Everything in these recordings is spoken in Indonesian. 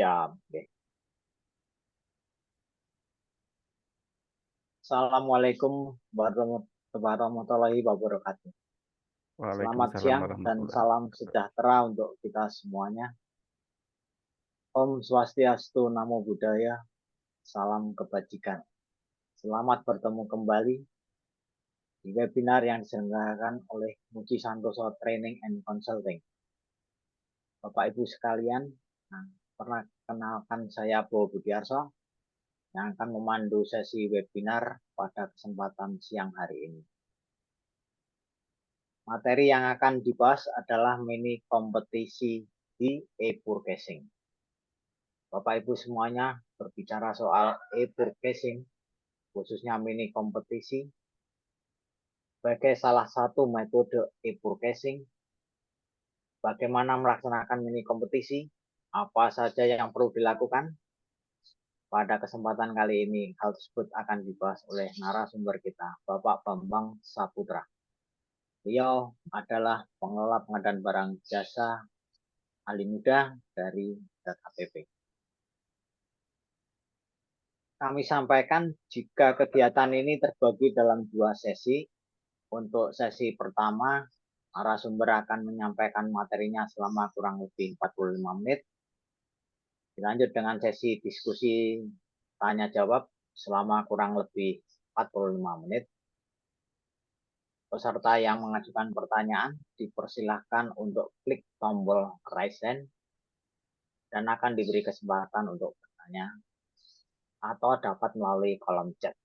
Siap. Oke. Assalamualaikum warahmatullahi wabarakatuh. Selamat Waalaikumsalam siang dan warahmatullahi salam wabarakatuh. sejahtera untuk kita semuanya. Om Swastiastu, Namo Buddhaya, salam kebajikan. Selamat bertemu kembali di webinar yang diselenggarakan oleh Muji Santoso Training and Consulting. Bapak Ibu sekalian, perkenalkan saya Bowo Budiarso yang akan memandu sesi webinar pada kesempatan siang hari ini. Materi yang akan dibahas adalah mini kompetisi di e-purchasing. Bapak Ibu semuanya berbicara soal e-purchasing, khususnya mini kompetisi, sebagai salah satu metode e-purchasing. Bagaimana melaksanakan mini kompetisi, apa saja yang perlu dilakukan. Pada kesempatan kali ini, hal tersebut akan dibahas oleh narasumber kita, Bapak Bambang Saputra. Beliau adalah pengelola pengadaan barang jasa ahli muda dari KPP. Kami sampaikan jika kegiatan ini terbagi dalam 2 sesi. Untuk sesi pertama, narasumber akan menyampaikan materinya selama kurang lebih 45 menit. Dilanjut dengan sesi diskusi tanya jawab selama kurang lebih 45 menit. Peserta yang mengajukan pertanyaan dipersilahkan untuk klik tombol raise hand dan akan diberi kesempatan untuk bertanya atau dapat melalui kolom chat.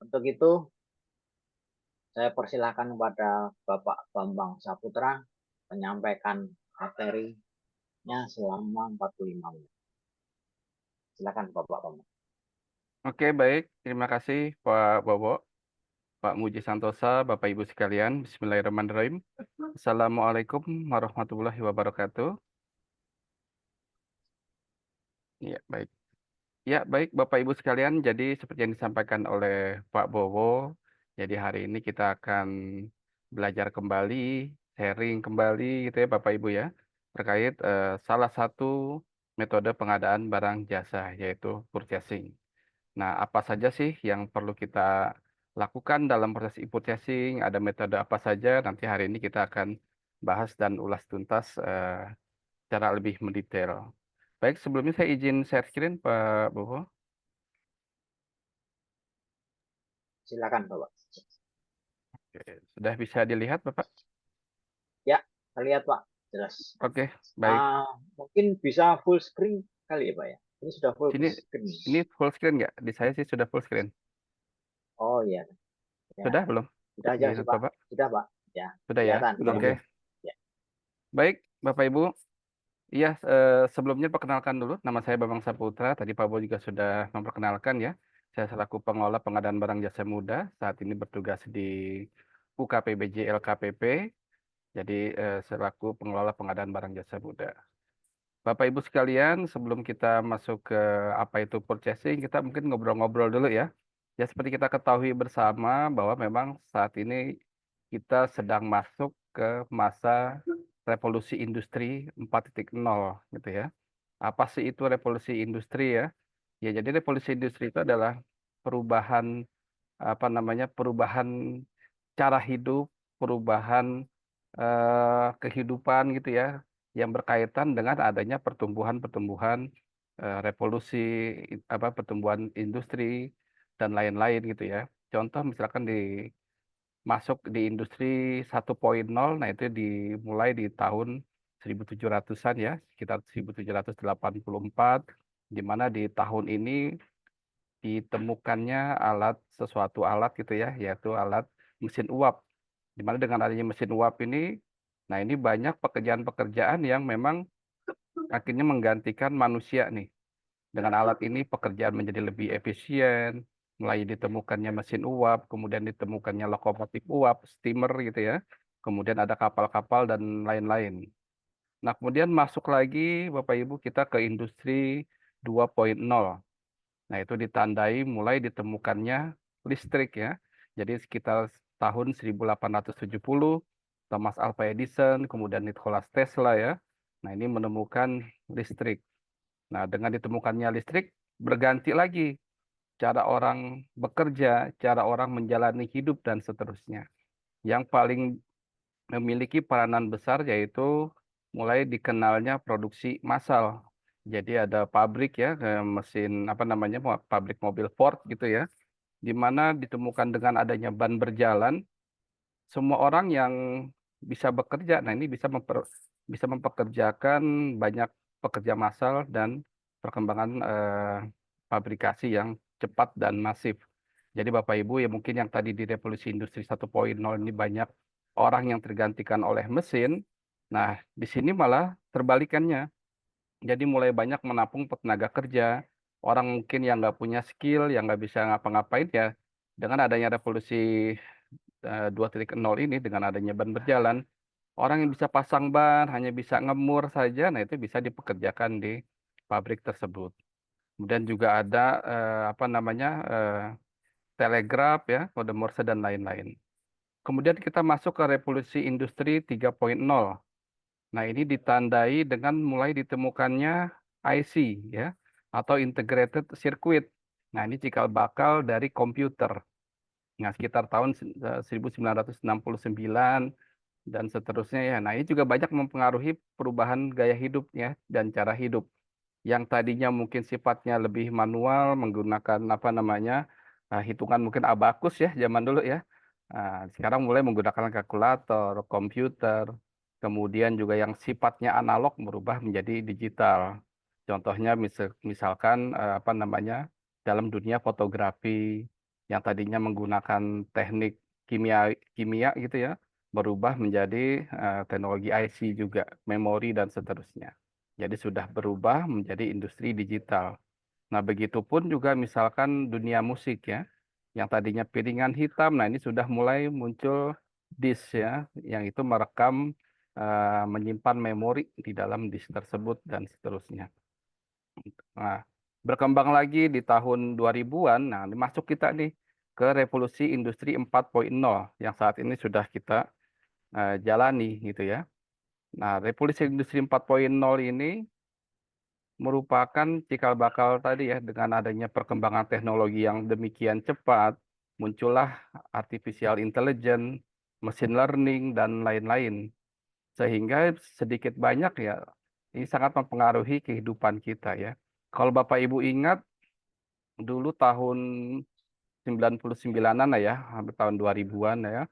Untuk itu, saya persilahkan kepada Bapak Bambang Saputra menyampaikan materinya selama 45 menit. Silakan Bapak Bambang. Oke, baik. Terima kasih Pak Bowo, Pak Muji Santosa, Bapak Ibu sekalian. Bismillahirrahmanirrahim. Assalamualaikum warahmatullahi wabarakatuh. Ya, baik. Ya, baik Bapak Ibu sekalian. Jadi seperti yang disampaikan oleh Pak Bowo, jadi hari ini kita akan belajar kembali, sharing kembali gitu ya Bapak Ibu ya, terkait salah satu metode pengadaan barang jasa yaitu purchasing. Nah, apa saja sih yang perlu kita lakukan dalam proses e-purchasing? Ada metode apa saja? Nanti hari ini kita akan bahas dan ulas tuntas secara lebih mendetail. Baik, sebelumnya saya izin share screen, Pak Bowo. Silakan Bapak. Oke, sudah bisa dilihat, Bapak? Ya, terlihat Pak, jelas. Oke, baik. Mungkin bisa full screen kali ya Pak ya. Ini sudah full Sini, screen. ini full screen nggak? Di saya sih sudah full screen. Oh iya, ya. Sudah belum? Sudah Di aja sih Pak. Bapak? Sudah Pak. Ya, Sudah ya? kelihatan. Oke. Ya. Baik, Bapak Ibu. Iya, sebelumnya perkenalkan dulu, nama saya Bambang Saputra. Tadi Pak Bo juga sudah memperkenalkan ya. Saya selaku pengelola pengadaan barang jasa muda, saat ini bertugas di UKPBJ LKPP, jadi selaku pengelola pengadaan barang jasa muda. Bapak Ibu sekalian, sebelum kita masuk ke apa itu purchasing, kita mungkin ngobrol-ngobrol dulu ya. Ya seperti kita ketahui bersama bahwa memang saat ini kita sedang masuk ke masa revolusi industri 4.0 gitu ya. Apa sih itu revolusi industri ya? Ya jadi revolusi industri itu adalah perubahan apa namanya? Perubahan cara hidup, perubahan kehidupan gitu ya, yang berkaitan dengan adanya pertumbuhan-pertumbuhan revolusi apa pertumbuhan industri dan lain-lain gitu ya. Contoh misalkan masuk di industri 1.0, nah itu dimulai di tahun 1700-an ya, sekitar 1784, di mana di tahun ini ditemukannya sesuatu alat gitu ya, yaitu alat mesin uap. Di mana dengan adanya mesin uap ini, nah ini banyak pekerjaan-pekerjaan yang memang akhirnya menggantikan manusia nih. Dengan alat ini pekerjaan menjadi lebih efisien, mulai ditemukannya mesin uap, kemudian ditemukannya lokomotif uap, steamer gitu ya. Kemudian ada kapal-kapal dan lain-lain. Nah, kemudian masuk lagi Bapak Ibu kita ke industri 2.0. Nah, itu ditandai mulai ditemukannya listrik ya. Jadi sekitar tahun 1870, Thomas Alva Edison, kemudian Nikola Tesla ya. Nah, ini menemukan listrik. Nah, dengan ditemukannya listrik, berganti lagi cara orang bekerja, cara orang menjalani hidup, dan seterusnya. Yang paling memiliki peranan besar yaitu mulai dikenalnya produksi massal. Jadi ada pabrik ya, mesin apa namanya, pabrik mobil Ford gitu ya, di mana ditemukan dengan adanya ban berjalan, semua orang yang bisa bekerja, nah ini bisa mempekerjakan banyak pekerja massal dan perkembangan fabrikasi yang cepat dan masif. Jadi Bapak Ibu ya mungkin yang tadi di revolusi industri 1.0 ini banyak orang yang tergantikan oleh mesin. Nah, di sini malah terbalikannya. Jadi mulai banyak menampung tenaga kerja. Orang mungkin yang nggak punya skill, yang nggak bisa ngapa-ngapain ya. Dengan adanya revolusi 2.0 ini, dengan adanya ban berjalan, orang yang bisa pasang ban, hanya bisa ngemur saja, nah itu bisa dipekerjakan di pabrik tersebut. Kemudian juga ada apa namanya telegraf ya, kode Morse dan lain-lain. Kemudian kita masuk ke revolusi industri 3.0. Nah, ini ditandai dengan mulai ditemukannya IC ya, atau integrated circuit. Nah, ini cikal bakal dari komputer. Nah, sekitar tahun 1969 dan seterusnya ya. Nah, ini juga banyak mempengaruhi perubahan gaya hidupnya dan cara hidup. Yang tadinya mungkin sifatnya lebih manual, menggunakan apa namanya, hitungan mungkin abakus ya zaman dulu ya. Sekarang mulai menggunakan kalkulator, komputer, kemudian juga yang sifatnya analog berubah menjadi digital. Contohnya misalkan apa namanya, dalam dunia fotografi yang tadinya menggunakan teknik kimia kimia gitu ya, berubah menjadi teknologi IC juga, memori dan seterusnya. Jadi sudah berubah menjadi industri digital. Nah, begitupun juga misalkan dunia musik ya, yang tadinya piringan hitam, nah ini sudah mulai muncul disk ya, yang itu merekam, menyimpan memori di dalam disk tersebut dan seterusnya. Nah, berkembang lagi di tahun 2000-an, nah ini masuk kita nih ke revolusi industri 4.0 yang saat ini sudah kita jalani gitu ya. Nah, revolusi industri 4.0 ini merupakan cikal bakal tadi ya, dengan adanya perkembangan teknologi yang demikian cepat, muncullah artificial intelligence, machine learning, dan lain-lain. Sehingga sedikit banyak ya, ini sangat mempengaruhi kehidupan kita ya. Kalau Bapak Ibu ingat, dulu tahun 99-an lah ya, hampir tahun 2000-an ya.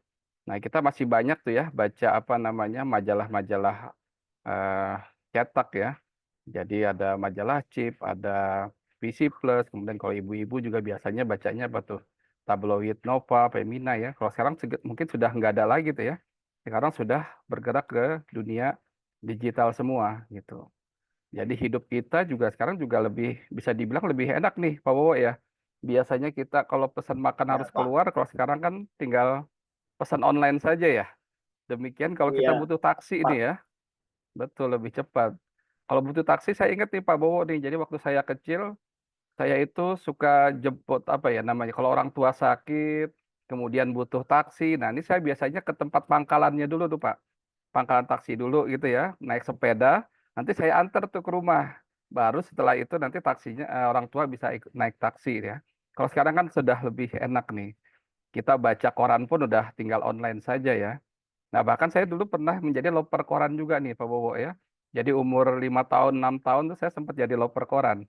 Nah, kita masih banyak tuh ya baca apa namanya majalah-majalah eh, cetak ya. Jadi ada majalah Chip, ada PC Plus, kemudian kalau ibu-ibu juga biasanya bacanya apa tuh? Tabloid Nova, Femina ya. Kalau sekarang mungkin sudah nggak ada lagi tuh ya. Sekarang sudah bergerak ke dunia digital semua gitu. Jadi hidup kita juga sekarang juga lebih bisa dibilang lebih enak nih, Pak Bowo ya. Biasanya kita kalau pesan makan Ya, harus Pak. keluar, kalau sekarang kan tinggal pesan online saja ya. Demikian kalau kita Iya, butuh taksi ini Pak. ya, betul lebih cepat. Kalau butuh taksi saya ingat nih Pak Bowo nih. Jadi waktu saya kecil saya itu suka jemput apa ya namanya. Kalau orang tua sakit, kemudian butuh taksi. Nah ini saya biasanya ke tempat pangkalannya dulu tuh Pak. Pangkalan taksi dulu gitu ya. Naik sepeda. Nanti saya antar tuh ke rumah. Baru setelah itu nanti taksinya orang tua bisa ikut naik taksi ya. Kalau sekarang kan sudah lebih enak nih. Kita baca koran pun udah tinggal online saja ya. Nah, bahkan saya dulu pernah menjadi loper koran juga nih, Pak Bowo ya. Jadi umur 5 tahun, 6 tahun tuh saya sempat jadi loper koran.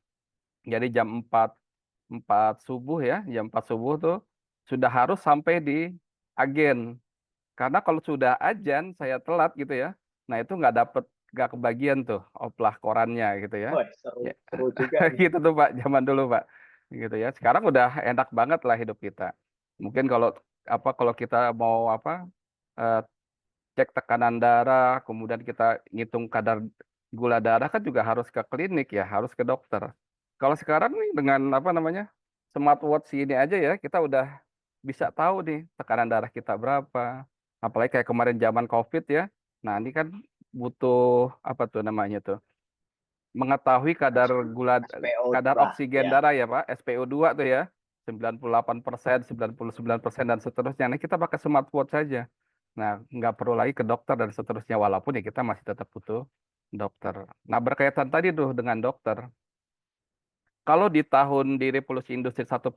Jadi jam 4 subuh ya, jam 4 subuh tuh sudah harus sampai di agen. Karena kalau sudah azan, saya telat gitu ya. Nah, itu nggak kebagian tuh oplah korannya gitu ya. Wah, seru, Ya, seru juga ini. gitu tuh Pak, zaman dulu Pak. Gitu ya. Sekarang udah enak banget lah hidup kita. Mungkin kalau kita mau apa eh, cek tekanan darah, kemudian kita ngitung kadar gula darah kan juga harus ke klinik ya, harus ke dokter. Kalau sekarang nih dengan apa namanya smartwatch ini aja ya, kita udah bisa tahu nih tekanan darah kita berapa. Apalagi kayak kemarin zaman COVID ya. Nah ini kan butuh apa tuh namanya tuh, mengetahui kadar gula, SPO kadar 2 oksigen ya. darah ya Pak, SpO2 tuh ya. 98%, 99% dan seterusnya. Nah, kita pakai smartwatch saja. Nah, nggak perlu lagi ke dokter dan seterusnya, walaupun ya kita masih tetap butuh dokter. Nah, berkaitan tadi tuh dengan dokter. Kalau di revolusi industri 1.0,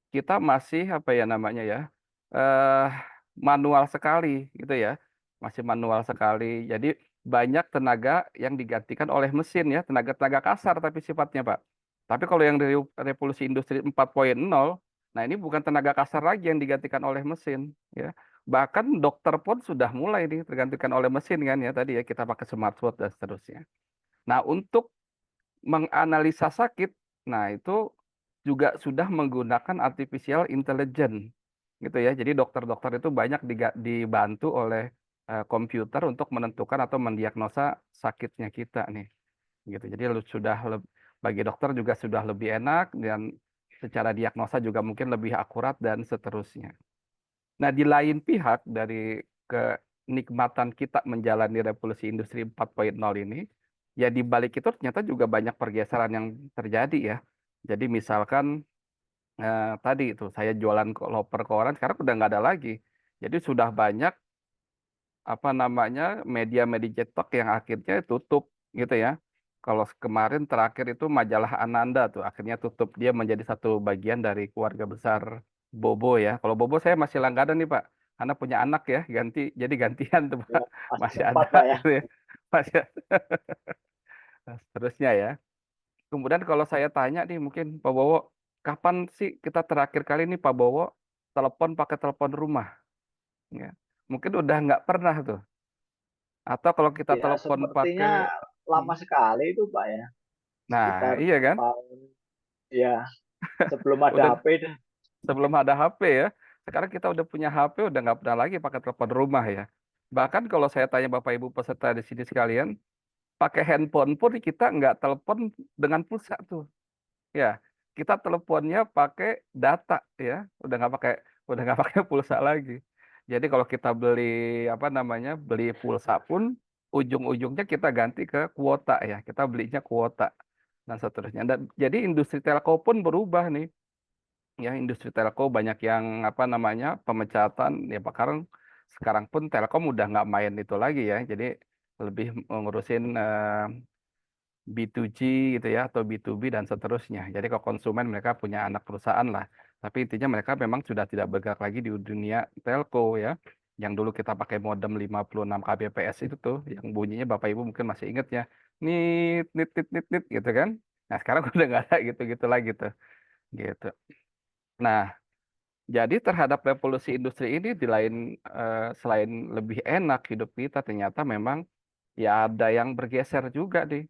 kita masih apa ya namanya ya, eh manual sekali gitu ya, masih manual sekali. Jadi banyak tenaga yang digantikan oleh mesin ya, tenaga-tenaga kasar tapi sifatnya Pak. Tapi kalau yang dari revolusi industri 4.0, nah ini bukan tenaga kasar lagi yang digantikan oleh mesin ya. Bahkan dokter pun sudah mulai nih tergantikan oleh mesin kan ya, tadi ya kita pakai smartwatch dan seterusnya. Nah, untuk menganalisa sakit, nah itu juga sudah menggunakan artificial intelligence gitu ya. Jadi dokter-dokter itu banyak dibantu oleh komputer untuk menentukan atau mendiagnosa sakitnya kita nih. Gitu. Jadi bagi dokter juga sudah lebih enak dan secara diagnosa juga mungkin lebih akurat dan seterusnya. Nah, di lain pihak dari kenikmatan kita menjalani revolusi industri 4.0 ini, ya di balik itu ternyata juga banyak pergeseran yang terjadi ya. Jadi misalkan tadi itu saya jualan loper koran, sekarang udah nggak ada lagi. Jadi sudah banyak apa namanya media-media cetak yang akhirnya tutup gitu ya. Kalau kemarin terakhir itu majalah Ananda tuh akhirnya tutup, dia menjadi satu bagian dari keluarga besar Bobo ya. Kalau Bobo saya masih langganan nih Pak, karena punya anak ya, jadi gantian tuh Pak, Ya, masih masih sempat ada Pak ya. gitu ya. Masih Terusnya ya. Kemudian kalau saya tanya nih mungkin Pak Bowo, kapan sih kita terakhir kali nih Pak Bowo telepon pakai telepon rumah? Ya. Mungkin udah nggak pernah tuh. Atau kalau kita Ya, telepon pakai, sepertinya hmm, lama sekali itu Pak ya. nah Sekitar iya kan, tahun ya sebelum ada udah HP dah. sebelum ada HP ya. Sekarang kita udah punya HP, udah nggak pernah lagi pakai telepon rumah ya. Bahkan kalau saya tanya Bapak Ibu peserta di sini sekalian, pakai handphone pun kita nggak telepon dengan pulsa tuh. Ya, kita teleponnya pakai data ya, udah nggak pakai pulsa lagi. Jadi kalau kita beli apa namanya beli pulsa pun ujung-ujungnya kita ganti ke kuota ya, kita belinya kuota dan seterusnya. Dan jadi industri telco pun berubah nih. Ya, industri telco banyak yang apa namanya pemecatan ya, sekarang pun Telkom udah nggak main itu lagi ya. Jadi lebih ngurusin B2G gitu ya atau B2B dan seterusnya. Jadi kalau konsumen mereka punya anak perusahaan lah. Tapi intinya mereka memang sudah tidak bergerak lagi di dunia telco ya. Yang dulu kita pakai modem 56 kbps itu tuh, yang bunyinya Bapak Ibu mungkin masih ingat ya. Nit, nit, nit, nit, nit gitu kan. Nah sekarang udah nggak ada gitu-gitu lagi tuh. Gitu. Nah, jadi terhadap revolusi industri ini selain lebih enak hidup kita, ternyata memang ya ada yang bergeser juga nih.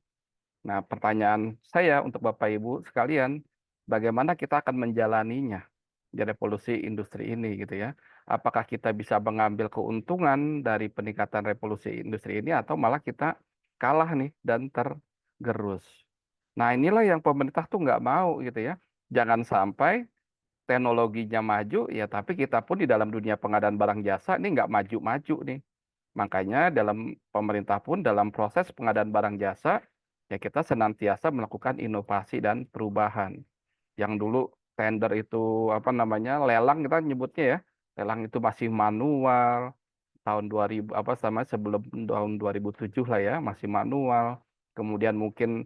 Nah, pertanyaan saya untuk Bapak Ibu sekalian, bagaimana kita akan menjalaninya di revolusi industri ini gitu ya? Apakah kita bisa mengambil keuntungan dari peningkatan revolusi industri ini atau malah kita kalah nih dan tergerus? Nah, inilah yang pemerintah tuh nggak mau gitu ya. Jangan sampai teknologinya maju ya, tapi kita pun di dalam dunia pengadaan barang jasa ini nggak maju-maju nih. Makanya dalam pemerintah pun dalam proses pengadaan barang jasa ya kita senantiasa melakukan inovasi dan perubahan. Yang dulu tender itu apa namanya lelang kita nyebutnya ya, lelang itu masih manual tahun 2000 apa sama sebelum tahun 2007 lah ya masih manual. Kemudian mungkin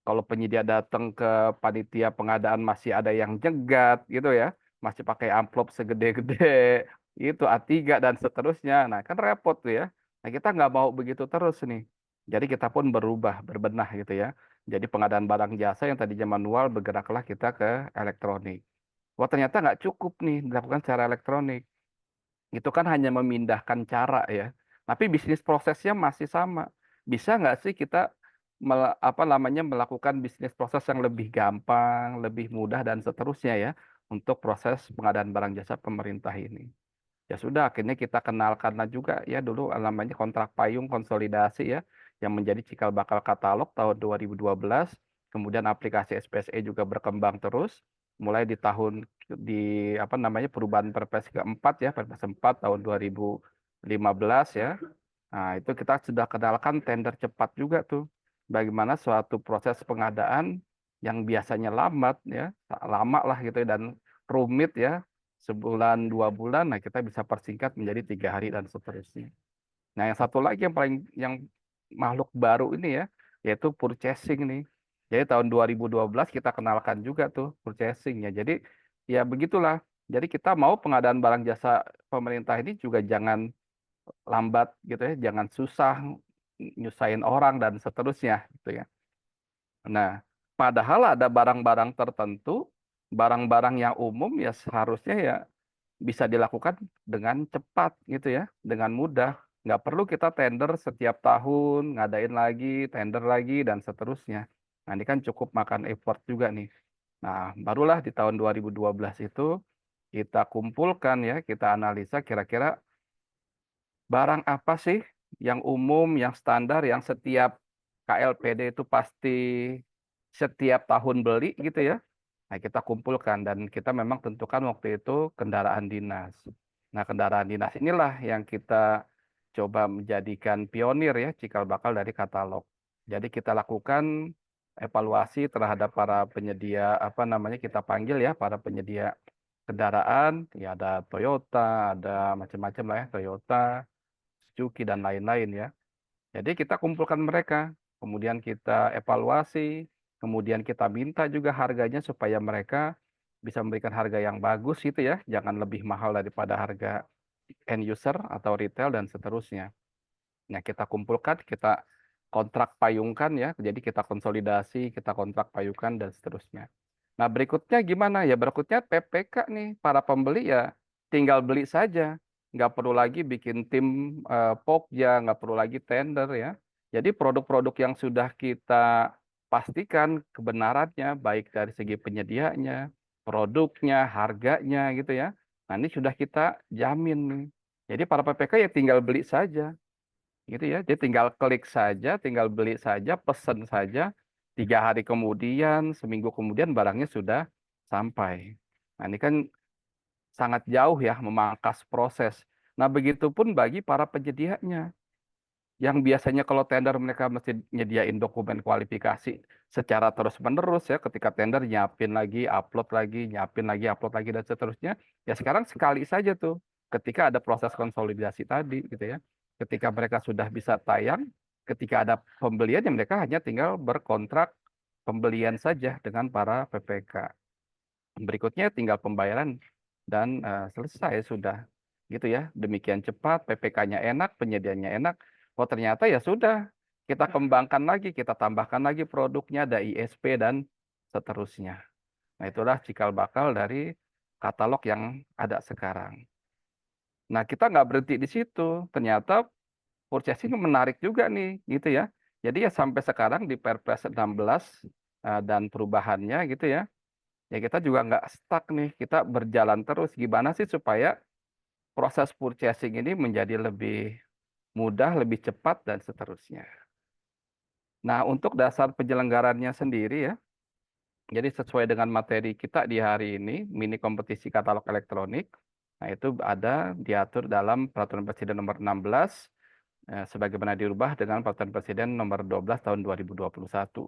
kalau penyedia datang ke panitia pengadaan masih ada yang jegat gitu ya, masih pakai amplop segede-gede itu A3 dan seterusnya. Nah, kan repot tuh ya. Nah, kita nggak mau begitu terus nih. Jadi kita pun berubah, berbenah gitu ya. Jadi pengadaan barang jasa yang tadinya manual bergeraklah kita ke elektronik. Wah, ternyata nggak cukup nih dilakukan secara elektronik. Itu kan hanya memindahkan cara ya. Tapi bisnis prosesnya masih sama. Bisa nggak sih kita apa namanya melakukan bisnis proses yang lebih gampang, lebih mudah dan seterusnya ya untuk proses pengadaan barang jasa pemerintah ini. Ya sudah, akhirnya kita kenalkan juga ya dulu namanya kontrak payung konsolidasi ya yang menjadi cikal bakal katalog tahun 2012. Kemudian aplikasi SPSE juga berkembang terus mulai di apa namanya perubahan Perpres keempat ya, Perpres 4 tahun 2015 ya. Nah, itu kita sudah kenalkan tender cepat juga tuh. Bagaimana suatu proses pengadaan yang biasanya lambat ya, lama lah gitu ya, dan rumit ya, sebulan 2 bulan, nah kita bisa persingkat menjadi 3 hari dan seterusnya. Nah, yang satu lagi yang makhluk baru ini ya, yaitu purchasing nih. Jadi tahun 2012 kita kenalkan juga tuh purchasing ya. Jadi ya begitulah. Jadi kita mau pengadaan barang jasa pemerintah ini juga jangan lambat gitu ya, jangan susah nyusahin orang dan seterusnya gitu ya. Nah, padahal ada barang-barang tertentu, barang-barang yang umum ya seharusnya ya bisa dilakukan dengan cepat gitu ya, dengan mudah. Nggak perlu kita tender setiap tahun, ngadain lagi, tender lagi, dan seterusnya. Nah, ini kan cukup makan effort juga nih. Nah, barulah di tahun 2012 itu kita kumpulkan ya, kita analisa kira-kira barang apa sih yang umum, yang standar, yang setiap KLPD itu pasti setiap tahun beli gitu ya. Nah, kita kumpulkan dan kita memang tentukan waktu itu kendaraan dinas. Nah, kendaraan dinas inilah yang kita coba menjadikan pionir ya, cikal bakal dari katalog. Jadi kita lakukan evaluasi terhadap para penyedia apa namanya kita panggil ya para penyedia kendaraan, ya ada Toyota, ada macam-macam lah ya, Toyota, Suzuki dan lain-lain ya. Jadi kita kumpulkan mereka, kemudian kita evaluasi, kemudian kita minta juga harganya supaya mereka bisa memberikan harga yang bagus gitu ya, jangan lebih mahal daripada harga end user atau retail dan seterusnya. Nah, kita kumpulkan, kita kontrak payungkan ya, jadi kita konsolidasi, kita kontrak payungkan dan seterusnya. Nah, berikutnya gimana? Ya berikutnya PPK nih, para pembeli ya tinggal beli saja. Nggak perlu lagi bikin tim Pokja, nggak perlu lagi tender ya. Jadi produk-produk yang sudah kita pastikan kebenarannya, baik dari segi penyediaannya, produknya, harganya gitu ya. Nah, ini sudah kita jamin nih. Jadi para PPK ya tinggal beli saja gitu ya. Dia tinggal klik saja, tinggal beli saja, pesen saja. 3 hari kemudian, seminggu kemudian barangnya sudah sampai. Nah, ini kan sangat jauh ya memangkas proses. Nah, begitupun bagi para penyedianya. Yang biasanya kalau tender mereka mesti nyediain dokumen kualifikasi secara terus-menerus ya. Ketika tender nyiapin lagi, upload lagi, nyiapin lagi, upload lagi, dan seterusnya. Ya sekarang sekali saja tuh ketika ada proses konsolidasi tadi gitu ya. Ketika mereka sudah bisa tayang, ketika ada pembelian ya mereka hanya tinggal berkontrak pembelian saja dengan para PPK. Berikutnya tinggal pembayaran dan selesai sudah gitu ya. Demikian cepat, PPK-nya enak, penyediaannya enak. Oh ternyata ya sudah, kita kembangkan lagi, kita tambahkan lagi produknya, ada ISP dan seterusnya. Nah itulah cikal bakal dari katalog yang ada sekarang. Nah kita nggak berhenti di situ, ternyata purchasing menarik juga nih gitu ya. Jadi ya sampai sekarang di Perpres 16 dan perubahannya gitu ya. Ya kita juga nggak stuck nih, kita berjalan terus. Gimana sih supaya proses purchasing ini menjadi lebih mudah, lebih cepat, dan seterusnya. Nah, untuk dasar penyelenggarannya sendiri ya, jadi sesuai dengan materi kita di hari ini, mini kompetisi katalog elektronik, nah itu ada diatur dalam Peraturan Presiden Nomor 16, sebagaimana dirubah dengan Peraturan Presiden Nomor 12 tahun 2021.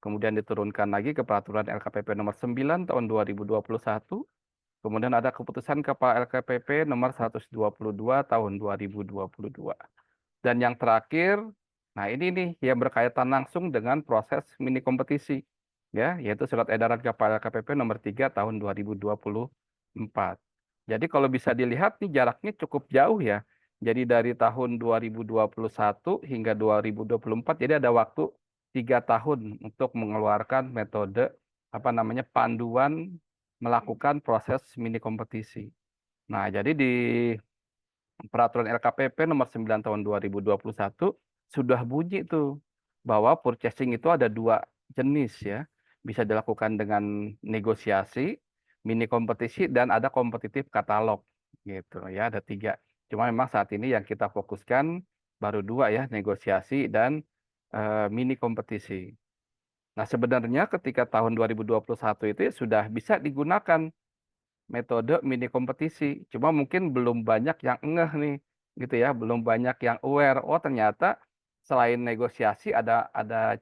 Kemudian diturunkan lagi ke Peraturan LKPP Nomor 9 tahun 2021. Kemudian ada keputusan Kepala LKPP nomor 122 tahun 2022. Dan yang terakhir, nah ini nih yang berkaitan langsung dengan proses mini kompetisi, ya, yaitu Surat Edaran Kepala LKPP nomor 3 tahun 2024. Jadi kalau bisa dilihat nih jaraknya cukup jauh ya. Jadi dari tahun 2021 hingga 2024, jadi ada waktu 3 tahun untuk mengeluarkan metode apa namanya panduan melakukan proses mini kompetisi. Nah, jadi di Peraturan LKPP nomor 9 tahun 2021 sudah bunyi tuh bahwa purchasing itu ada 2 jenis ya. Bisa dilakukan dengan negosiasi, mini kompetisi, dan ada kompetitif katalog gitu ya. Ada 3. Cuma memang saat ini yang kita fokuskan baru 2 ya, negosiasi dan mini kompetisi. Nah, sebenarnya ketika tahun 2021 itu ya sudah bisa digunakan metode mini kompetisi. Cuma mungkin belum banyak yang ngeh nih, gitu ya, belum banyak yang aware. Oh ternyata selain negosiasi ada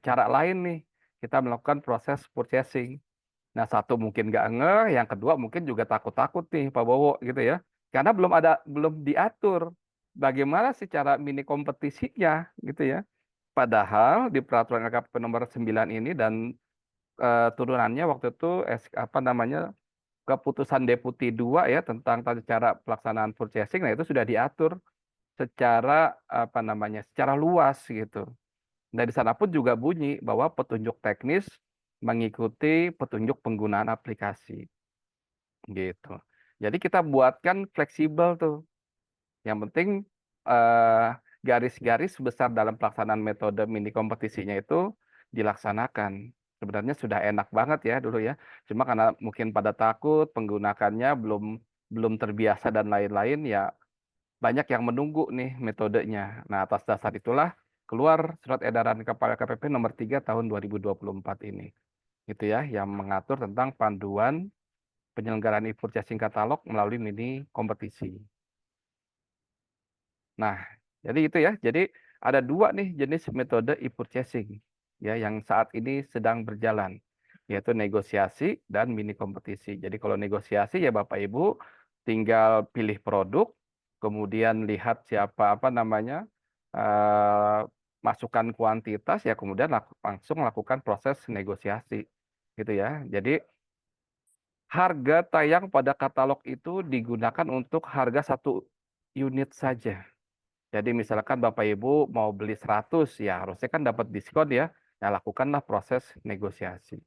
cara lain nih kita melakukan proses purchasing. Nah satu mungkin nggak ngeh, yang kedua mungkin juga takut-takut nih Pak Bowo gitu ya, karena belum diatur bagaimana sih cara mini kompetisinya gitu ya. padahal di peraturan LKP nomor 9 ini dan turunannya waktu itu apa namanya, keputusan Deputi 2 ya tentang tata cara pelaksanaan purchasing, nah itu sudah diatur secara apa namanya, secara luas gitu. Nah di sana pun juga bunyi bahwa petunjuk teknis mengikuti petunjuk penggunaan aplikasi gitu. Jadi kita buatkan fleksibel tuh. Yang penting eh, garis-garis besar dalam pelaksanaan metode mini kompetisinya itu dilaksanakan. Sebenarnya sudah enak banget ya dulu ya. Cuma karena mungkin pada takut penggunakannya belum belum terbiasa dan lain-lain ya banyak yang menunggu nih metodenya. Nah, atas dasar itulah keluar Surat Edaran Kepala KPP nomor 3 tahun 2024 ini. Gitu ya, yang mengatur tentang panduan penyelenggaraan e-purchasing katalog melalui mini kompetisi. Nah, jadi itu ya. Jadi ada dua nih jenis metode e-purchasing ya yang saat ini sedang berjalan, yaitu negosiasi dan mini kompetisi. Jadi kalau negosiasi ya Bapak Ibu tinggal pilih produk, kemudian lihat siapa apa namanya eh, masukkan kuantitas ya kemudian langsung lakukan proses negosiasi gitu ya. Jadi harga tayang pada katalog itu digunakan untuk harga satu unit saja. Jadi misalkan Bapak Ibu mau beli 100 ya harusnya kan dapat diskon ya. Nah, lakukanlah proses negosiasi.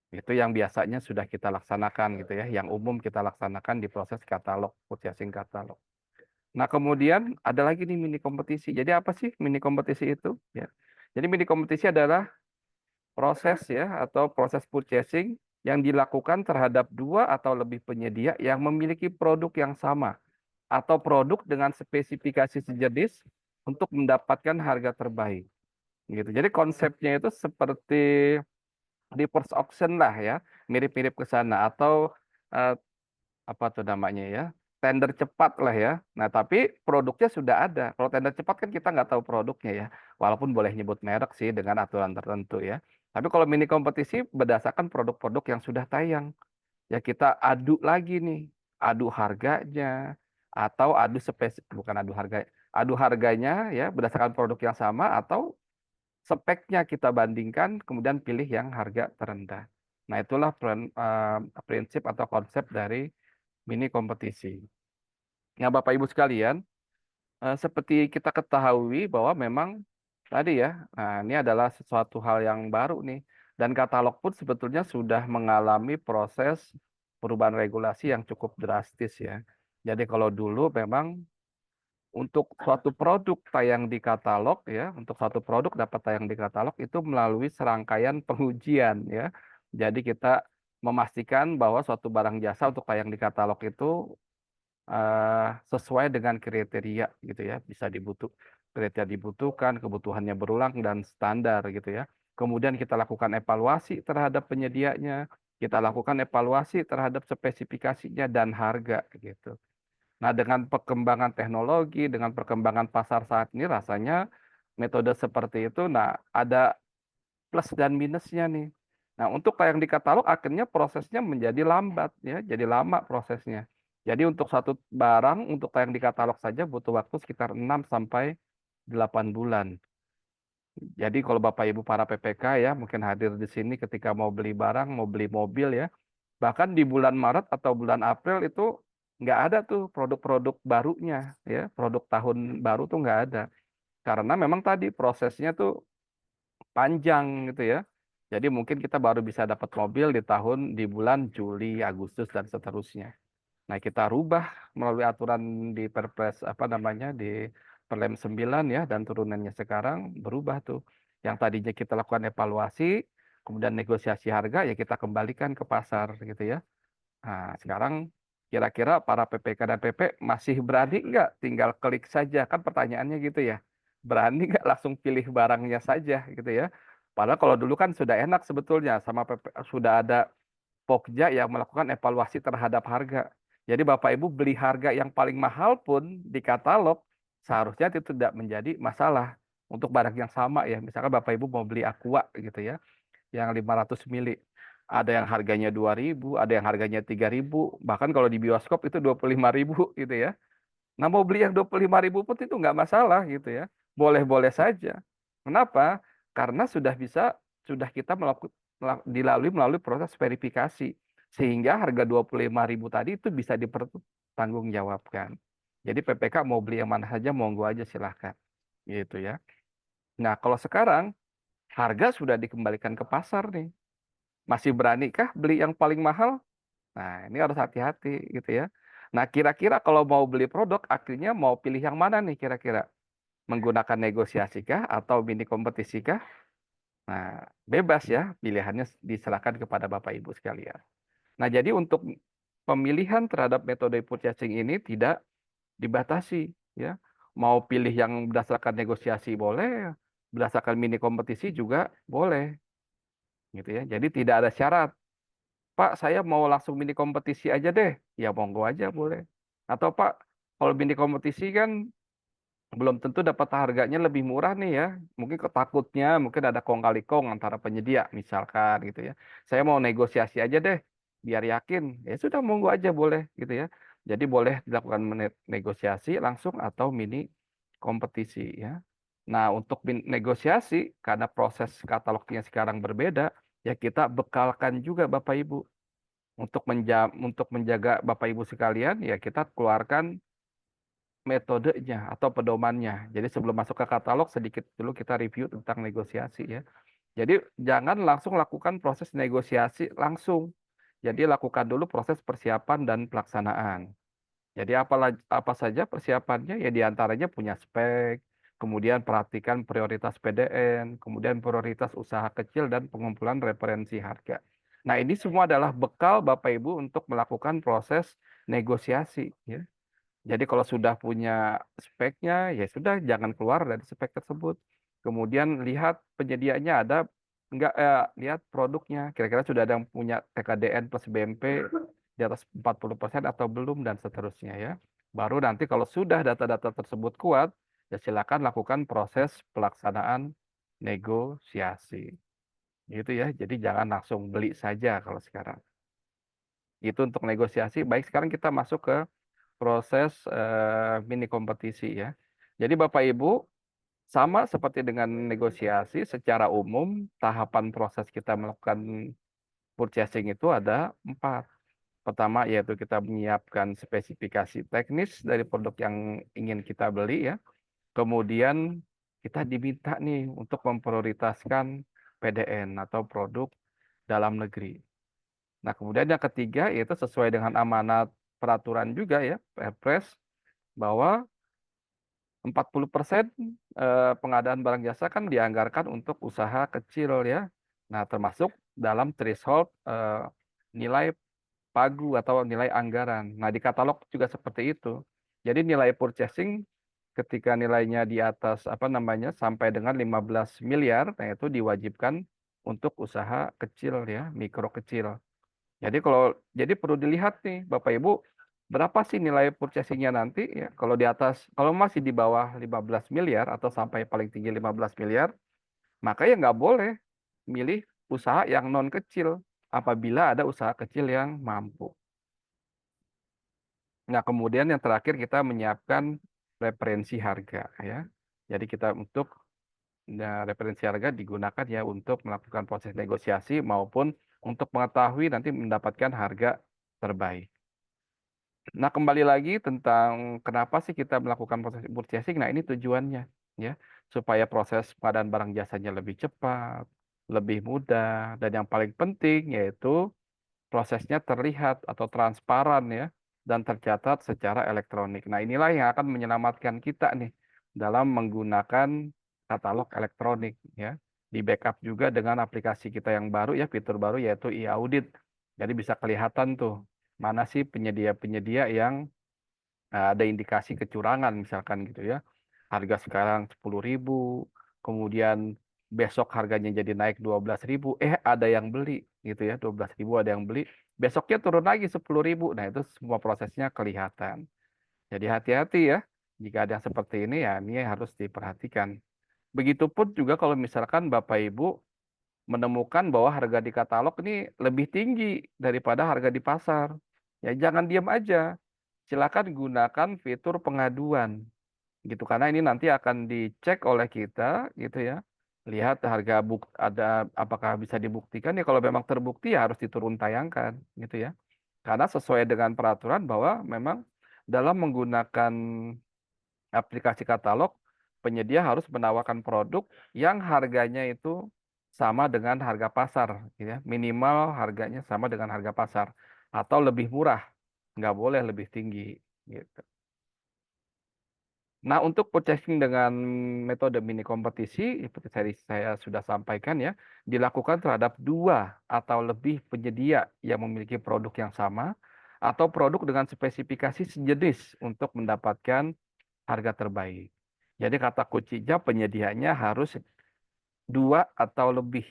Itu yang biasanya sudah kita laksanakan gitu ya, yang umum kita laksanakan di proses katalog, purchasing katalog. Nah, kemudian ada lagi nih mini kompetisi. Jadi apa sih mini kompetisi itu? Ya. Jadi mini kompetisi adalah proses ya atau proses purchasing yang dilakukan terhadap dua atau lebih penyedia yang memiliki produk yang sama atau produk dengan spesifikasi sejenis untuk mendapatkan harga terbaik. Gitu. Jadi konsepnya itu seperti reverse auction lah ya, mirip-mirip ke sana atau eh, apa tuh namanya ya, tender cepat lah ya. Nah tapi produknya sudah ada. Kalau tender cepat kan kita nggak tahu produknya ya, walaupun boleh nyebut merek sih dengan aturan tertentu ya. Tapi kalau mini kompetisi berdasarkan produk-produk yang sudah tayang, ya kita adu lagi nih, adu harganya atau adu bukan adu harganya ya berdasarkan produk yang sama atau speknya kita bandingkan kemudian pilih yang harga terendah. Nah, itulah prinsip atau konsep dari mini kompetisi. Ya, Bapak Ibu sekalian, seperti kita ketahui bahwa memang tadi ya, nah ini adalah sesuatu hal yang baru nih. Dan katalog pun sebetulnya sudah mengalami proses perubahan regulasi yang cukup drastis ya. Jadi kalau dulu memang untuk suatu produk tayang di katalog ya, untuk suatu produk dapat tayang di katalog itu melalui serangkaian pengujian ya. Jadi kita memastikan bahwa suatu barang jasa untuk tayang di katalog itu sesuai dengan kriteria gitu ya, bisa kriteria dibutuhkan, kebutuhannya berulang dan standar gitu ya. Kemudian kita lakukan evaluasi terhadap penyedianya, kita lakukan evaluasi terhadap spesifikasinya dan harga gitu. Nah, dengan perkembangan teknologi, dengan perkembangan pasar saat ini rasanya metode seperti itu nah ada plus dan minusnya nih. Nah, untuk tayang di katalog akhirnya prosesnya menjadi lambat ya, jadi lama prosesnya. Jadi untuk satu barang untuk tayang di katalog saja butuh waktu sekitar 6 sampai 8 bulan. Jadi kalau Bapak Ibu para PPK ya mungkin hadir di sini ketika mau beli barang, mau beli mobil ya, bahkan di bulan Maret atau bulan April itu nggak ada tuh produk-produk barunya ya, produk tahun baru tuh nggak ada. Karena memang tadi prosesnya tuh panjang gitu ya. Jadi mungkin kita baru bisa dapat mobil di bulan Juli, Agustus dan seterusnya. Nah, kita rubah melalui aturan di Perpres apa namanya di Perlem 9 ya dan turunannya sekarang berubah tuh. Yang tadinya kita lakukan evaluasi, kemudian negosiasi harga ya kita kembalikan ke pasar gitu ya. Nah, sekarang kira-kira para PPK dan PP masih berani nggak tinggal klik saja? Kan pertanyaannya gitu ya. Berani nggak langsung pilih barangnya saja gitu ya? Padahal kalau dulu kan sudah enak sebetulnya sama PP, sudah ada Pokja yang melakukan evaluasi terhadap harga. Jadi Bapak Ibu beli harga yang paling mahal pun di katalog seharusnya itu tidak menjadi masalah untuk barang yang sama ya. Misalkan Bapak Ibu mau beli Aqua gitu ya yang 500 mili. Ada yang harganya 2.000, ada yang harganya 3.000, bahkan kalau di bioskop itu 25.000 gitu ya. Nah mau beli yang 25.000 pun itu nggak masalah gitu ya. Boleh-boleh saja. Kenapa? Karena sudah kita melalui proses verifikasi sehingga harga 25.000 tadi itu bisa dipertanggungjawabkan. Jadi PPK mau beli yang mana saja monggo aja silahkan, gitu ya. Nah kalau sekarang harga sudah dikembalikan ke pasar nih, masih beranikah beli yang paling mahal? Nah ini harus hati-hati gitu ya. Nah kira-kira kalau mau beli produk akhirnya mau pilih yang mana nih kira-kira? Menggunakan negosiasi kah atau mini kompetisi kah? Nah, bebas ya, pilihannya diserahkan kepada Bapak Ibu sekalian. Nah, jadi untuk pemilihan terhadap metode purchasing ini tidak dibatasi ya. Mau pilih yang berdasarkan negosiasi boleh, berdasarkan mini kompetisi juga boleh gitu ya. Jadi tidak ada syarat. Pak, saya mau langsung mini kompetisi aja deh. Ya monggo aja boleh. Atau Pak, kalau mini kompetisi kan belum tentu dapat harganya lebih murah nih ya. Mungkin ketakutnya mungkin ada kong kali kong antara penyedia misalkan gitu ya. Saya mau negosiasi aja deh biar yakin. Ya sudah monggo aja boleh gitu ya. Jadi boleh dilakukan negosiasi langsung atau mini kompetisi ya. Nah, untuk negosiasi karena proses katalognya sekarang berbeda, ya kita bekalkan juga Bapak Ibu untuk menjaga Bapak Ibu sekalian ya kita keluarkan metodenya atau pedomannya. Jadi sebelum masuk ke katalog sedikit dulu kita review tentang negosiasi ya. Jadi jangan langsung lakukan proses negosiasi langsung. Jadi lakukan dulu proses persiapan dan pelaksanaan. Jadi apa saja persiapannya ya diantaranya punya spek, kemudian perhatikan prioritas PDN, kemudian prioritas usaha kecil dan pengumpulan referensi harga. Nah ini semua adalah bekal Bapak Ibu untuk melakukan proses negosiasi ya. Jadi kalau sudah punya speknya, ya sudah jangan keluar dari spek tersebut. Kemudian lihat penyediaannya ada enggak, lihat produknya. Kira-kira sudah ada yang punya TKDN plus BMP di atas 40% atau belum dan seterusnya ya. Baru nanti kalau sudah data-data tersebut kuat, ya silakan lakukan proses pelaksanaan negosiasi. Gitu ya. Jadi jangan langsung beli saja kalau sekarang. Itu untuk negosiasi. Baik, sekarang kita masuk ke proses mini kompetisi ya. Jadi Bapak Ibu sama seperti dengan negosiasi secara umum tahapan proses kita melakukan purchasing itu ada 4. Pertama yaitu kita menyiapkan spesifikasi teknis dari produk yang ingin kita beli ya. Kemudian kita diminta nih untuk memprioritaskan PDN atau produk dalam negeri. Nah, kemudian yang ketiga yaitu sesuai dengan amanat peraturan juga ya, Perpres bahwa 40% pengadaan barang jasa kan dianggarkan untuk usaha kecil ya. Nah, termasuk dalam threshold nilai pagu atau nilai anggaran. Nah, di katalog juga seperti itu. Jadi nilai purchasing ketika nilainya di atas apa namanya sampai dengan 15 miliar, nah itu diwajibkan untuk usaha kecil ya, mikro kecil. Jadi perlu dilihat nih Bapak Ibu berapa sih nilai purchasing-nya nanti ya. Kalau masih di bawah 15 miliar atau sampai paling tinggi 15 miliar, maka ya nggak boleh milih usaha yang non kecil apabila ada usaha kecil yang mampu. Nah, kemudian yang terakhir kita menyiapkan referensi harga ya. Jadi kita untuk referensi harga digunakan ya untuk melakukan proses negosiasi maupun untuk mengetahui nanti mendapatkan harga terbaik. Nah, kembali lagi tentang kenapa sih kita melakukan proses purchasing. Nah, ini tujuannya ya, supaya proses pengadaan barang jasanya lebih cepat, lebih mudah, dan yang paling penting yaitu prosesnya terlihat atau transparan ya dan tercatat secara elektronik. Nah, inilah yang akan menyelamatkan kita nih dalam menggunakan katalog elektronik ya. Di backup juga dengan aplikasi kita yang baru ya, fitur baru yaitu e-audit. Jadi bisa kelihatan tuh mana sih penyedia-penyedia yang ada indikasi kecurangan misalkan gitu ya. Harga sekarang 10.000, kemudian besok harganya jadi naik 12.000, ada yang beli gitu ya, 12.000 ada yang beli, besoknya turun lagi 10.000. Nah, itu semua prosesnya kelihatan. Jadi hati-hati ya, jika ada yang seperti ini ya ini harus diperhatikan. Begitupun juga kalau misalkan Bapak Ibu menemukan bahwa harga di katalog ini lebih tinggi daripada harga di pasar. Ya jangan diam aja. Silakan gunakan fitur pengaduan gitu karena ini nanti akan dicek oleh kita gitu ya. lihat harga ada apakah bisa dibuktikan ya, kalau memang terbukti ya harus diturun tayangkan gitu ya. Karena sesuai dengan peraturan bahwa memang dalam menggunakan aplikasi katalog, penyedia harus menawarkan produk yang harganya itu sama dengan harga pasar, gitu ya. Minimal harganya sama dengan harga pasar atau lebih murah, nggak boleh lebih tinggi, gitu. Nah, untuk purchasing dengan metode mini kompetisi, seperti tadi saya sudah sampaikan ya, dilakukan terhadap 2 atau lebih penyedia yang memiliki produk yang sama atau produk dengan spesifikasi sejenis untuk mendapatkan harga terbaik. Jadi kata kuncinya penyediaannya harus 2 atau lebih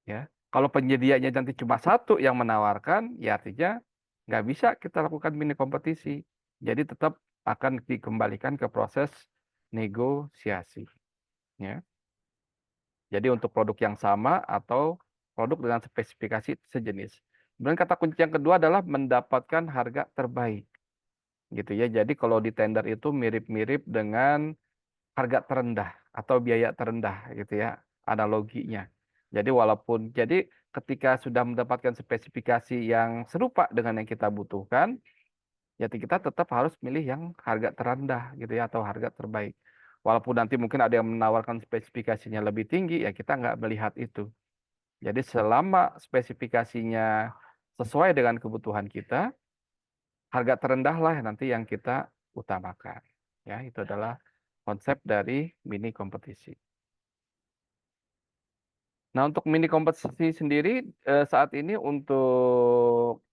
ya. Kalau penyedianya nanti cuma satu yang menawarkan, ya artinya nggak bisa kita lakukan mini kompetisi. Jadi tetap akan dikembalikan ke proses negosiasi, ya. Jadi untuk produk yang sama atau produk dengan spesifikasi sejenis. Kemudian kata kunci yang kedua adalah mendapatkan harga terbaik, gitu ya. Jadi kalau di tender itu mirip-mirip dengan harga terendah atau biaya terendah gitu ya, analoginya. Jadi ketika sudah mendapatkan spesifikasi yang serupa dengan yang kita butuhkan, ya kita tetap harus milih yang harga terendah gitu ya atau harga terbaik. Walaupun nanti mungkin ada yang menawarkan spesifikasinya lebih tinggi, ya kita nggak melihat itu. Jadi selama spesifikasinya sesuai dengan kebutuhan kita, harga terendah lah nanti yang kita utamakan. Ya, itu adalah konsep dari mini kompetisi. Nah, untuk mini kompetisi sendiri saat ini untuk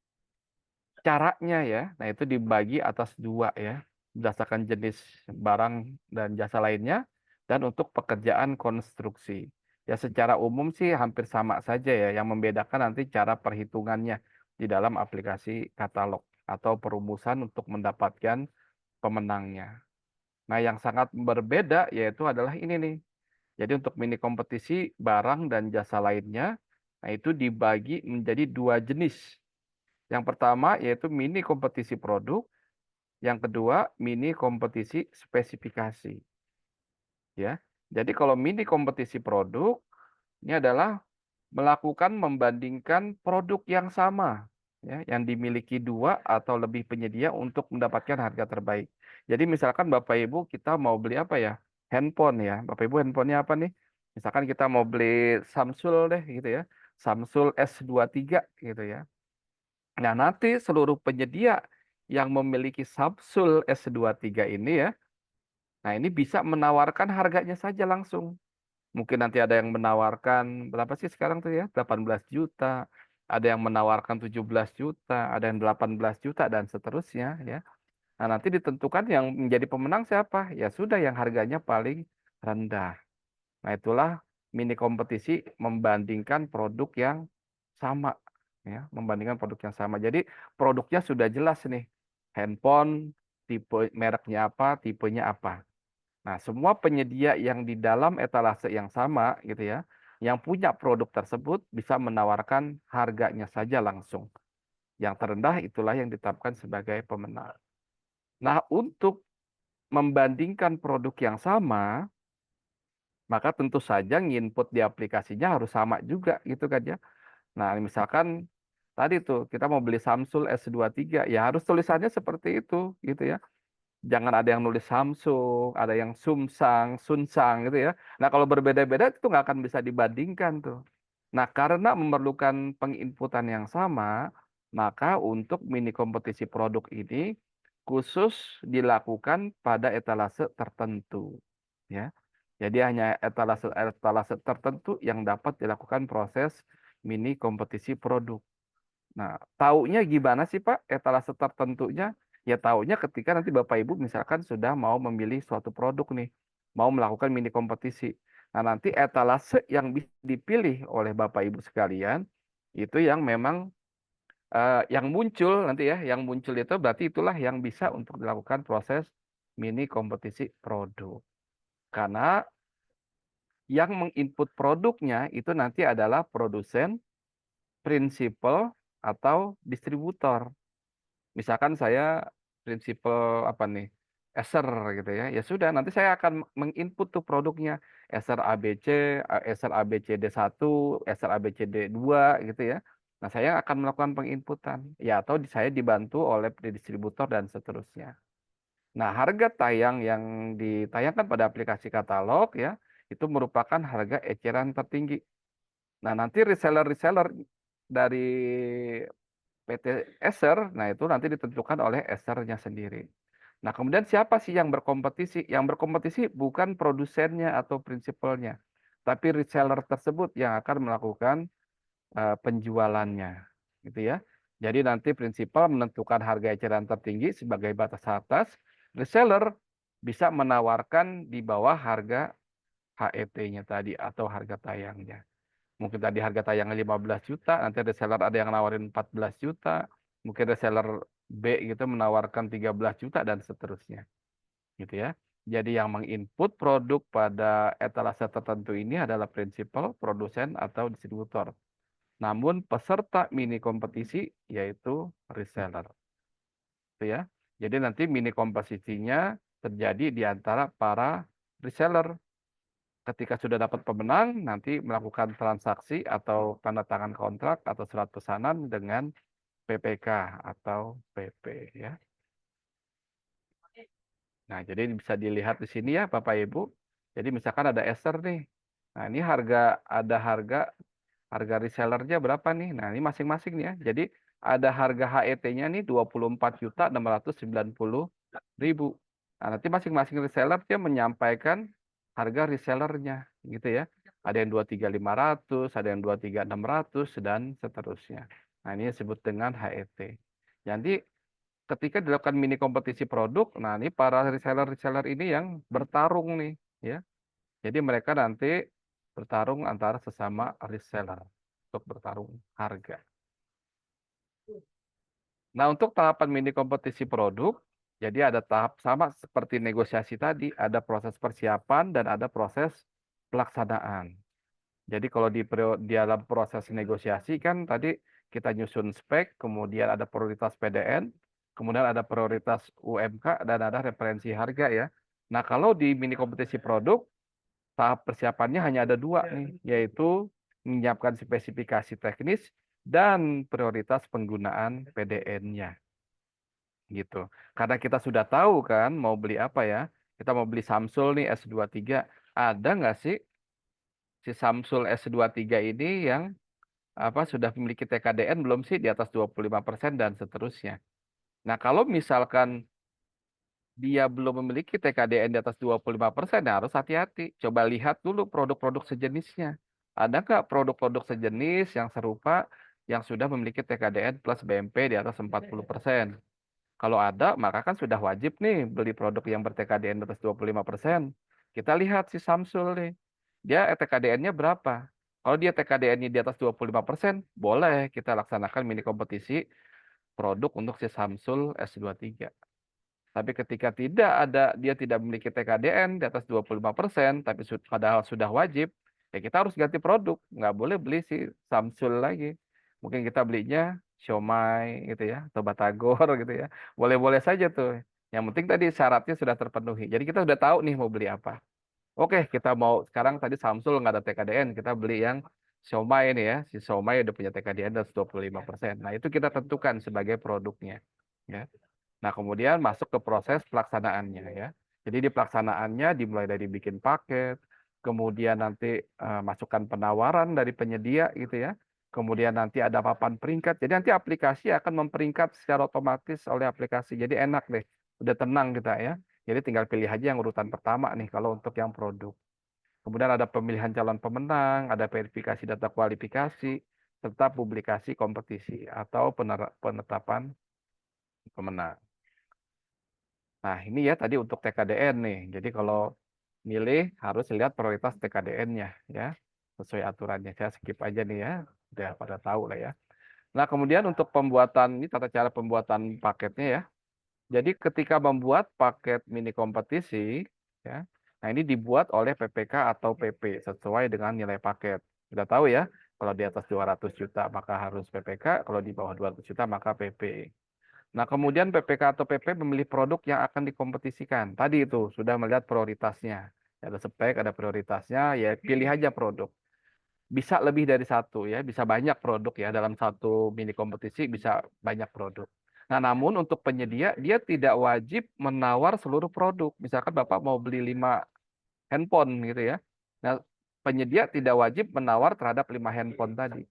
caranya ya, nah itu dibagi atas 2 ya, berdasarkan jenis barang dan jasa lainnya, dan untuk pekerjaan konstruksi. Ya secara umum sih hampir sama saja ya, yang membedakan nanti cara perhitungannya di dalam aplikasi katalog atau perumusan untuk mendapatkan pemenangnya. Nah, yang sangat berbeda yaitu adalah ini nih. Jadi untuk mini kompetisi barang dan jasa lainnya, nah itu dibagi menjadi 2 jenis. Yang pertama yaitu mini kompetisi produk, yang kedua mini kompetisi spesifikasi, ya. Jadi kalau mini kompetisi produk, ini adalah melakukan membandingkan produk yang sama, ya, yang dimiliki 2 atau lebih penyedia untuk mendapatkan harga terbaik. Jadi misalkan Bapak Ibu kita mau beli apa ya? Handphone ya. Bapak Ibu handphonenya apa nih? Misalkan kita mau beli Samsung deh gitu ya. Samsung S23 gitu ya. Nah, nanti seluruh penyedia yang memiliki Samsung S23 ini ya, nah ini bisa menawarkan harganya saja langsung. Mungkin nanti ada yang menawarkan berapa sih sekarang tuh ya? 18 juta, ada yang menawarkan 17 juta, ada yang 18 juta dan seterusnya ya. Nah, nanti ditentukan yang menjadi pemenang siapa? Ya sudah yang harganya paling rendah. Nah, itulah mini kompetisi membandingkan produk yang sama ya, membandingkan produk yang sama. Jadi produknya sudah jelas nih. Handphone tipe mereknya apa, tipenya apa. Nah, semua penyedia yang di dalam etalase yang sama gitu ya, yang punya produk tersebut bisa menawarkan harganya saja langsung. Yang terendah itulah yang ditetapkan sebagai pemenang. Nah, untuk membandingkan produk yang sama, maka tentu saja nginput di aplikasinya harus sama juga gitu kan ya. Nah, misalkan tadi tuh kita mau beli Samsung S23, ya harus tulisannya seperti itu gitu ya. Jangan ada yang nulis Samsung, ada yang Sumsang, Sunsang gitu ya. Nah, kalau berbeda-beda itu nggak akan bisa dibandingkan tuh. Nah, karena memerlukan penginputan yang sama, maka untuk mini kompetisi produk ini khusus dilakukan pada etalase tertentu. Ya. Jadi hanya etalase-etalase tertentu yang dapat dilakukan proses mini kompetisi produk. Nah, taunya gimana sih Pak etalase tertentunya? Ya taunya ketika nanti Bapak Ibu misalkan sudah mau memilih suatu produk nih, mau melakukan mini kompetisi. Nah, nanti etalase yang bisa dipilih oleh Bapak Ibu sekalian itu yang memang yang muncul nanti ya, yang muncul itu berarti itulah yang bisa untuk dilakukan proses mini kompetisi produk. Karena yang menginput produknya itu nanti adalah produsen, prinsipal, atau distributor. Misalkan saya prinsipal apa nih? Eser gitu ya. Ya sudah, nanti saya akan menginput tuh produknya. Eser ABC, eser ABCD1, eser ABCD2 gitu ya. Nah, saya akan melakukan penginputan. Ya, atau saya dibantu oleh distributor dan seterusnya. Nah, harga tayang yang ditayangkan pada aplikasi katalog ya, itu merupakan harga eceran tertinggi. Nah, nanti reseller-reseller dari PT Eser, nah itu nanti ditentukan oleh Esernya sendiri. Nah, kemudian siapa sih yang berkompetisi? Yang berkompetisi bukan produsennya atau prinsipalnya, tapi reseller tersebut yang akan melakukan penjualannya, gitu ya. Jadi nanti prinsipal menentukan harga eceran tertinggi sebagai batas atas, reseller bisa menawarkan di bawah harga HET-nya tadi atau harga tayangnya. Mungkin tadi harga tayangnya 15 juta, nanti reseller ada yang nawarin 14 juta, mungkin reseller B gitu menawarkan 13 juta dan seterusnya, gitu ya. Jadi yang menginput produk pada etalase tertentu ini adalah prinsipal, produsen, atau distributor. Namun peserta mini kompetisi yaitu reseller, gitu ya. Jadi nanti mini kompetisinya terjadi di antara para reseller. Ketika sudah dapat pemenang, nanti melakukan transaksi atau tanda tangan kontrak atau surat pesanan dengan PPK atau PP ya. Nah, jadi bisa dilihat di sini ya Bapak Ibu. Jadi misalkan ada Eser nih. Nah, ini harga resellernya berapa nih? Nah, ini masing-masing nih ya. Jadi ada harga HET-nya nih 24.690.000. Nah, nanti masing-masing reseller dia menyampaikan harga resellernya gitu ya. Ada yang 23.500, ada yang 23.600 dan seterusnya. Nah, ini disebut dengan HET. Jadi ketika dilakukan mini kompetisi produk, nah ini para reseller-reseller ini yang bertarung nih ya. Jadi mereka nanti bertarung antara sesama reseller untuk bertarung harga. Nah, untuk tahapan mini kompetisi produk, jadi ada tahap sama seperti negosiasi tadi, ada proses persiapan dan ada proses pelaksanaan. Jadi kalau di dalam proses negosiasi kan tadi kita nyusun spek, kemudian ada prioritas PDN, kemudian ada prioritas UMK, dan ada referensi harga ya. Nah, kalau di mini kompetisi produk, tahap persiapannya hanya ada dua nih, yaitu menyiapkan spesifikasi teknis dan prioritas penggunaan PDN-nya gitu. Karena kita sudah tahu kan mau beli apa ya, kita mau beli Samsul nih S23, ada nggak sih si Samsul S23 ini yang apa sudah memiliki TKDN belum sih di atas 25% dan seterusnya. Nah, kalau misalkan dia belum memiliki TKDN di atas 25%, ya harus hati-hati. Coba lihat dulu produk-produk sejenisnya. Ada nggak produk-produk sejenis yang serupa yang sudah memiliki TKDN plus BMP di atas 40%? Kalau ada, maka kan sudah wajib nih beli produk yang ber-TKDN di atas 25%. Kita lihat si Samsul nih. Dia TKDN-nya berapa? Kalau dia TKDN-nya di atas 25%, boleh kita laksanakan mini kompetisi produk untuk si Samsul S23. Tapi ketika dia tidak memiliki TKDN di atas 25%, tapi padahal sudah wajib, ya kita harus ganti produk. Nggak boleh beli si Samsul lagi. Mungkin kita belinya Siomai gitu ya, atau Batagor gitu ya. Boleh-boleh saja tuh. Yang penting tadi syaratnya sudah terpenuhi. Jadi kita sudah tahu nih mau beli apa. Oke, kita mau sekarang tadi Samsul nggak ada TKDN, kita beli yang Siomai ini ya. Si Siomai udah punya TKDN di atas 25%. Nah, itu kita tentukan sebagai produknya. Ya. Nah, kemudian masuk ke proses pelaksanaannya ya. Jadi di pelaksanaannya dimulai dari bikin paket, kemudian nanti masukkan penawaran dari penyedia gitu ya. Kemudian nanti ada papan peringkat. Jadi nanti aplikasi akan memperingkat secara otomatis oleh aplikasi. Jadi enak deh, udah tenang kita ya. Jadi tinggal pilih aja yang urutan pertama nih kalau untuk yang produk. Kemudian ada pemilihan calon pemenang, ada verifikasi data kualifikasi, serta publikasi kompetisi atau penetapan pemenang. Nah, ini ya tadi untuk TKDN nih. Jadi kalau milih harus lihat prioritas TKDN-nya ya, sesuai aturannya. Saya skip aja nih ya, udah pada tahu lah ya. Nah, kemudian untuk pembuatan ini tata cara pembuatan paketnya ya. Jadi ketika membuat paket mini kompetisi ya, nah ini dibuat oleh PPK atau PP sesuai dengan nilai paket. Sudah tahu ya, kalau di atas 200 juta maka harus PPK, kalau di bawah 200 juta maka PP. Nah, kemudian PPK atau PP memilih produk yang akan dikompetisikan. Tadi itu sudah melihat prioritasnya. Ada spek, ada prioritasnya, ya pilih aja produk. Bisa lebih dari satu ya, bisa banyak produk ya dalam satu mini kompetisi bisa banyak produk. Nah, namun untuk penyedia dia tidak wajib menawar seluruh produk. Misalkan Bapak mau beli 5 handphone gitu ya. Nah, penyedia tidak wajib menawar terhadap 5 handphone tadi.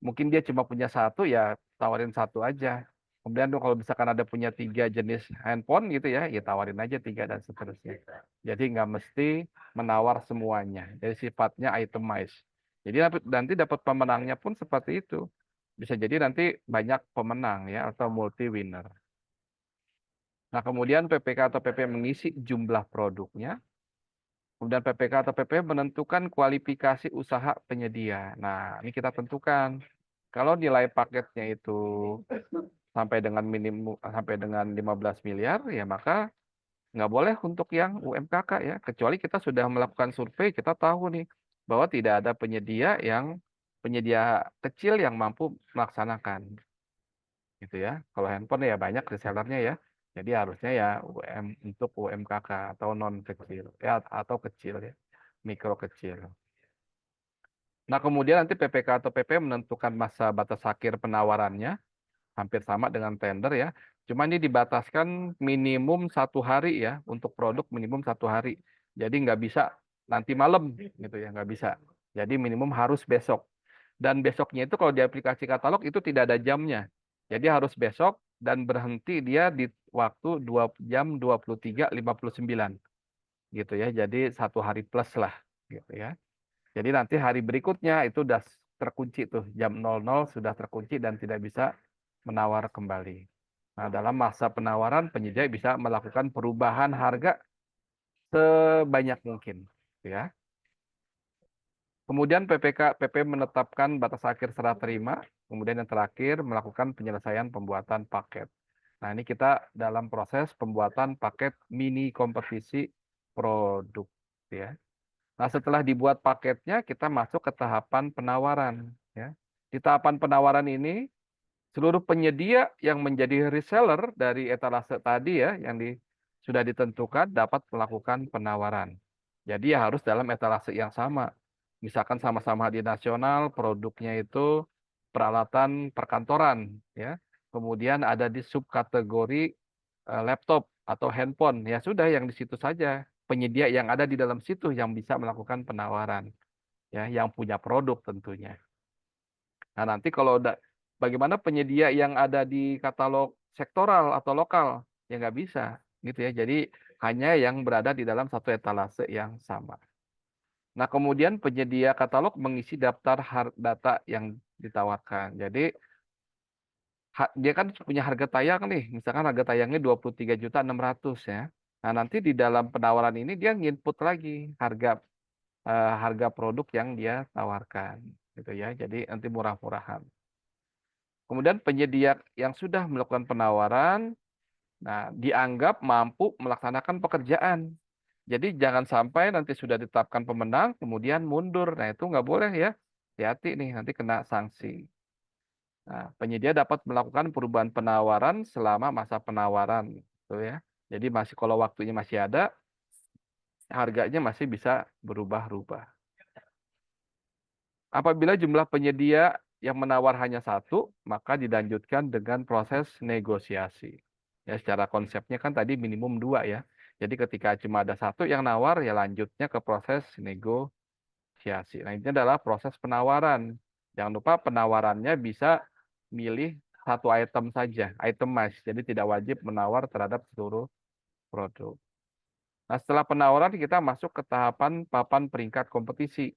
Mungkin dia cuma punya satu ya tawarin satu aja. Kemudian kalau misalkan ada punya 3 jenis handphone gitu ya, ya tawarin aja 3 dan seterusnya. Jadi nggak mesti menawar semuanya. Jadi sifatnya itemized. Jadi nanti dapat pemenangnya pun seperti itu. Bisa jadi nanti banyak pemenang ya atau multi winner. Nah, kemudian PPK atau PP mengisi jumlah produknya. Kemudian PPK atau PP menentukan kualifikasi usaha penyedia. Nah, ini kita tentukan. Kalau nilai paketnya itu sampai dengan minimum sampai dengan 15 miliar, ya maka nggak boleh untuk yang UMKK ya. Kecuali kita sudah melakukan survei, kita tahu nih bahwa tidak ada penyedia kecil yang mampu melaksanakan gitu ya. Kalau handphone ya banyak resellernya ya. Jadi harusnya ya untuk UMKK atau non kecil ya atau kecil ya, mikro kecil. Nah, kemudian nanti PPK atau PP menentukan masa batas akhir penawarannya, hampir sama dengan tender ya. Cuma ini dibataskan minimum 1 hari ya, untuk produk minimum 1 hari. Jadi nggak bisa nanti malam gitu ya, nggak bisa. Jadi minimum harus besok. Dan besoknya itu kalau di aplikasi katalog itu tidak ada jamnya. Jadi harus besok dan berhenti dia di waktu 2 jam 23.59 gitu ya. Jadi 1 hari plus lah gitu ya. Jadi nanti hari berikutnya itu sudah terkunci tuh jam 00 sudah terkunci dan tidak bisa menawar kembali. Nah, dalam masa penawaran penyedia bisa melakukan perubahan harga sebanyak mungkin, ya. Kemudian PP menetapkan batas akhir serah terima, kemudian yang terakhir melakukan penyelesaian pembuatan paket. Nah, ini kita dalam proses pembuatan paket mini kompetisi produk, ya. Nah, setelah dibuat paketnya, kita masuk ke tahapan penawaran. Ya. Di tahapan penawaran ini, seluruh penyedia yang menjadi reseller dari etalase tadi ya, yang sudah ditentukan dapat melakukan penawaran. Jadi ya harus dalam etalase yang sama. Misalkan sama-sama di nasional, produknya itu peralatan perkantoran. Ya. Kemudian ada di subkategori laptop atau handphone. Ya sudah, yang di situ saja penyedia yang ada di dalam situ yang bisa melakukan penawaran, ya, yang punya produk tentunya. Nah, nanti kalau bagaimana penyedia yang ada di katalog sektoral atau lokal, ya nggak bisa, gitu ya. Jadi hanya yang berada di dalam satu etalase yang sama. Nah, kemudian penyedia katalog mengisi daftar data yang ditawarkan. Jadi dia kan punya harga tayang nih, misalkan harga tayangnya 23.600.000 ya. Nah, nanti di dalam penawaran ini dia nginput lagi harga produk yang dia tawarkan gitu ya. Jadi nanti murah-murahan. Kemudian penyedia yang sudah melakukan penawaran, nah dianggap mampu melaksanakan pekerjaan. Jadi jangan sampai nanti sudah ditetapkan pemenang, kemudian mundur. Nah, itu nggak boleh ya. Hati-hati nih, nanti kena sanksi. Nah, penyedia dapat melakukan perubahan penawaran selama masa penawaran, gitu ya. Jadi masih kalau waktunya masih ada, harganya masih bisa berubah-ubah. Apabila jumlah penyedia yang menawar hanya satu, maka dilanjutkan dengan proses negosiasi. Ya, secara konsepnya kan tadi minimum 2 ya. Jadi ketika cuma ada satu yang nawar, ya lanjutnya ke proses negosiasi. Nah, ini adalah proses penawaran. Jangan lupa penawarannya bisa milih satu item saja, itemized. Jadi tidak wajib menawar terhadap seluruh produk. Nah, setelah penawaran kita masuk ke tahapan papan peringkat kompetisi.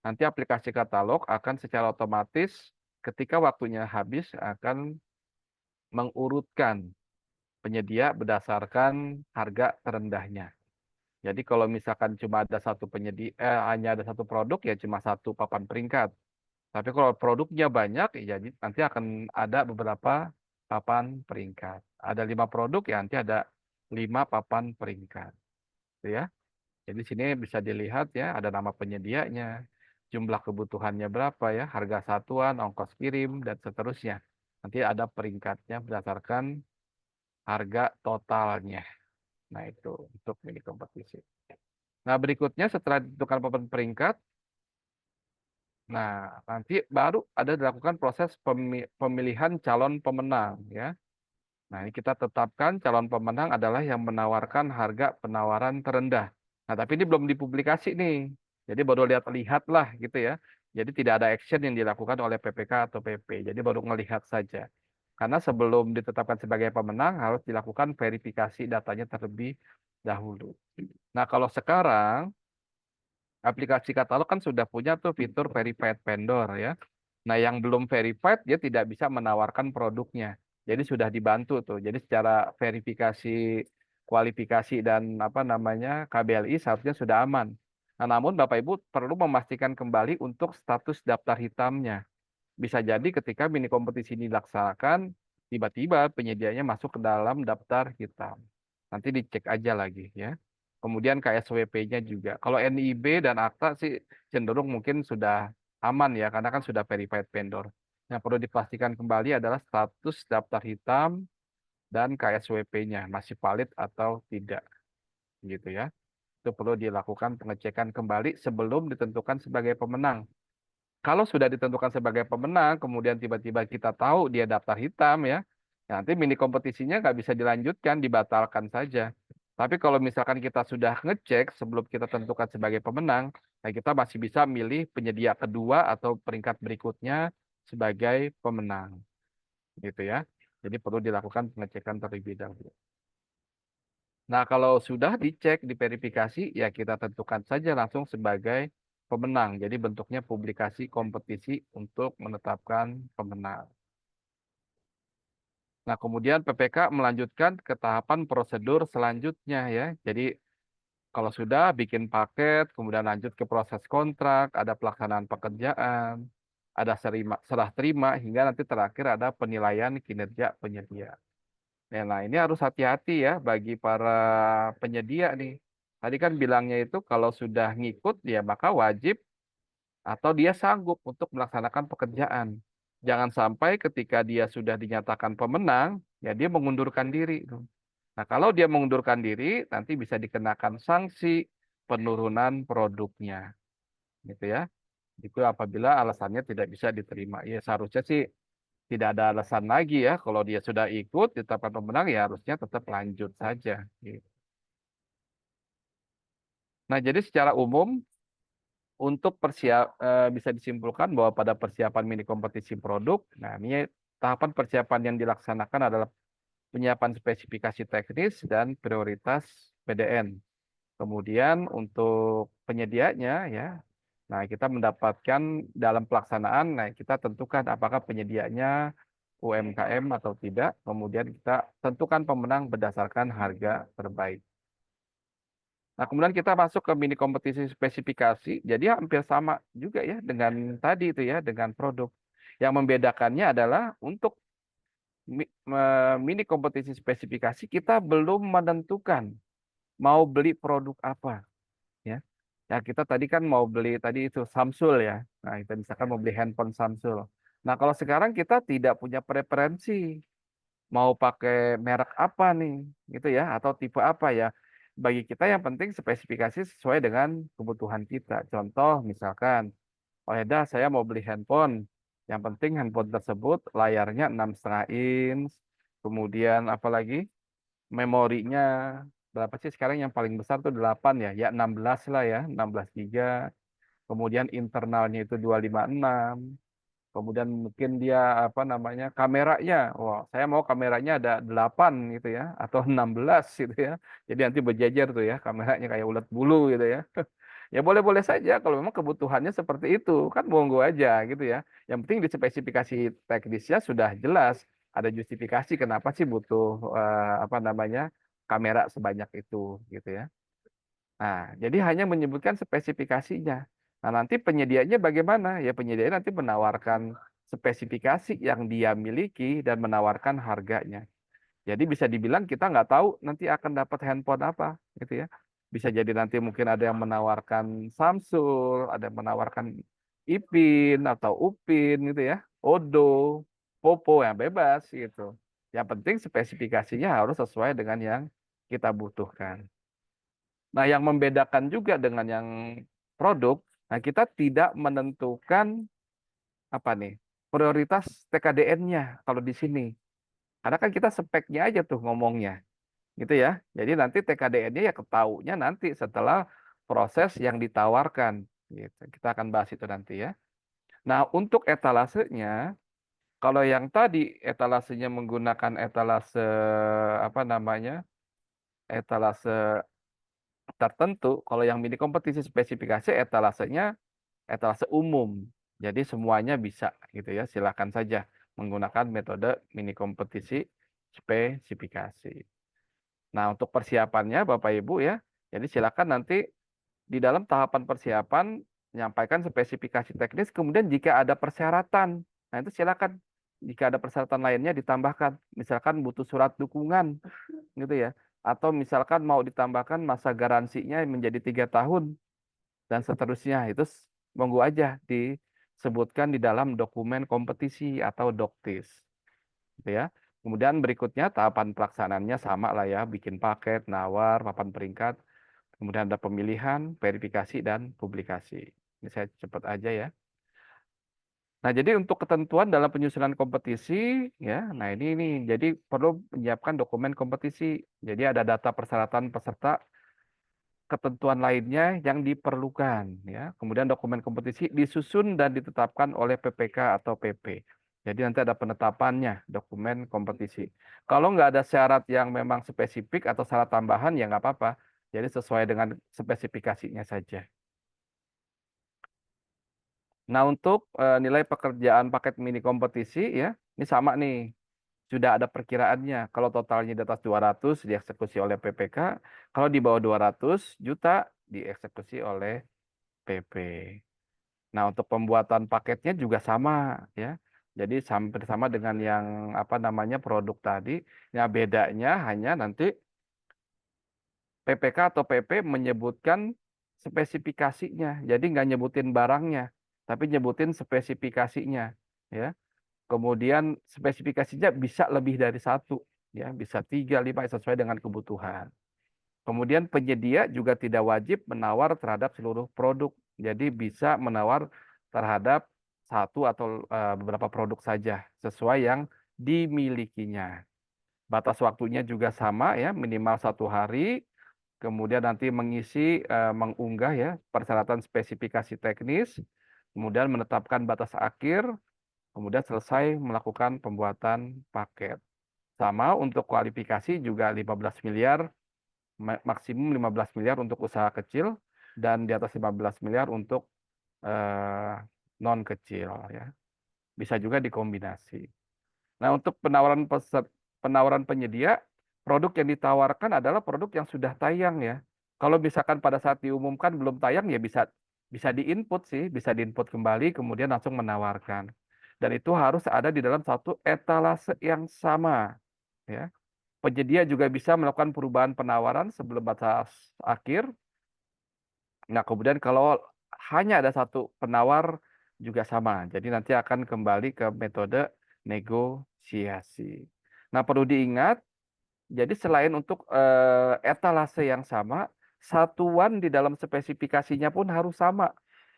Nanti aplikasi katalog akan secara otomatis ketika waktunya habis akan mengurutkan penyedia berdasarkan harga terendahnya. Jadi kalau misalkan cuma ada satu penyedia, hanya ada satu produk ya cuma satu papan peringkat. Tapi kalau produknya banyak, ya jadi nanti akan ada beberapa papan peringkat. Ada 5 produk ya nanti ada 5 papan peringkat, gitu ya. Jadi sini bisa dilihat ya, ada nama penyedianya, jumlah kebutuhannya berapa ya, harga satuan, ongkos kirim, dan seterusnya. Nanti ada peringkatnya berdasarkan harga totalnya. Nah, itu untuk mini kompetisi. Nah, berikutnya setelah ditentukan peringkat, nah nanti baru ada dilakukan proses pemilihan calon pemenang ya. Nah, ini kita tetapkan calon pemenang adalah yang menawarkan harga penawaran terendah. Nah, tapi ini belum dipublikasi nih. Jadi baru lihat-lihat lah gitu ya. Jadi tidak ada action yang dilakukan oleh PPK atau PP. Jadi baru melihat saja. Karena sebelum ditetapkan sebagai pemenang harus dilakukan verifikasi datanya terlebih dahulu. Nah, kalau sekarang aplikasi katalog kan sudah punya tuh fitur verified vendor ya. Nah, yang belum verified dia tidak bisa menawarkan produknya. Jadi sudah dibantu tuh. Jadi secara verifikasi kualifikasi dan apa namanya KBLI seharusnya sudah aman. Nah, namun Bapak Ibu perlu memastikan kembali untuk status daftar hitamnya. Bisa jadi ketika mini kompetisi ini dilaksanakan, tiba-tiba penyediaannya masuk ke dalam daftar hitam. Nanti dicek aja lagi ya. Kemudian KSWP-nya juga. Kalau NIB dan akta sih cenderung mungkin sudah aman ya, karena kan sudah verified vendor. Yang perlu dipastikan kembali adalah status daftar hitam dan KSWP-nya masih valid atau tidak, gitu ya. Itu perlu dilakukan pengecekan kembali sebelum ditentukan sebagai pemenang. Kalau sudah ditentukan sebagai pemenang, kemudian tiba-tiba kita tahu dia daftar hitam ya, nanti mini kompetisinya nggak bisa dilanjutkan, dibatalkan saja. Tapi kalau misalkan kita sudah ngecek sebelum kita tentukan sebagai pemenang, nah kita masih bisa milih penyedia kedua atau peringkat berikutnya sebagai pemenang, gitu ya. Jadi perlu dilakukan pengecekan terlebih dahulu. Nah, kalau sudah dicek, diverifikasi, ya kita tentukan saja langsung sebagai pemenang. Jadi bentuknya publikasi kompetisi untuk menetapkan pemenang. Nah, kemudian PPK melanjutkan ke tahapan prosedur selanjutnya ya. Jadi kalau sudah bikin paket, kemudian lanjut ke proses kontrak, ada pelaksanaan pekerjaan, ada serah terima, hingga nanti terakhir ada penilaian kinerja penyedia. Nah, ini harus hati-hati ya bagi para penyedia nih. Tadi kan bilangnya itu kalau sudah ngikut ya maka wajib atau dia sanggup untuk melaksanakan pekerjaan. Jangan sampai ketika dia sudah dinyatakan pemenang, ya dia mengundurkan diri. Nah, kalau dia mengundurkan diri, nanti bisa dikenakan sanksi penurunan produknya. Gitu ya. Itu apabila alasannya tidak bisa diterima. Ya seharusnya sih tidak ada alasan lagi ya. Kalau dia sudah ikut ditetapkan pemenang ya harusnya tetap lanjut saja. Gitu. Nah, jadi secara umum untuk bisa disimpulkan bahwa pada persiapan mini kompetisi produk, nah ini tahapan persiapan yang dilaksanakan adalah penyiapan spesifikasi teknis dan prioritas PDN. Kemudian untuk penyedianya ya, nah kita mendapatkan dalam pelaksanaan, nah kita tentukan apakah penyedianya UMKM atau tidak, kemudian kita tentukan pemenang berdasarkan harga terbaik. Nah, kemudian kita masuk ke mini kompetisi spesifikasi, jadi hampir sama juga ya dengan tadi itu ya, dengan produk. Yang membedakannya adalah untuk mini kompetisi spesifikasi kita belum menentukan mau beli produk apa ya. Ya kita tadi kan mau beli tadi itu Samsung ya. Nah, kita misalkan mau beli handphone Samsung. Nah, kalau sekarang kita tidak punya preferensi mau pakai merek apa nih gitu ya atau tipe apa ya. Bagi kita yang penting spesifikasi sesuai dengan kebutuhan kita. Contoh misalkan, oh ya dah saya mau beli handphone. Yang penting handphone tersebut layarnya 6,5 inch, kemudian apalagi memorinya berapa sih sekarang yang paling besar tuh 8 ya, ya 16 lah ya, 16 giga. Kemudian internalnya itu 256. Kemudian mungkin dia apa namanya kameranya, wah saya mau kameranya ada 8 gitu ya, atau 16 gitu ya. Jadi nanti berjejer tuh ya kameranya kayak ulat bulu gitu ya. Ya boleh-boleh saja kalau memang kebutuhannya seperti itu, kan monggo aja gitu ya. Yang penting di spesifikasi teknisnya sudah jelas, ada justifikasi kenapa sih butuh apa namanya kamera sebanyak itu gitu ya. Nah, jadi hanya menyebutkan spesifikasinya. Nah, nanti penyediaannya bagaimana? Ya penyediaan nanti menawarkan spesifikasi yang dia miliki dan menawarkan harganya. Jadi bisa dibilang kita nggak tahu nanti akan dapat handphone apa, gitu ya. Bisa jadi nanti mungkin ada yang menawarkan Samsung, ada yang menawarkan Ipin atau Upin, gitu ya, Odo. popo yang bebas gitu. Yang penting spesifikasinya harus sesuai dengan yang kita butuhkan. Nah, yang membedakan juga dengan yang produk, nah kita tidak menentukan apa nih prioritas TKDN-nya kalau di sini. Karena kan kita speknya aja tuh ngomongnya, gitu ya. Jadi nanti TKDN-nya ya ketaunya nanti setelah proses yang ditawarkan. Gitu. Kita akan bahas itu nanti ya. Nah, untuk etalasenya, kalau yang tadi etalasenya menggunakan etalase apa namanya, etalase tertentu, kalau yang mini kompetisi spesifikasi etalasenya etalase umum. Jadi semuanya bisa gitu ya. Silakan saja menggunakan metode mini kompetisi spesifikasi. Nah, untuk persiapannya Bapak Ibu ya. Jadi silakan nanti di dalam tahapan persiapan menyampaikan spesifikasi teknis, kemudian jika ada persyaratan, nah itu silakan jika ada persyaratan lainnya ditambahkan. Misalkan butuh surat dukungan gitu ya. Atau misalkan mau ditambahkan masa garansinya menjadi 3 tahun dan seterusnya. Itu monggo aja disebutkan di dalam dokumen kompetisi atau doktis. Gitu ya. Kemudian berikutnya tahapan pelaksanaannya sama lah ya, bikin paket, nawar, papan peringkat, kemudian ada pemilihan, verifikasi, dan publikasi. Ini saya cepat aja ya. Nah, jadi untuk ketentuan dalam penyusunan kompetisi, ya, nah ini, jadi perlu menyiapkan dokumen kompetisi. Jadi ada data persyaratan peserta, ketentuan lainnya yang diperlukan, ya. Kemudian dokumen kompetisi disusun dan ditetapkan oleh PPK atau PP. Jadi nanti ada penetapannya dokumen kompetisi. Kalau nggak ada syarat yang memang spesifik atau syarat tambahan ya nggak apa-apa. Jadi sesuai dengan spesifikasinya saja. Nah, untuk nilai pekerjaan paket mini kompetisi ya, ini sama nih. Sudah ada perkiraannya. Kalau totalnya di atas 200 dieksekusi oleh PPK, kalau di bawah 200 juta dieksekusi oleh PP. Nah, untuk pembuatan paketnya juga sama ya. Jadi hampir sama dengan yang apa namanya produk tadi. Ya bedanya hanya nanti PPK atau PP menyebutkan spesifikasinya. Jadi nggak nyebutin barangnya, tapi nyebutin spesifikasinya. Ya. Kemudian spesifikasinya bisa lebih dari satu, ya bisa 3, 5 sesuai dengan kebutuhan. Kemudian penyedia juga tidak wajib menawar terhadap seluruh produk. Jadi bisa menawar terhadap satu atau beberapa produk saja sesuai yang dimilikinya. Batas waktunya juga sama ya, minimal 1 hari. Kemudian nanti mengisi, mengunggah ya persyaratan spesifikasi teknis, kemudian menetapkan batas akhir, kemudian selesai melakukan pembuatan paket. Sama untuk kualifikasi juga 15 miliar, maksimum 15 miliar untuk usaha kecil, dan di atas 15 miliar untuk non kecil ya. Bisa juga dikombinasi. Nah, untuk penawaran penyedia, produk yang ditawarkan adalah produk yang sudah tayang ya. Kalau misalkan pada saat diumumkan belum tayang ya bisa bisa diinput sih, bisa diinput kembali kemudian langsung menawarkan. Dan itu harus ada di dalam satu etalase yang sama ya. Penyedia juga bisa melakukan perubahan penawaran sebelum batas akhir. Nah, kemudian kalau hanya ada satu penawar juga sama. Jadi nanti akan kembali ke metode negosiasi. Nah, perlu diingat, jadi selain untuk etalase yang sama, satuan di dalam spesifikasinya pun harus sama.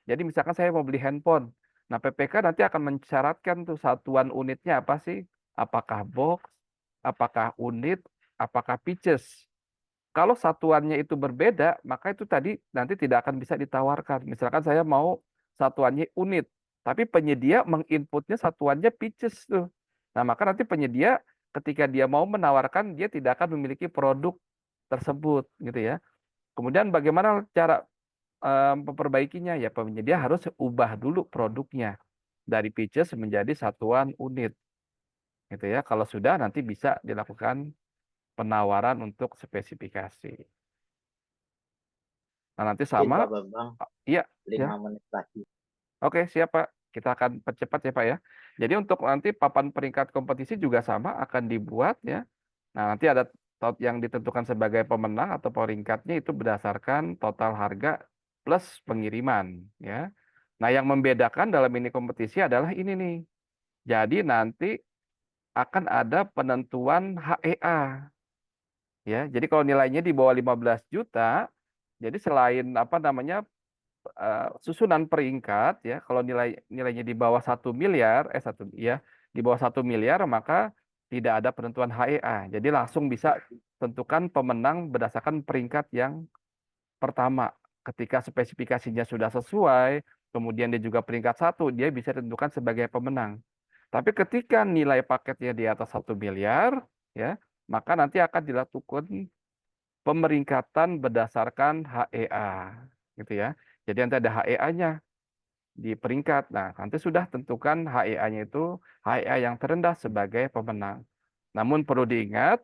Jadi misalkan saya mau beli handphone. Nah, PPK nanti akan mensyaratkan tuh satuan unitnya apa sih? Apakah box, apakah unit, apakah pieces. Kalau satuannya itu berbeda, maka itu tadi nanti tidak akan bisa ditawarkan. Misalkan saya mau satuannya unit, tapi penyedia menginputnya satuannya pieces tuh. Nah, maka nanti penyedia ketika dia mau menawarkan, dia tidak akan memiliki produk tersebut, gitu ya. Kemudian bagaimana cara memperbaikinya? Ya, penyedia harus ubah dulu produknya dari pieces menjadi satuan unit, gitu ya. Kalau sudah, nanti bisa dilakukan penawaran untuk spesifikasi. Nah, nanti Mungkin sama, Pak Bambang iya, ya. 5 menit lagi. Oke, siap Pak. Kita akan percepat ya Pak ya. Jadi untuk nanti papan peringkat kompetisi juga sama akan dibuat ya. Nah, nanti ada yang ditentukan sebagai pemenang atau peringkatnya itu berdasarkan total harga plus pengiriman ya. Nah, yang membedakan dalam ini kompetisi adalah ini nih. Jadi nanti akan ada penentuan HEA. Ya, jadi kalau nilainya di bawah 15 juta, jadi selain apa namanya susunan peringkat ya, kalau nilainya di bawah 1 miliar, di bawah 1 miliar maka tidak ada penentuan HEA. Jadi langsung bisa tentukan pemenang berdasarkan peringkat yang pertama. Ketika spesifikasinya sudah sesuai, kemudian dia juga peringkat 1, dia bisa ditentukan sebagai pemenang. Tapi ketika nilai paketnya di atas 1 miliar, ya, maka nanti akan dilakukan pemeringkatan berdasarkan HEA, gitu ya. Jadi nanti ada HEA-nya di peringkat. Nah, nanti sudah tentukan HEA-nya itu HEA yang terendah sebagai pemenang. Namun perlu diingat,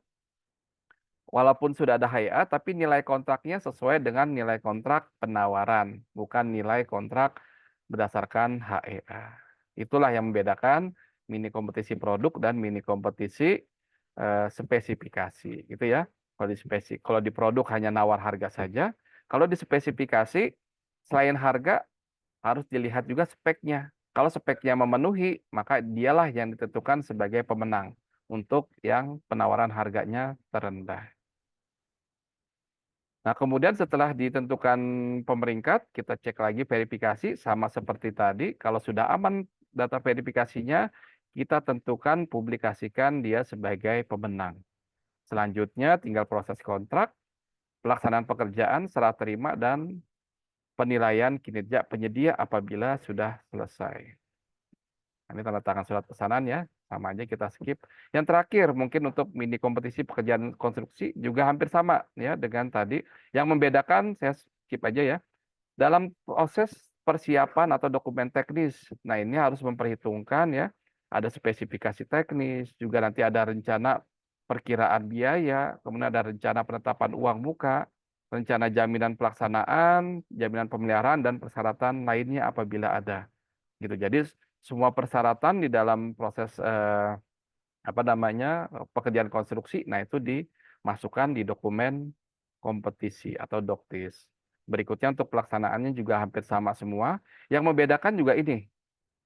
walaupun sudah ada HEA, tapi nilai kontraknya sesuai dengan nilai kontrak penawaran, bukan nilai kontrak berdasarkan HEA. Itulah yang membedakan mini kompetisi produk dan mini kompetisi spesifikasi, gitu ya. Kalau di produk hanya nawar harga saja, kalau di spesifikasi selain harga harus dilihat juga speknya. Kalau speknya memenuhi, maka dialah yang ditentukan sebagai pemenang untuk yang penawaran harganya terendah. Nah, kemudian setelah ditentukan pemeringkat, kita cek lagi verifikasi sama seperti tadi. Kalau sudah aman data verifikasinya, kita tentukan publikasikan dia sebagai pemenang. Selanjutnya tinggal proses kontrak, pelaksanaan pekerjaan, serah terima, dan penilaian kinerja penyedia apabila sudah selesai. Ini tanda tangan surat pesanan ya, sama aja kita skip. Yang terakhir mungkin untuk mini kompetisi pekerjaan konstruksi juga hampir sama ya dengan tadi. Yang membedakan saya skip aja ya. Dalam proses persiapan atau dokumen teknis. Nah, ini harus memperhitungkan ya, ada spesifikasi teknis, juga nanti ada rencana perkiraan biaya, kemudian ada rencana penetapan uang muka, rencana jaminan pelaksanaan, jaminan pemeliharaan dan persyaratan lainnya apabila ada. Gitu. Jadi semua persyaratan di dalam proses apa namanya pekerjaan konstruksi, nah itu dimasukkan di dokumen kompetisi atau doktis. Berikutnya untuk pelaksanaannya juga hampir sama semua. Yang membedakan juga ini,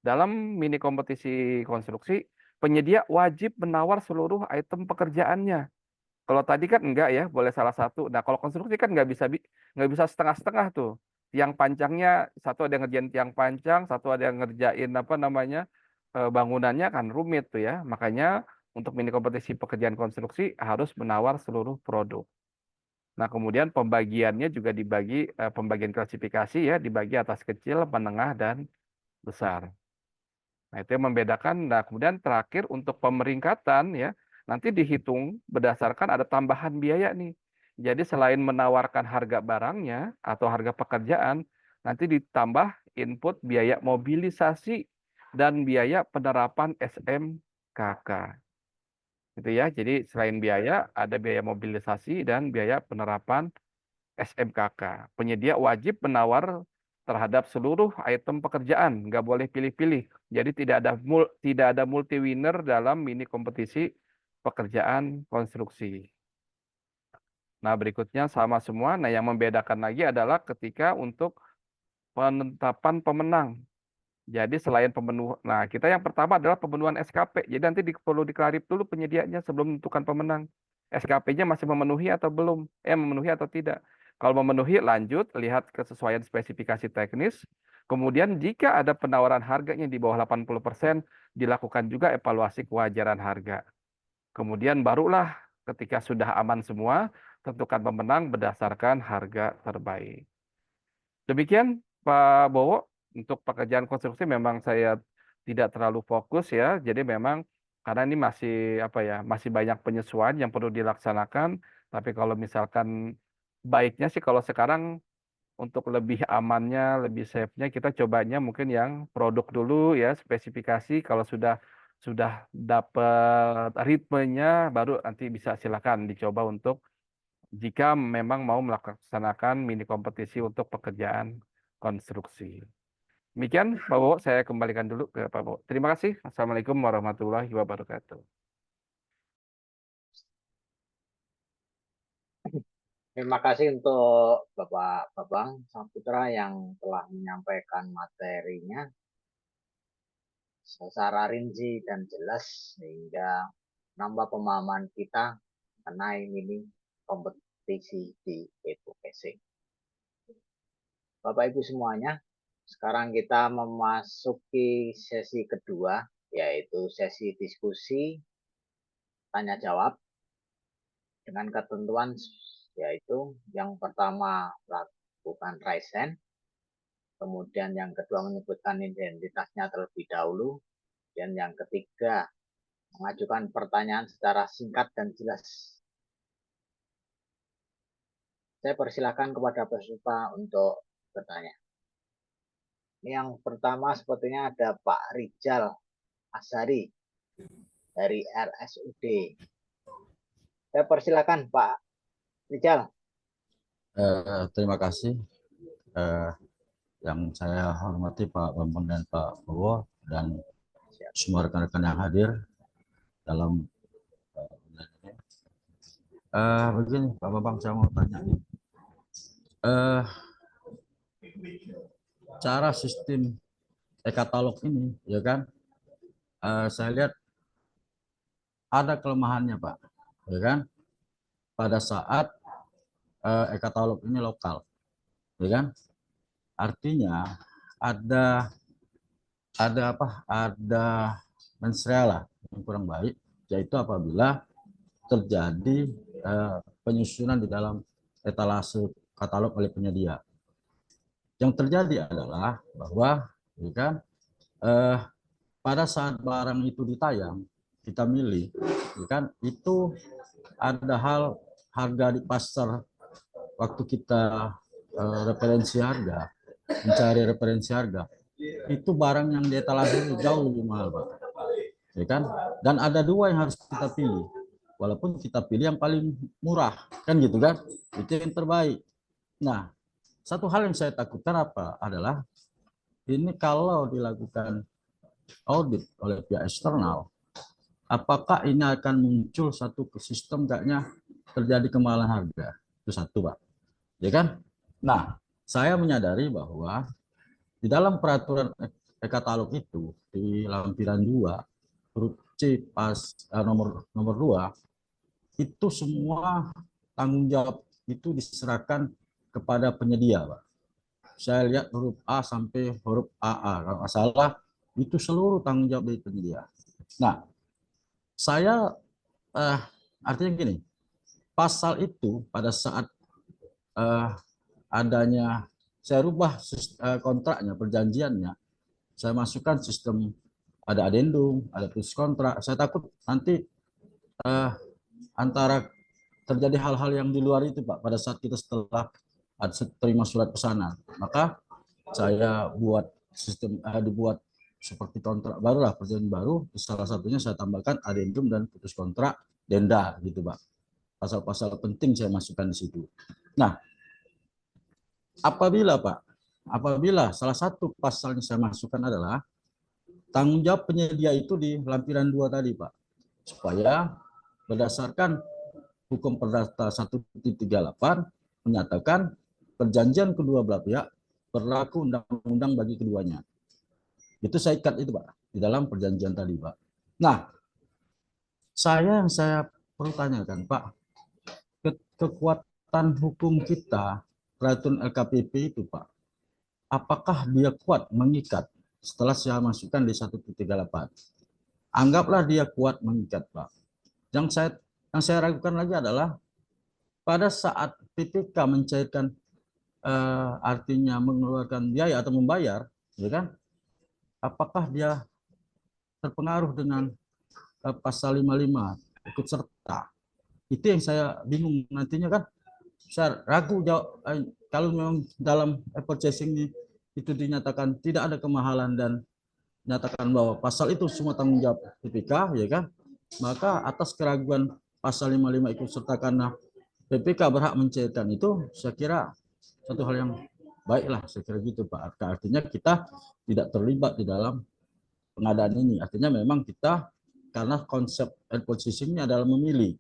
dalam mini kompetisi konstruksi, penyedia wajib menawar seluruh item pekerjaannya. Kalau tadi kan enggak ya, boleh salah satu. Nah, kalau konstruksi kan nggak bisa setengah-setengah tuh. Tiang pancangnya satu ada yang ngerjain tiang pancang, satu ada yang ngerjain apa namanya bangunannya kan rumit tuh ya. Makanya untuk mini kompetisi pekerjaan konstruksi harus menawar seluruh produk. Nah, kemudian pembagiannya juga dibagi pembagian klasifikasi ya, dibagi atas kecil, menengah dan besar. Nah, itu yang membedakan. Nah, kemudian terakhir untuk pemeringkatan ya, nanti dihitung berdasarkan ada tambahan biaya nih. Jadi selain menawarkan harga barangnya atau harga pekerjaan, nanti ditambah input biaya mobilisasi dan biaya penerapan SMKK. Gitu ya. Jadi selain biaya, ada biaya mobilisasi dan biaya penerapan SMKK. Penyedia wajib menawar terhadap seluruh item pekerjaan, nggak boleh pilih-pilih. Jadi tidak ada multi winner dalam mini kompetisi pekerjaan konstruksi. Nah, berikutnya sama semua. Nah, yang membedakan lagi adalah ketika untuk penetapan pemenang. Jadi selain nah kita yang pertama adalah pemenuhan SKP. Jadi nanti perlu diklarif dulu penyedianya sebelum menentukan pemenang. SKP-nya masih memenuhi atau belum? Memenuhi atau tidak? Kalau memenuhi, lanjut lihat kesesuaian spesifikasi teknis. Kemudian jika ada penawaran harganya di bawah 80%, dilakukan juga evaluasi kewajaran harga. Kemudian barulah ketika sudah aman semua, tentukan pemenang berdasarkan harga terbaik. Demikian Pak Bowo, untuk pekerjaan konstruksi memang saya tidak terlalu fokus ya. Jadi memang karena ini masih apa ya, masih banyak penyesuaian yang perlu dilaksanakan. Tapi kalau misalkan baiknya sih kalau sekarang untuk lebih amannya, lebih safe-nya kita cobanya mungkin yang produk dulu ya, spesifikasi. Kalau sudah dapat ritmenya baru nanti bisa silakan dicoba untuk jika memang mau melaksanakan mini kompetisi untuk pekerjaan konstruksi. Demikian, Pak Bowo, saya kembalikan dulu ke Pak Bowo. Terima kasih. Assalamualaikum warahmatullahi wabarakatuh. Terima kasih untuk Bapak Babang Saputra yang telah menyampaikan materinya. secara rinci dan jelas sehingga menambah pemahaman kita mengenai mini kompetisi di e-procasing. Bapak Ibu semuanya, sekarang kita memasuki sesi kedua, yaitu sesi diskusi tanya jawab dengan ketentuan yaitu yang pertama lakukan raise hand, kemudian yang kedua menyebutkan identitasnya terlebih dahulu, dan yang ketiga mengajukan pertanyaan secara singkat dan jelas. Saya persilakan kepada peserta untuk bertanya. Yang pertama sepertinya ada Pak Rijal Azhari dari RSUD. Saya persilakan Pak Rijal. Terima kasih yang saya hormati Pak Bambang dan Pak Bowo dan semua rekan-rekan yang hadir dalam ini. Begini Pak Bambang, saya mau tanya nih. Cara sistem e-katalog ini, ya kan? Saya lihat ada kelemahannya Pak, ya kan? Pada saat e-katalog ini lokal, ya kan? Artinya ada mensreala yang kurang baik, yaitu apabila terjadi penyusunan di dalam etalase katalog oleh penyedia. Yang terjadi adalah bahwa, ya kan, pada saat barang itu ditayang, kita milih, ya kan, itu ada harga di pasar waktu kita referensi harga, mencari referensi harga, itu barang yang di etalase jauh lebih mahal, Pak. Ya kan? Dan ada dua yang harus kita pilih. Walaupun kita pilih yang paling murah, kan gitu kan? Itu yang terbaik. Nah, satu hal yang saya takutkan adalah ini kalau dilakukan audit oleh pihak eksternal, apakah ini akan muncul satu sistem kayaknya terjadi kemahalan harga? Itu satu, Pak. Ya kan? Nah, saya menyadari bahwa di dalam peraturan e-katalog itu di lampiran 2 huruf C nomor 2 itu semua tanggung jawab itu diserahkan kepada penyedia, Pak. Saya lihat huruf A sampai huruf AA, kalau nggak salah itu seluruh tanggung jawab dari penyedia. Nah, saya artinya gini, pasal itu pada saat adanya saya rubah kontraknya, perjanjiannya, saya masukkan sistem ada adendum, ada putus kontrak. Saya takut nanti antara terjadi hal-hal yang di luar itu, Pak, pada saat kita setelah terima surat pesanan. Maka saya buat sistem dibuat seperti kontrak baru lah, perjanjian baru. Salah satunya saya tambahkan adendum dan putus kontrak denda gitu, Pak. Pasal-pasal penting saya masukkan di situ. Nah, apabila salah satu pasal yang saya masukkan adalah tanggung jawab penyedia itu di lampiran 2 tadi, Pak, supaya berdasarkan hukum perdata 1.38 menyatakan perjanjian kedua belah pihak berlaku undang-undang bagi keduanya. Itu saya ikat itu, Pak, di dalam perjanjian tadi, Pak. Nah, saya perlu tanyakan, Pak, kekuatan hukum kita peraturan LKPP itu, Pak, apakah dia kuat mengikat setelah saya masukkan di 1.38? Anggaplah dia kuat mengikat, Pak. Yang saya ragukan lagi adalah pada saat PPK mencairkan artinya mengeluarkan biaya atau membayar, ya kan? Apakah dia terpengaruh dengan pasal 55 ikut serta? Itu yang saya bingung nantinya kan. Saya ragu kalau memang dalam purchasing ini itu dinyatakan tidak ada kemahalan dan nyatakan bahwa pasal itu semua tanggung jawab PPK, ya kan? Maka atas keraguan pasal 55 ikut serta karena PPK berhak mencairkan itu, saya kira satu hal yang baiklah, saya kira gitu, Pak. Artinya kita tidak terlibat di dalam pengadaan ini. Artinya memang kita karena konsep air purchasing-nya adalah memilih.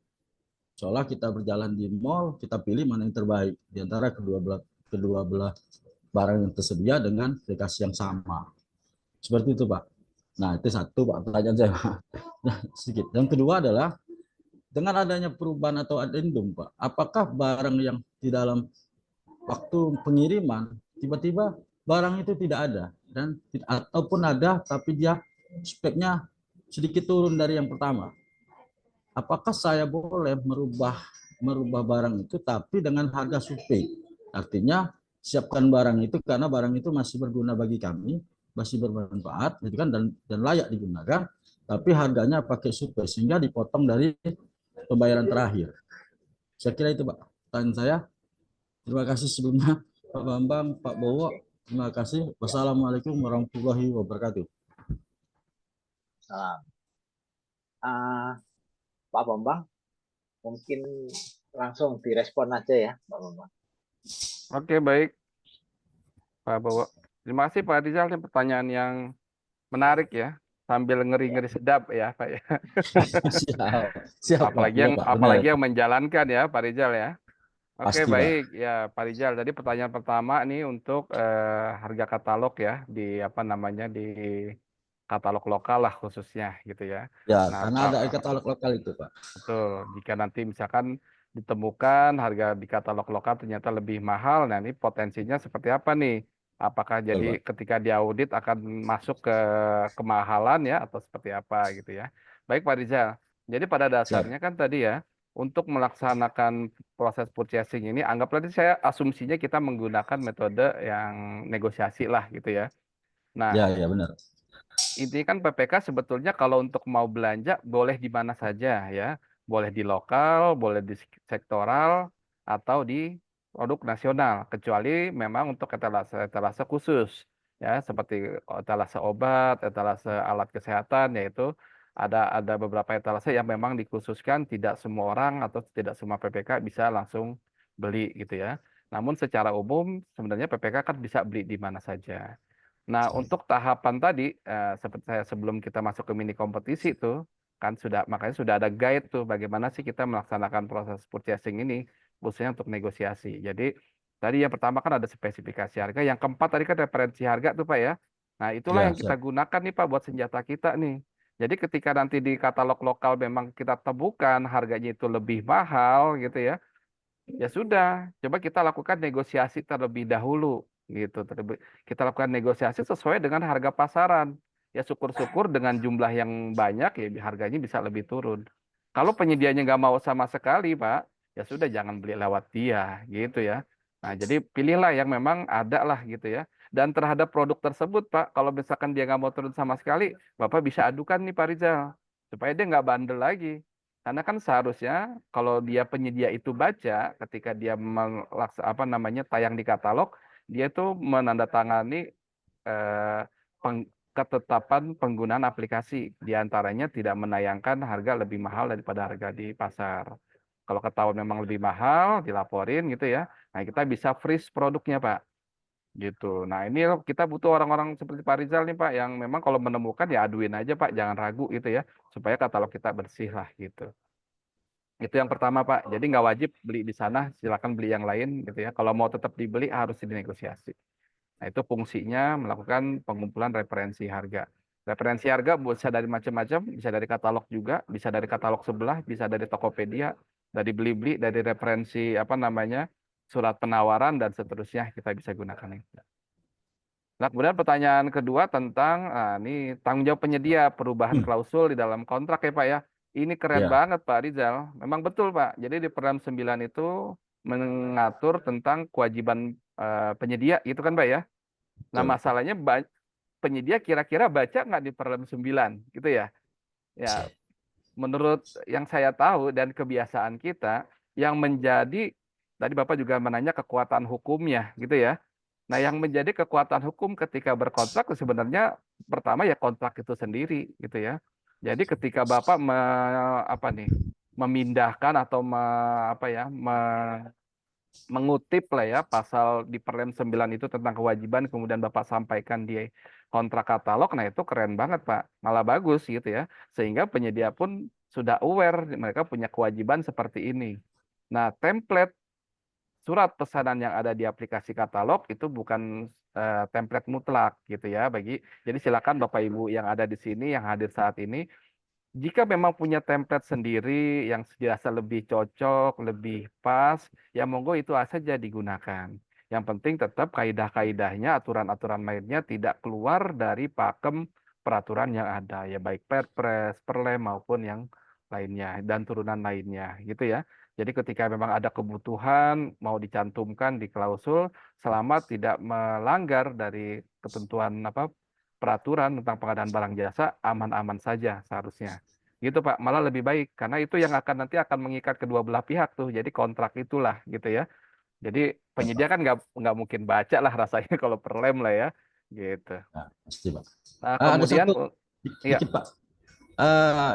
Seolah kita berjalan di mall, kita pilih mana yang terbaik di antara kedua belah barang yang tersedia dengan aplikasi yang sama. Seperti itu, Pak. Nah, itu satu Pak pertanyaan saya. Nah, sedikit. Yang kedua adalah dengan adanya perubahan atau adendum, Pak, apakah barang yang di dalam waktu pengiriman tiba-tiba barang itu tidak ada dan ataupun ada tapi dia speknya sedikit turun dari yang pertama. Apakah saya boleh merubah barang itu tapi dengan harga survei? Artinya siapkan barang itu karena barang itu masih berguna bagi kami, masih bermanfaat, gitu kan, dan layak digunakan, tapi harganya pakai survei sehingga dipotong dari pembayaran terakhir. Saya kira itu Pak pertanyaan saya. Terima kasih sebelumnya Pak Bambang, Pak Bowo. Terima kasih. Wassalamualaikum warahmatullahi wabarakatuh. Salam. Pak Bambang, mungkin langsung direspon aja ya, Pak Bambang. Oke, baik, Pak Bowo. Terima kasih Pak Rizal, ini pertanyaan yang menarik ya, sambil ngeri-ngeri sedap ya Pak ya. Siap, siap Pak. Iya Pak, benar. Apalagi yang menjalankan ya Pak Rizal ya. Oke, Pasti Pak. baik ya Pak Rizal. Jadi pertanyaan pertama nih untuk harga katalog ya di apa namanya di katalog lokal lah khususnya gitu ya. Ya, Nah, karena ada katalog lokal itu Pak. betul. Jika nanti misalkan ditemukan harga di katalog lokal ternyata lebih mahal, nah ini potensinya seperti apa nih? Apakah Betul jadi Pak. ketika diaudit akan masuk ke kemahalan ya atau seperti apa gitu ya? Baik Pak Rizal. Jadi pada dasarnya Siap. kan tadi ya untuk melaksanakan proses purchasing ini anggaplah ini saya asumsinya kita menggunakan metode yang negosiasi lah gitu ya. Nah, Ya, ya benar. ini kan PPK sebetulnya kalau untuk mau belanja boleh di mana saja ya. Boleh di lokal, boleh di sektoral, atau di produk nasional. Kecuali memang untuk etalase-etalase khusus. Ya, seperti etalase obat, etalase alat kesehatan, yaitu ada beberapa etalase yang memang dikhususkan tidak semua orang atau tidak semua PPK bisa langsung beli gitu ya. Namun secara umum sebenarnya PPK kan bisa beli di mana saja. Nah, untuk tahapan tadi, seperti saya sebelum kita masuk ke mini kompetisi tuh, kan makanya sudah ada guide tuh bagaimana sih kita melaksanakan proses purchasing ini, khususnya untuk negosiasi. Jadi, tadi yang pertama kan ada spesifikasi harga, yang keempat tadi kan referensi harga tuh Pak ya. Nah, itulah Ya, yang kita siap. gunakan nih Pak buat senjata kita nih. Jadi ketika nanti di katalog lokal memang kita temukan harganya itu lebih mahal gitu ya, ya sudah, coba kita lakukan negosiasi terlebih dahulu gitu. Kita lakukan negosiasi sesuai dengan harga pasaran. Ya syukur-syukur dengan jumlah yang banyak ya harganya bisa lebih turun. Kalau penyedianya nggak mau sama sekali, Pak, ya sudah jangan beli lewat dia gitu ya. Nah, jadi pilihlah yang memang ada lah gitu ya. Dan terhadap produk tersebut, Pak, kalau misalkan dia nggak mau turun sama sekali, Bapak bisa adukan nih Pak Rizal, supaya dia nggak bandel lagi. Karena kan seharusnya kalau dia penyedia itu baca ketika dia apa namanya tayang di katalog, dia itu menandatangani eh, ketetapan penggunaan aplikasi. Di antaranya tidak menayangkan harga lebih mahal daripada harga di pasar. Kalau ketahuan memang lebih mahal, dilaporin gitu ya. Nah, kita bisa freeze produknya, Pak. Gitu. Nah, ini kita butuh orang-orang seperti Pak Rizal nih, Pak, yang memang kalau menemukan ya aduin aja, Pak, jangan ragu gitu ya, supaya katalog kita bersih lah gitu. Itu yang pertama, Pak. Jadi nggak wajib beli di sana, silakan beli yang lain gitu ya. Kalau mau tetap dibeli harus dinegosiasi. Nah, itu fungsinya melakukan pengumpulan referensi harga. Referensi harga bisa dari macam-macam, bisa dari katalog juga, bisa dari katalog sebelah, bisa dari Tokopedia, dari Blibli, dari referensi apa namanya, surat penawaran dan seterusnya kita bisa gunakan itu. Nah, kemudian pertanyaan kedua tentang ini tanggung jawab penyedia perubahan klausul di dalam kontrak ya Pak ya. Ini keren Ya, banget Pak Rizal. Memang betul Pak. Jadi di Perda 9 itu mengatur tentang kewajiban penyedia gitu kan Pak ya. Nah, betul. masalahnya penyedia kira-kira baca nggak di Perda 9 gitu ya. Ya, menurut yang saya tahu dan kebiasaan kita yang menjadi tadi Bapak juga menanya kekuatan hukumnya gitu ya. Nah, yang menjadi kekuatan hukum ketika berkontrak sebenarnya pertama ya kontrak itu sendiri gitu ya. Jadi ketika Bapak apa nih memindahkan atau apa ya mengutip lah ya pasal di Perlem 9 itu tentang kewajiban kemudian Bapak sampaikan di kontrak katalog, nah itu keren banget Pak. Malah bagus gitu ya. Sehingga penyedia pun sudah aware mereka punya kewajiban seperti ini. Nah, template surat pesanan yang ada di aplikasi katalog itu bukan template mutlak gitu ya jadi silakan Bapak Ibu yang ada di sini yang hadir saat ini jika memang punya template sendiri yang dirasa lebih cocok, lebih pas, ya monggo itu saja digunakan. Yang penting tetap kaidah-kaidahnya, aturan-aturan mainnya tidak keluar dari pakem peraturan yang ada, ya baik Perpres, Perlem maupun yang lainnya dan turunan lainnya, gitu ya. Jadi ketika memang ada kebutuhan mau dicantumkan di klausul, selama tidak melanggar dari ketentuan peraturan tentang pengadaan barang jasa, aman-aman saja seharusnya. Gitu Pak, malah lebih baik karena itu yang nanti akan mengikat kedua belah pihak tuh. Jadi kontrak itulah gitu ya. Jadi Ya, penyedia Pak. kan nggak mungkin baca lah rasanya kalau perlem lah ya, gitu. Ya, pasti, Pak. Nah Ada kemudian, satu ya, dikit, Pak.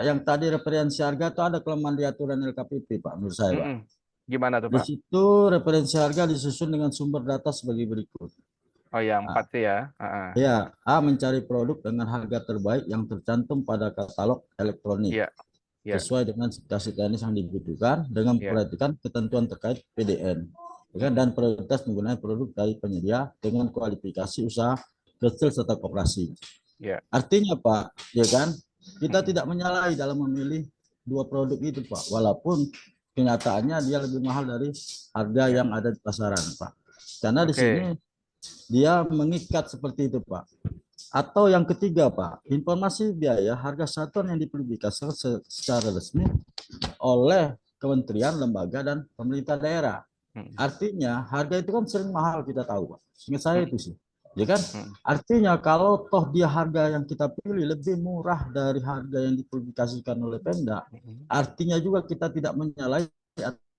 Yang tadi referensi harga itu ada kelemahan di aturan LKPP, Pak, menurut saya, Pak. mm-mm. Gimana tuh Di Pak? situ referensi harga disusun dengan sumber data sebagai berikut. Oh yang Nah, empat sih ya. Heeh. ya, A, mencari produk dengan harga terbaik yang tercantum pada katalog elektronik Iya, iya, sesuai dengan spesifikasi teknis yang dibutuhkan dengan iya, memperhatikan ketentuan terkait PDN, ya kan, dan prioritas menggunakan produk dari penyedia dengan kualifikasi usaha kecil serta koperasi. iya. Artinya, Pak, ya kan, kita Mm-mm. tidak menyalahi dalam memilih dua produk itu, Pak, walaupun kenyataannya dia lebih mahal dari harga Iya. yang ada di pasaran, Pak, karena di sini Oke. dia mengikat seperti itu, Pak. Atau yang ketiga, Pak, informasi biaya harga satuan yang dipublikasikan secara resmi oleh kementerian, lembaga, dan pemerintah daerah. Mm-mm. Artinya harga itu kan sering mahal, kita tahu, Pak. Ingat saya Mm-mm. itu sih. Ya kan? Mm-mm. Artinya kalau toh dia harga yang kita pilih lebih murah dari harga yang dipublikasikan oleh Pemda, Mm-mm. artinya juga kita tidak menyalahi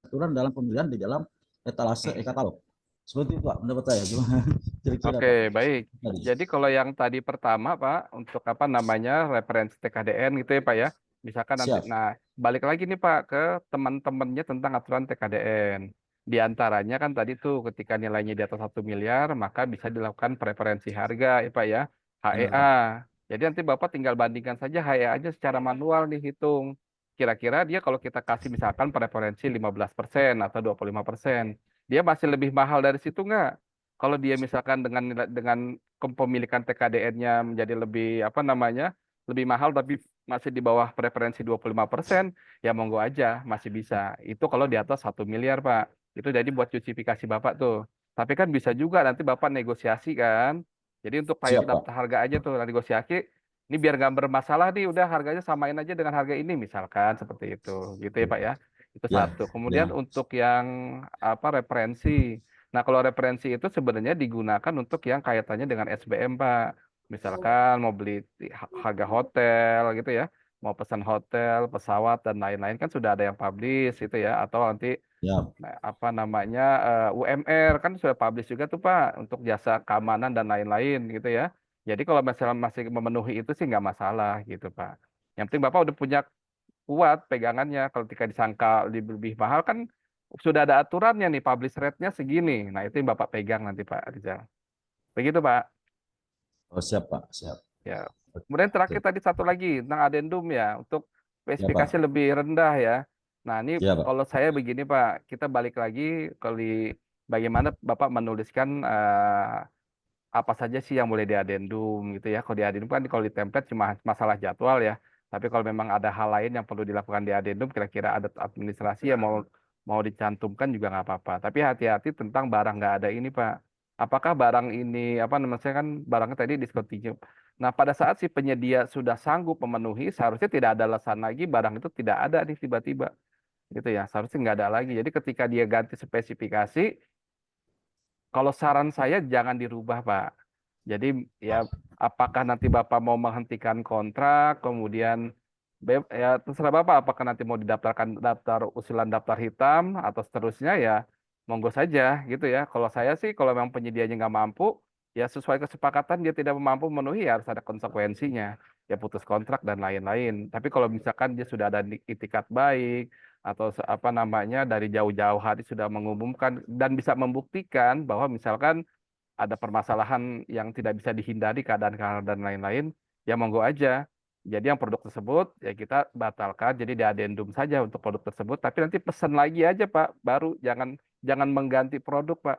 aturan dalam pemilihan di dalam etalase Mm-mm. e-katalog. Seperti itu, Pak, pendapat saya. Gimana kira-kira, Oke, Pak? baik. Tadi. Jadi kalau yang tadi pertama, Pak, untuk apa namanya referensi TKDN gitu ya, Pak ya. Misalkan nanti, Siap. nah balik lagi nih Pak ke teman-temannya tentang aturan TKDN. Di antaranya kan tadi tuh ketika nilainya di atas 1 miliar, maka bisa dilakukan preferensi harga ya Pak ya, Benar, HEA. Pak. Jadi nanti Bapak tinggal bandingkan saja HEA aja secara manual dihitung. Kira-kira dia kalau kita kasih misalkan preferensi 15% atau 25%, dia masih lebih mahal dari situ nggak? Kalau dia misalkan dengan kepemilikan TKDN-nya menjadi lebih apa namanya lebih mahal tapi masih di bawah preferensi 25%, ya monggo aja masih bisa. Itu kalau di atas 1 miliar Pak. Itu jadi buat justifikasi Bapak tuh. Tapi kan bisa juga nanti Bapak negosiasi kan. Jadi untuk Siap, Pak. daftar harga aja tuh negosiasi. Ini biar nggak bermasalah nih, udah harganya samain aja dengan harga ini misalkan seperti itu, gitu ya Pak ya. Itu Ya, satu. Kemudian ya. untuk yang apa referensi. Nah, kalau referensi itu sebenarnya digunakan untuk yang kaitannya dengan SBM, Pak. Misalkan mau beli harga hotel gitu ya, mau pesan hotel, pesawat dan lain-lain kan sudah ada yang publish itu ya, atau nanti Ya. apa namanya UMR kan sudah publish juga tuh Pak untuk jasa keamanan dan lain-lain gitu ya. Jadi kalau misalnya masih memenuhi itu sih nggak masalah gitu Pak. Yang penting Bapak udah punya kuat pegangannya. Kalau ketika disangka lebih mahal kan sudah ada aturannya nih, publish rate-nya segini. Nah, itu yang Bapak pegang nanti Pak Rizal. Begitu Pak. Oh, siap, Pak. Siap. Ya. Kemudian terakhir Oke. tadi satu lagi tentang adendum ya, untuk Ya, spesifikasi Pak. lebih rendah ya. Nah, ini Ya, Pak. kalau saya begini Pak, kita balik lagi bagaimana Bapak menuliskan apa saja sih yang boleh diadendum gitu ya. Kalau diadendum kan kalau di template cuma masalah jadwal ya. Tapi kalau memang ada hal lain yang perlu dilakukan di adendum, kira-kira ada administrasi yang mau mau dicantumkan juga nggak apa-apa. Tapi hati-hati tentang barang nggak ada ini Pak. Apakah barang ini apa namanya kan barangnya tadi discontinue. Nah pada saat si penyedia sudah sanggup memenuhi, seharusnya tidak ada alasan lagi barang itu tidak ada nih tiba-tiba gitu ya. Seharusnya nggak ada lagi. Jadi ketika dia ganti spesifikasi, kalau saran saya jangan dirubah, Pak. Jadi ya apakah nanti Bapak mau menghentikan kontrak, kemudian ya terserah Bapak apakah nanti mau didaftarkan daftar usulan daftar hitam atau seterusnya ya monggo saja gitu ya. Kalau saya sih kalau memang penyedianya nggak mampu, ya sesuai kesepakatan dia tidak mampu memenuhi ya harus ada konsekuensinya. Ya putus kontrak dan lain-lain. Tapi kalau misalkan dia sudah ada itikat baik, atau apa namanya dari jauh-jauh hari sudah mengumumkan dan bisa membuktikan bahwa misalkan ada permasalahan yang tidak bisa dihindari keadaan-keadaan dan lain-lain, ya monggo aja. Jadi yang produk tersebut ya kita batalkan, jadi di adendum saja untuk produk tersebut, tapi nanti pesan lagi aja Pak, baru jangan jangan mengganti produk Pak,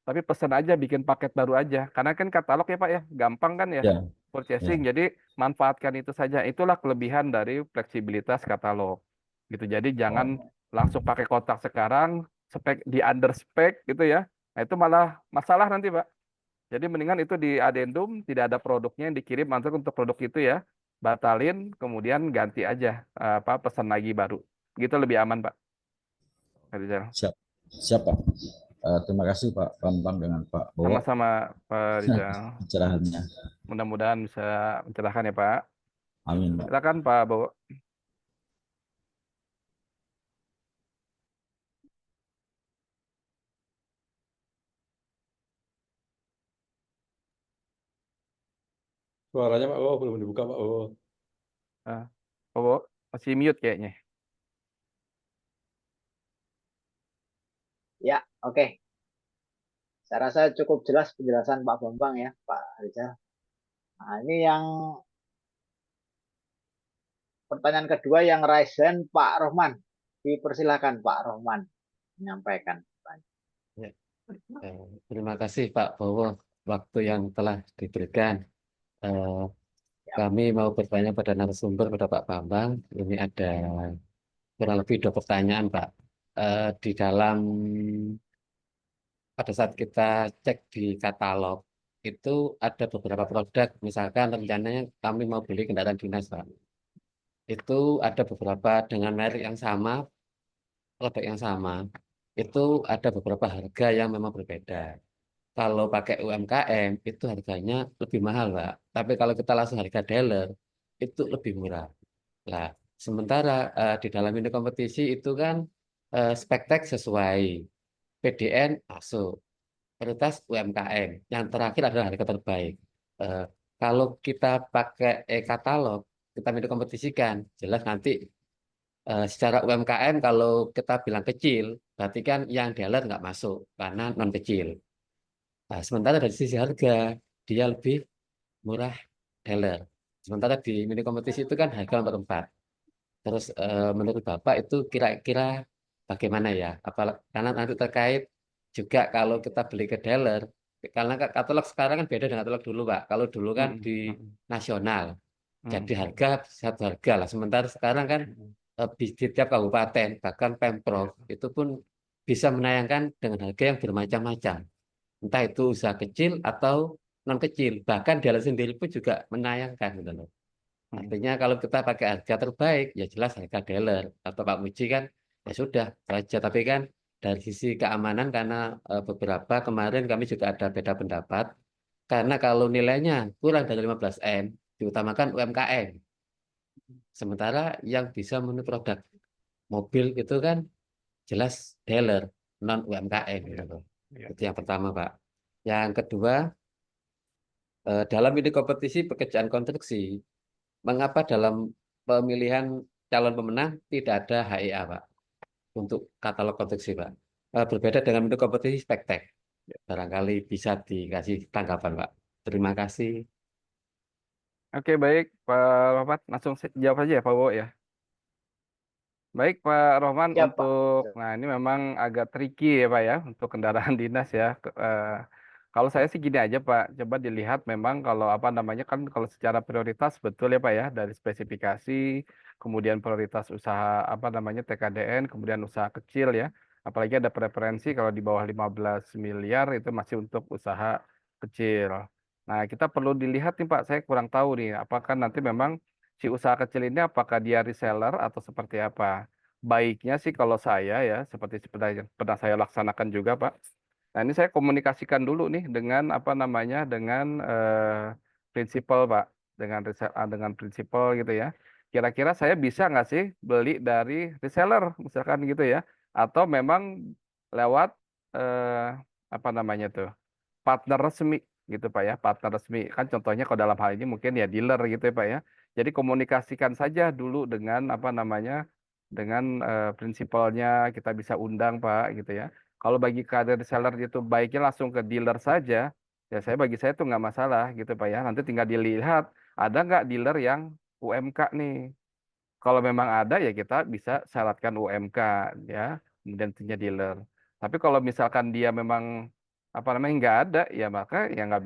tapi pesan aja bikin paket baru aja. Karena kan katalog ya Pak ya, gampang kan ya Ya, ya, purchasing. Jadi manfaatkan itu saja. Itulah kelebihan dari fleksibilitas katalog. Gitu. Jadi jangan oh, langsung pakai kotak sekarang, spek di under spec gitu ya. Nah, itu malah masalah nanti Pak. Jadi mendingan itu di addendum, tidak ada produknya yang dikirim untuk produk itu ya. Batalin, kemudian ganti aja apa pesan lagi baru. Gitu lebih aman Pak. Kak Rizal. siap, siap Pak. Terima kasih Pak Bambang dengan Pak Bowo Sama-sama Pak Rizal. pencerahannya. Mudah-mudahan bisa mencerahkan ya Pak. Amin Pak. Silakan Pak Bowo. Suaranya Pak Bowo belum dibuka Pak Bowo. Ah, Pak Bowo masih mute kayaknya. Ya, oke. Saya rasa cukup jelas penjelasan Pak Bambang ya, Pak Rizal. Nah, ini yang pertanyaan kedua yang raise hand Pak Rohman. Dipersilakan Pak Rohman menyampaikan. Ya, terima kasih Pak Bowo waktu yang telah diberikan. Eh, Kami mau bertanya pada narasumber, pada Pak Bambang. Ini ada kurang lebih 2 pertanyaan Pak. Di dalam pada saat kita cek di katalog itu ada beberapa produk, misalkan rencananya kami mau beli kendaraan dinas Pak. Itu ada beberapa dengan merek yang sama, produk yang sama. Itu ada beberapa harga yang memang berbeda. Kalau pakai UMKM itu harganya lebih mahal, Pak. Tapi kalau kita langsung harga dealer itu lebih murah. Nah, sementara di dalam ini kompetisi itu kan spektek sesuai, PDN masuk, prioritas UMKM. Yang terakhir adalah harga terbaik. Eh, Kalau kita pakai e-katalog, kita ini kompetisikan, jelas nanti secara UMKM kalau kita bilang kecil, berarti kan yang dealer nggak masuk karena non kecil. Nah, sementara dari sisi harga, dia lebih murah dealer. Sementara di mini kompetisi itu kan harga nomor 4. Terus menurut Bapak itu kira-kira bagaimana ya? Karena nanti terkait juga kalau kita beli ke dealer, karena katalog sekarang kan beda dengan katalog dulu, Pak. Kalau dulu kan Mm, di mm, nasional, jadi mm, harga satu harga lah. Sementara sekarang kan di tiap kabupaten, bahkan Pemprov, itu pun bisa menayangkan dengan harga yang bermacam-macam, entah itu usaha kecil atau non kecil, bahkan dia sendiri pun juga menayangkan gitu loh. mm. Artinya kalau kita pakai harga terbaik ya jelas harga dealer atau Pak Muji kan ya sudah itu aja. Tapi kan dari sisi keamanan karena beberapa kemarin kami juga ada beda pendapat, karena kalau nilainya kurang dari 15 M diutamakan UMKM, sementara yang bisa memenuhi produk mobil itu kan jelas dealer non UMKM gitu loh. Iya. Itu yang pertama Pak. Yang kedua, dalam ini kompetisi pekerjaan konstruksi, mengapa dalam pemilihan calon pemenang tidak ada HIA, Pak, untuk katalog konstruksi, Pak? Berbeda dengan untuk kompetisi spektek. Barangkali bisa dikasih tanggapan, Pak. Terima kasih. Oke, baik Pak Rahmat, langsung jawab aja ya Pak Bowo ya. Baik Pak Rohman, Ya, Pak. nah ini memang agak tricky ya Pak ya untuk kendaraan dinas ya. Kalau saya sih gini aja Pak, coba dilihat memang kalau apa namanya kan kalau secara prioritas betul ya Pak ya dari spesifikasi, kemudian prioritas usaha apa namanya TKDN, kemudian usaha kecil ya. Apalagi ada preferensi kalau di bawah 15 miliar itu masih untuk usaha kecil. Nah, kita perlu dilihat nih Pak, saya kurang tahu nih apakah nanti memang si usaha kecil ini apakah dia reseller atau seperti apa? Baiknya sih kalau saya ya, seperti yang pernah saya laksanakan juga, Pak. Nah, ini saya komunikasikan dulu nih dengan apa namanya, dengan prinsipal, Pak, dengan prinsipal gitu ya. Kira-kira saya bisa nggak sih beli dari reseller, misalkan gitu ya, atau memang lewat eh, apa namanya tuh? Partner resmi gitu Pak ya, partner resmi. Kan contohnya kalau dalam hal ini mungkin ya dealer gitu ya Pak ya. Jadi komunikasikan saja dulu dengan apa namanya, dengan prinsipalnya kita bisa undang Pak gitu ya. Kalau bagi kader reseller itu baiknya langsung ke dealer saja, ya bagi saya itu nggak masalah gitu Pak ya. Nanti tinggal dilihat ada nggak dealer yang UMK nih. Kalau memang ada ya kita bisa syaratkan UMK ya, kemudian tentunya dealer. Tapi kalau misalkan dia memang apa namanya nggak ada, ya maka ya nggak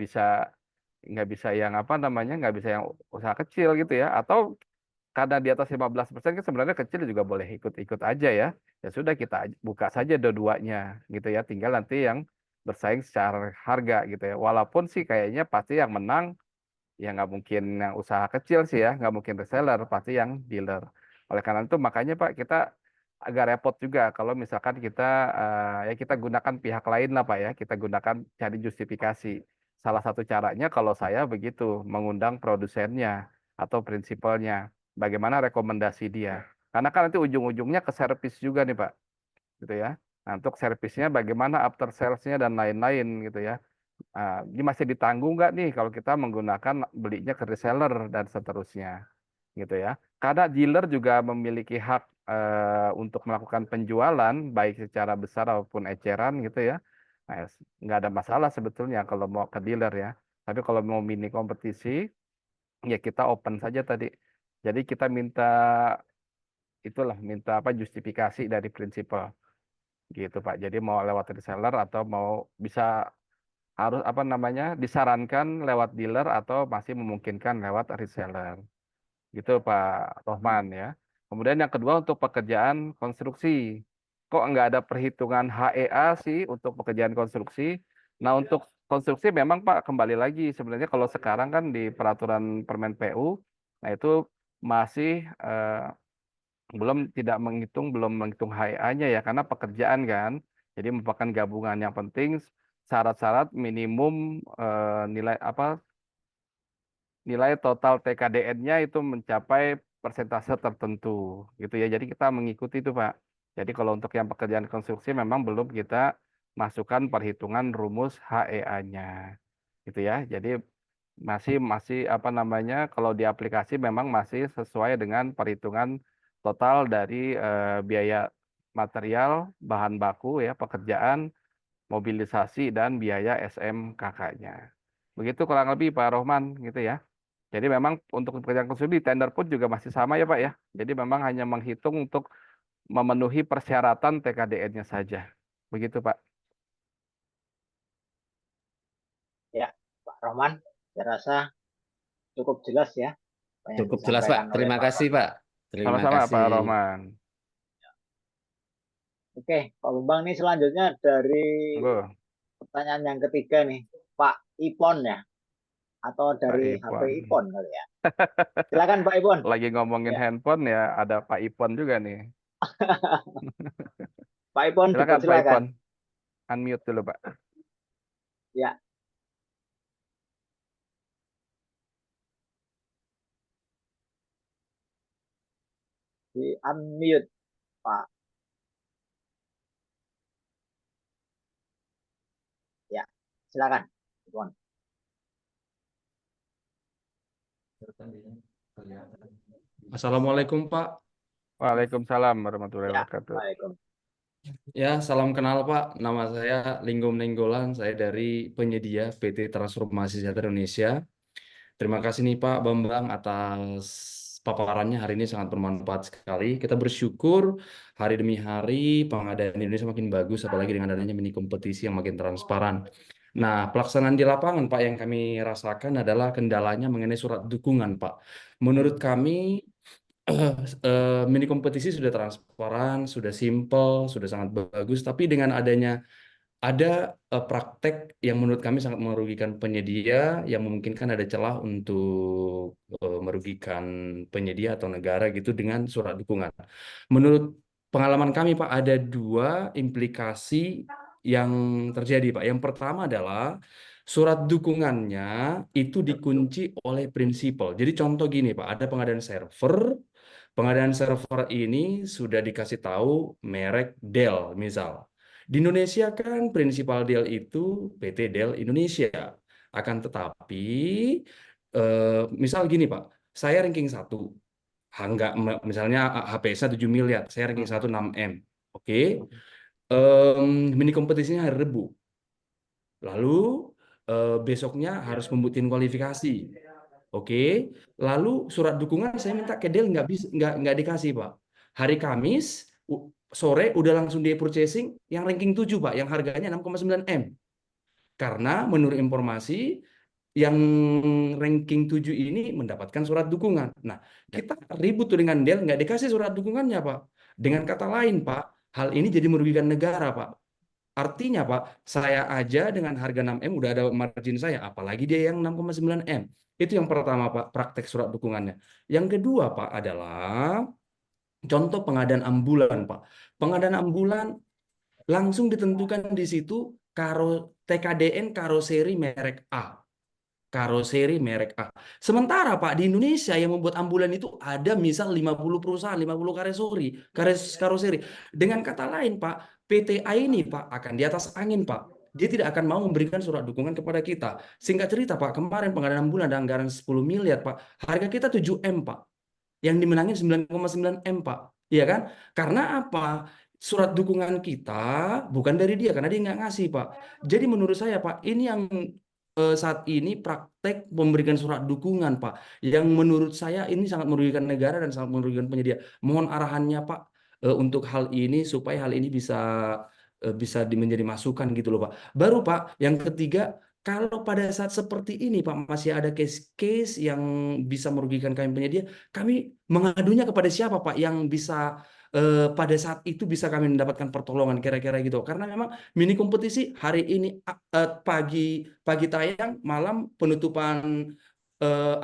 bisa yang apa namanya nggak bisa yang usaha kecil gitu ya. Atau karena di atas 15% kan sebenarnya kecil juga boleh ikut-ikut aja ya. Ya sudah kita buka saja dua-duanya gitu ya. Tinggal nanti yang bersaing secara harga gitu ya. Walaupun sih kayaknya pasti yang menang ya nggak mungkin yang usaha kecil sih ya, nggak mungkin reseller, pasti yang dealer. Oleh karena itu makanya Pak kita agak repot juga kalau misalkan kita ya kita gunakan pihak lain lah Pak ya, kita gunakan cari justifikasi. Salah satu caranya kalau saya begitu, mengundang produsennya atau prinsipalnya, bagaimana rekomendasi dia. Karena kan nanti ujung-ujungnya ke servis juga nih Pak, gitu ya. Nah, untuk servisnya bagaimana after sales-nya dan lain-lain gitu ya. Ini masih ditanggung nggak nih kalau kita menggunakan belinya ke reseller dan seterusnya gitu ya. Karena dealer juga memiliki hak untuk melakukan penjualan baik secara besar maupun eceran gitu ya. Nah, nggak ada masalah sebetulnya kalau mau ke dealer ya. Tapi kalau mau mini kompetisi ya kita open saja tadi. Jadi kita minta apa justifikasi dari prinsipal gitu Pak. Jadi mau lewat reseller atau mau bisa harus apa namanya disarankan lewat dealer atau masih memungkinkan lewat reseller gitu Pak Rohman ya. Kemudian yang kedua untuk pekerjaan konstruksi, kok nggak ada perhitungan HEA sih untuk pekerjaan konstruksi. Nah untuk konstruksi memang Pak kembali lagi sebenarnya kalau sekarang kan di peraturan Permen PU, nah itu masih belum menghitung HEA-nya ya karena pekerjaan kan. Jadi merupakan gabungan yang penting syarat-syarat minimum nilai apa nilai total TKDN-nya itu mencapai persentase tertentu gitu ya. Jadi kita mengikuti itu Pak. Jadi kalau untuk yang pekerjaan konstruksi memang belum kita masukkan perhitungan rumus HEA-nya gitu ya. Jadi masih masih apa namanya kalau di aplikasi memang masih sesuai dengan perhitungan total dari biaya material, bahan baku ya, pekerjaan, mobilisasi dan biaya SMKK-nya. Begitu kurang lebih Pak Rohman gitu ya. Jadi memang untuk pekerjaan konstruksi tender pun juga masih sama ya Pak ya. Jadi memang hanya menghitung untuk memenuhi persyaratan TKDN-nya saja. Begitu Pak. Ya, Pak Rohman, saya rasa cukup jelas ya apa yang Cukup jelas, Pak. disampaikan oleh Terima Pak kasih, Rohman. Pak. Terima Sama-sama kasih. Pak Rohman. Oke, Pak Bambang nih selanjutnya dari Monggo, pertanyaan yang ketiga nih, Pak Ipon ya, atau Pak dari HP Ipon. Ipon kali ya. Silakan Pak Ipon. Lagi ngomongin Ya, handphone ya, ada Pak Ipon juga nih. Pak Ipon Silakan Pak dipersilakan. Ipon. Unmute dulu Pak. Ya, di unmute Pak. Ya, silakan. Ipon. Assalamualaikum Pak. Waalaikumsalam warahmatullahi Ya, wabarakatuh. Waalaikumsalam. Ya, salam kenal Pak. Nama saya Linggo Nenggolan. Saya dari penyedia PT Transformasi Sejahtera Indonesia. Terima kasih nih Pak Bambang atas paparannya hari ini sangat bermanfaat sekali. Kita bersyukur hari demi hari pengadaan di Indonesia makin bagus, apalagi dengan adanya mini kompetisi yang makin transparan. Nah, pelaksanaan di lapangan Pak yang kami rasakan adalah kendalanya mengenai surat dukungan Pak. Menurut kami mini kompetisi sudah transparan, sudah simple, sudah sangat bagus, tapi dengan adanya ada praktek yang menurut kami sangat merugikan penyedia, yang memungkinkan ada celah untuk merugikan penyedia atau negara gitu dengan surat dukungan. Menurut pengalaman kami, Pak, ada dua implikasi yang terjadi, Pak. Yang pertama adalah surat dukungannya itu dikunci oleh prinsipal. Jadi contoh gini, Pak, ada pengadaan server. Pengadaan server ini sudah dikasih tahu merek Dell, misal. Di Indonesia kan prinsipal Dell itu PT Dell Indonesia. Akan tetapi, misal gini Pak, saya ranking 1. Enggak, misalnya HP-nya 7 miliar, saya ranking 1 6M. Oke. Mini kompetisinya hari Rebu. Lalu besoknya harus membuat kualifikasi. Oke. Lalu surat dukungan saya minta ke Dell nggak bisa nggak dikasih Pak. Hari Kamis sore udah langsung di purchasing yang ranking 7 Pak, yang harganya 6,9 M. Karena menurut informasi yang ranking 7 ini mendapatkan surat dukungan. Nah, kita ribut tuh dengan Dell, nggak dikasih surat dukungannya, Pak. Dengan kata lain, Pak, hal ini jadi merugikan negara, Pak. Artinya, Pak, saya aja dengan harga 6M udah ada margin saya, apalagi dia yang 6,9M. Itu yang pertama, Pak, praktek surat dukungannya. Yang kedua, Pak, adalah contoh pengadaan ambulan, Pak. Pengadaan ambulan langsung ditentukan di situ TKDN karoseri merek A. Karoseri merek A. Sementara Pak di Indonesia yang membuat ambulan itu ada misal 50 perusahaan, 50 karoseri. Dengan kata lain Pak, PTA ini Pak akan di atas angin Pak. Dia tidak akan mau memberikan surat dukungan kepada kita. Singkat cerita Pak, kemarin pengadaan ambulan ada anggaran 10 miliar Pak. Harga kita 7M Pak. Yang dimenangin 9,9 M Pak. Iya kan? Karena apa? Surat dukungan kita bukan dari dia karena dia nggak ngasih Pak. Jadi menurut saya Pak, ini yang saat ini praktek memberikan surat dukungan Pak, yang menurut saya ini sangat merugikan negara dan sangat merugikan penyedia. Mohon arahannya Pak untuk hal ini supaya hal ini bisa menjadi masukan gitu loh Pak. Baru Pak, yang ketiga, kalau pada saat seperti ini Pak masih ada case-case yang bisa merugikan kami penyedia, kami mengadunya kepada siapa Pak yang bisa pada saat itu bisa kami mendapatkan pertolongan kira-kira gitu. Karena memang mini kompetisi hari ini pagi pagi tayang, malam penutupan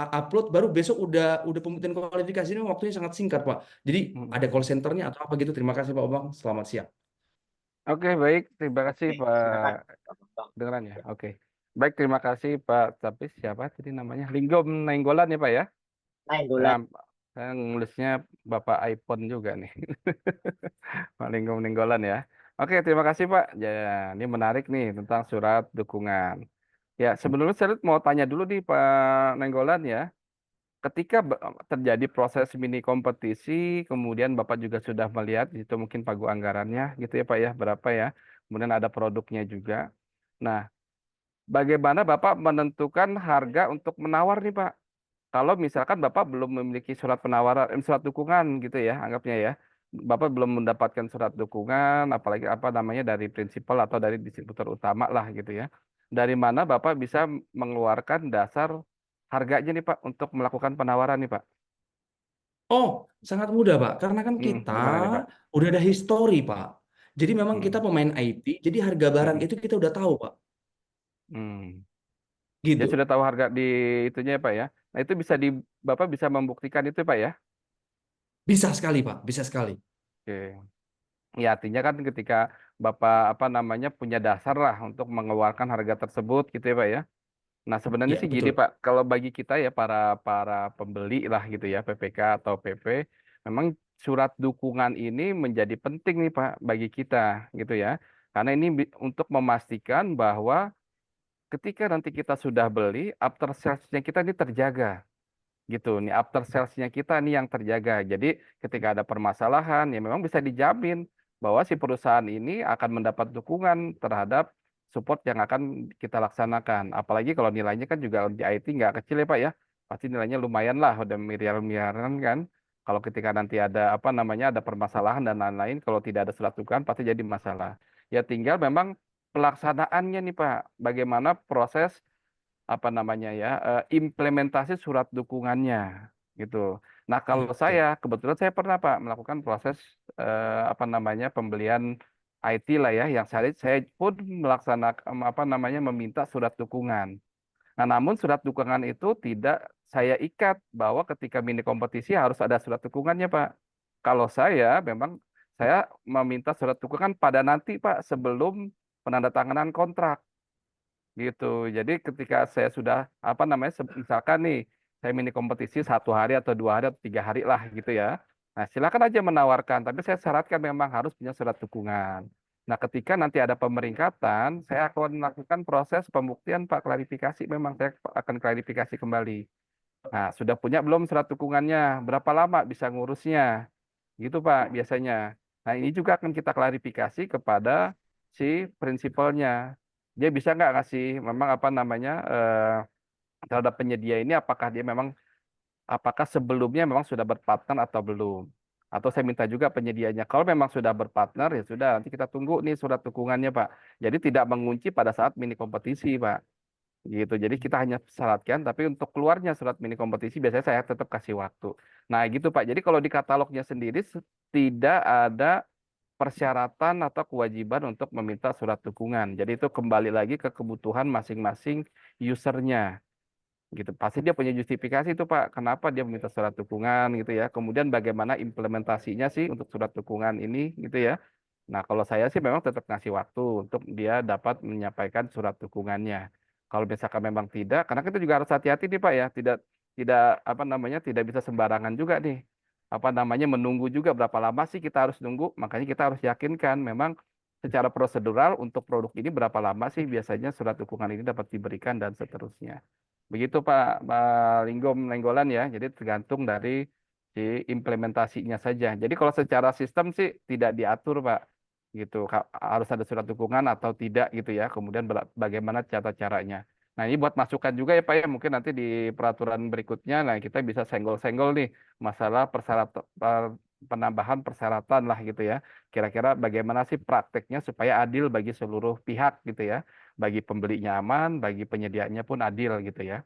upload, baru besok udah pembuktian kualifikasi. Ini waktunya sangat singkat Pak. Jadi ada call centernya atau apa gitu. Terima kasih Pak Obang. Selamat siang. Oke, baik. Terima kasih Oke, Pak. silakan. Dengeran ya. Oke. Baik, terima kasih Pak. Tapi siapa tadi namanya? Linggom Nainggolan ya Pak ya? Nah, Saya, Dolan. saya nulisnya Bapak iPhone juga nih. Pak Linggom Nainggolan ya. Oke, terima kasih Pak. Ya, ini menarik nih tentang surat dukungan. Ya, sebelumnya saya mau tanya dulu nih Pak Nainggolan ya. Ketika terjadi proses mini kompetisi, kemudian Bapak juga sudah melihat itu mungkin pagu anggarannya gitu ya Pak ya, berapa ya. Kemudian ada produknya juga. Nah, bagaimana Bapak menentukan harga untuk menawar nih Pak? Kalau misalkan Bapak belum memiliki surat penawaran, surat dukungan gitu ya, anggapnya ya. Bapak belum mendapatkan surat dukungan, apalagi apa namanya dari prinsipal atau dari distributor utama lah gitu ya. Dari mana Bapak bisa mengeluarkan dasar harganya nih Pak untuk melakukan penawaran nih Pak? Oh, sangat mudah, Pak. Karena kan kita Gimana nih Pak? udah ada histori, Pak. Jadi memang kita Hmm, pemain IT, jadi harga barang hmm, itu kita udah tahu, Pak. hmm. Dia Gitu. sudah tahu harga di itunya ya Pak ya. Nah itu bisa Bapak bisa membuktikan itu Pak ya? Bisa sekali, Pak. Bisa sekali. Oke. Ya artinya kan ketika Bapak apa namanya punya dasar lah untuk mengeluarkan harga tersebut gitu ya Pak ya. Nah sebenarnya Ya, sih gini betul. Pak, kalau bagi kita ya para pembeli lah gitu ya PPK atau PP, memang surat dukungan ini menjadi penting nih Pak bagi kita gitu ya. Karena ini untuk memastikan bahwa ketika nanti kita sudah beli, after sales-nya kita ini terjaga gitu. Nih after sales-nya kita nih yang terjaga. Jadi ketika ada permasalahan ya memang bisa dijamin bahwa si perusahaan ini akan mendapat dukungan terhadap support yang akan kita laksanakan. Apalagi kalau nilainya kan juga di IT nggak kecil ya Pak ya. Pasti nilainya lumayan lah, udah miliaran-miliaran kan. Kalau ketika nanti ada apa namanya ada permasalahan dan lain-lain, kalau tidak ada surat dukungan pasti jadi masalah. Ya tinggal memang pelaksanaannya nih Pak, bagaimana proses apa namanya ya implementasi surat dukungannya gitu. Nah Ya, kalau betul. saya kebetulan saya pernah Pak melakukan proses apa namanya pembelian IT lah ya yang saya pun melaksanakan apa namanya meminta surat dukungan. Nah namun surat dukungan itu tidak saya ikat bahwa ketika mini kompetisi harus ada surat dukungannya Pak. Kalau saya memang saya meminta surat dukungan pada nanti Pak sebelum penandatanganan kontrak gitu. Jadi ketika saya sudah apa namanya misalkan nih saya mini kompetisi 1 hari atau 2 hari atau 3 hari lah gitu ya. Nah silakan aja menawarkan, tapi saya syaratkan memang harus punya surat dukungan. Nah ketika nanti ada pemeringkatan, saya akan melakukan proses pembuktian Pak klarifikasi. Memang saya akan klarifikasi kembali. Nah sudah punya belum surat dukungannya? Berapa lama bisa ngurusnya? Gitu Pak biasanya. Nah ini juga akan kita klarifikasi kepada si prinsipalnya. Dia bisa nggak ngasih memang apa namanya terhadap penyedia ini apakah dia memang apakah sebelumnya memang sudah berpartner atau belum. Atau saya minta juga penyedianya. Kalau memang sudah berpartner, ya sudah, nanti kita tunggu nih surat dukungannya, Pak. Jadi tidak mengunci pada saat mini kompetisi, Pak. Gitu. Jadi kita hanya syaratkan, tapi untuk keluarnya surat mini kompetisi biasanya saya tetap kasih waktu. Nah, gitu Pak. Jadi kalau di katalognya sendiri tidak ada persyaratan atau kewajiban untuk meminta surat dukungan. Jadi itu kembali lagi ke kebutuhan masing-masing usernya. Gitu. Pasti dia punya justifikasi itu Pak, kenapa dia meminta surat dukungan gitu ya. Kemudian bagaimana implementasinya sih untuk surat dukungan ini gitu ya. Nah, kalau saya sih memang tetap ngasih waktu untuk dia dapat menyampaikan surat dukungannya. Kalau misalkan memang tidak, karena kita juga harus hati-hati nih Pak ya, tidak tidak apa namanya tidak bisa sembarangan juga nih. Apa namanya menunggu juga berapa lama sih kita harus nunggu? Makanya kita harus yakinkan memang secara prosedural untuk produk ini berapa lama sih biasanya surat dukungan ini dapat diberikan dan seterusnya. Begitu Pak Lenggolan ya. Jadi tergantung dari si implementasinya saja. Jadi kalau secara sistem sih tidak diatur Pak. Gitu. Harus ada surat dukungan atau tidak gitu ya. Kemudian bagaimana caranya. Nah ini buat masukan juga ya Pak ya. Mungkin nanti di peraturan berikutnya, nah kita bisa senggol-senggol nih masalah penambahan persyaratan lah gitu ya. Kira-kira bagaimana sih prakteknya supaya adil bagi seluruh pihak gitu ya. Bagi pembelinya aman, bagi penyediaannya pun adil gitu ya.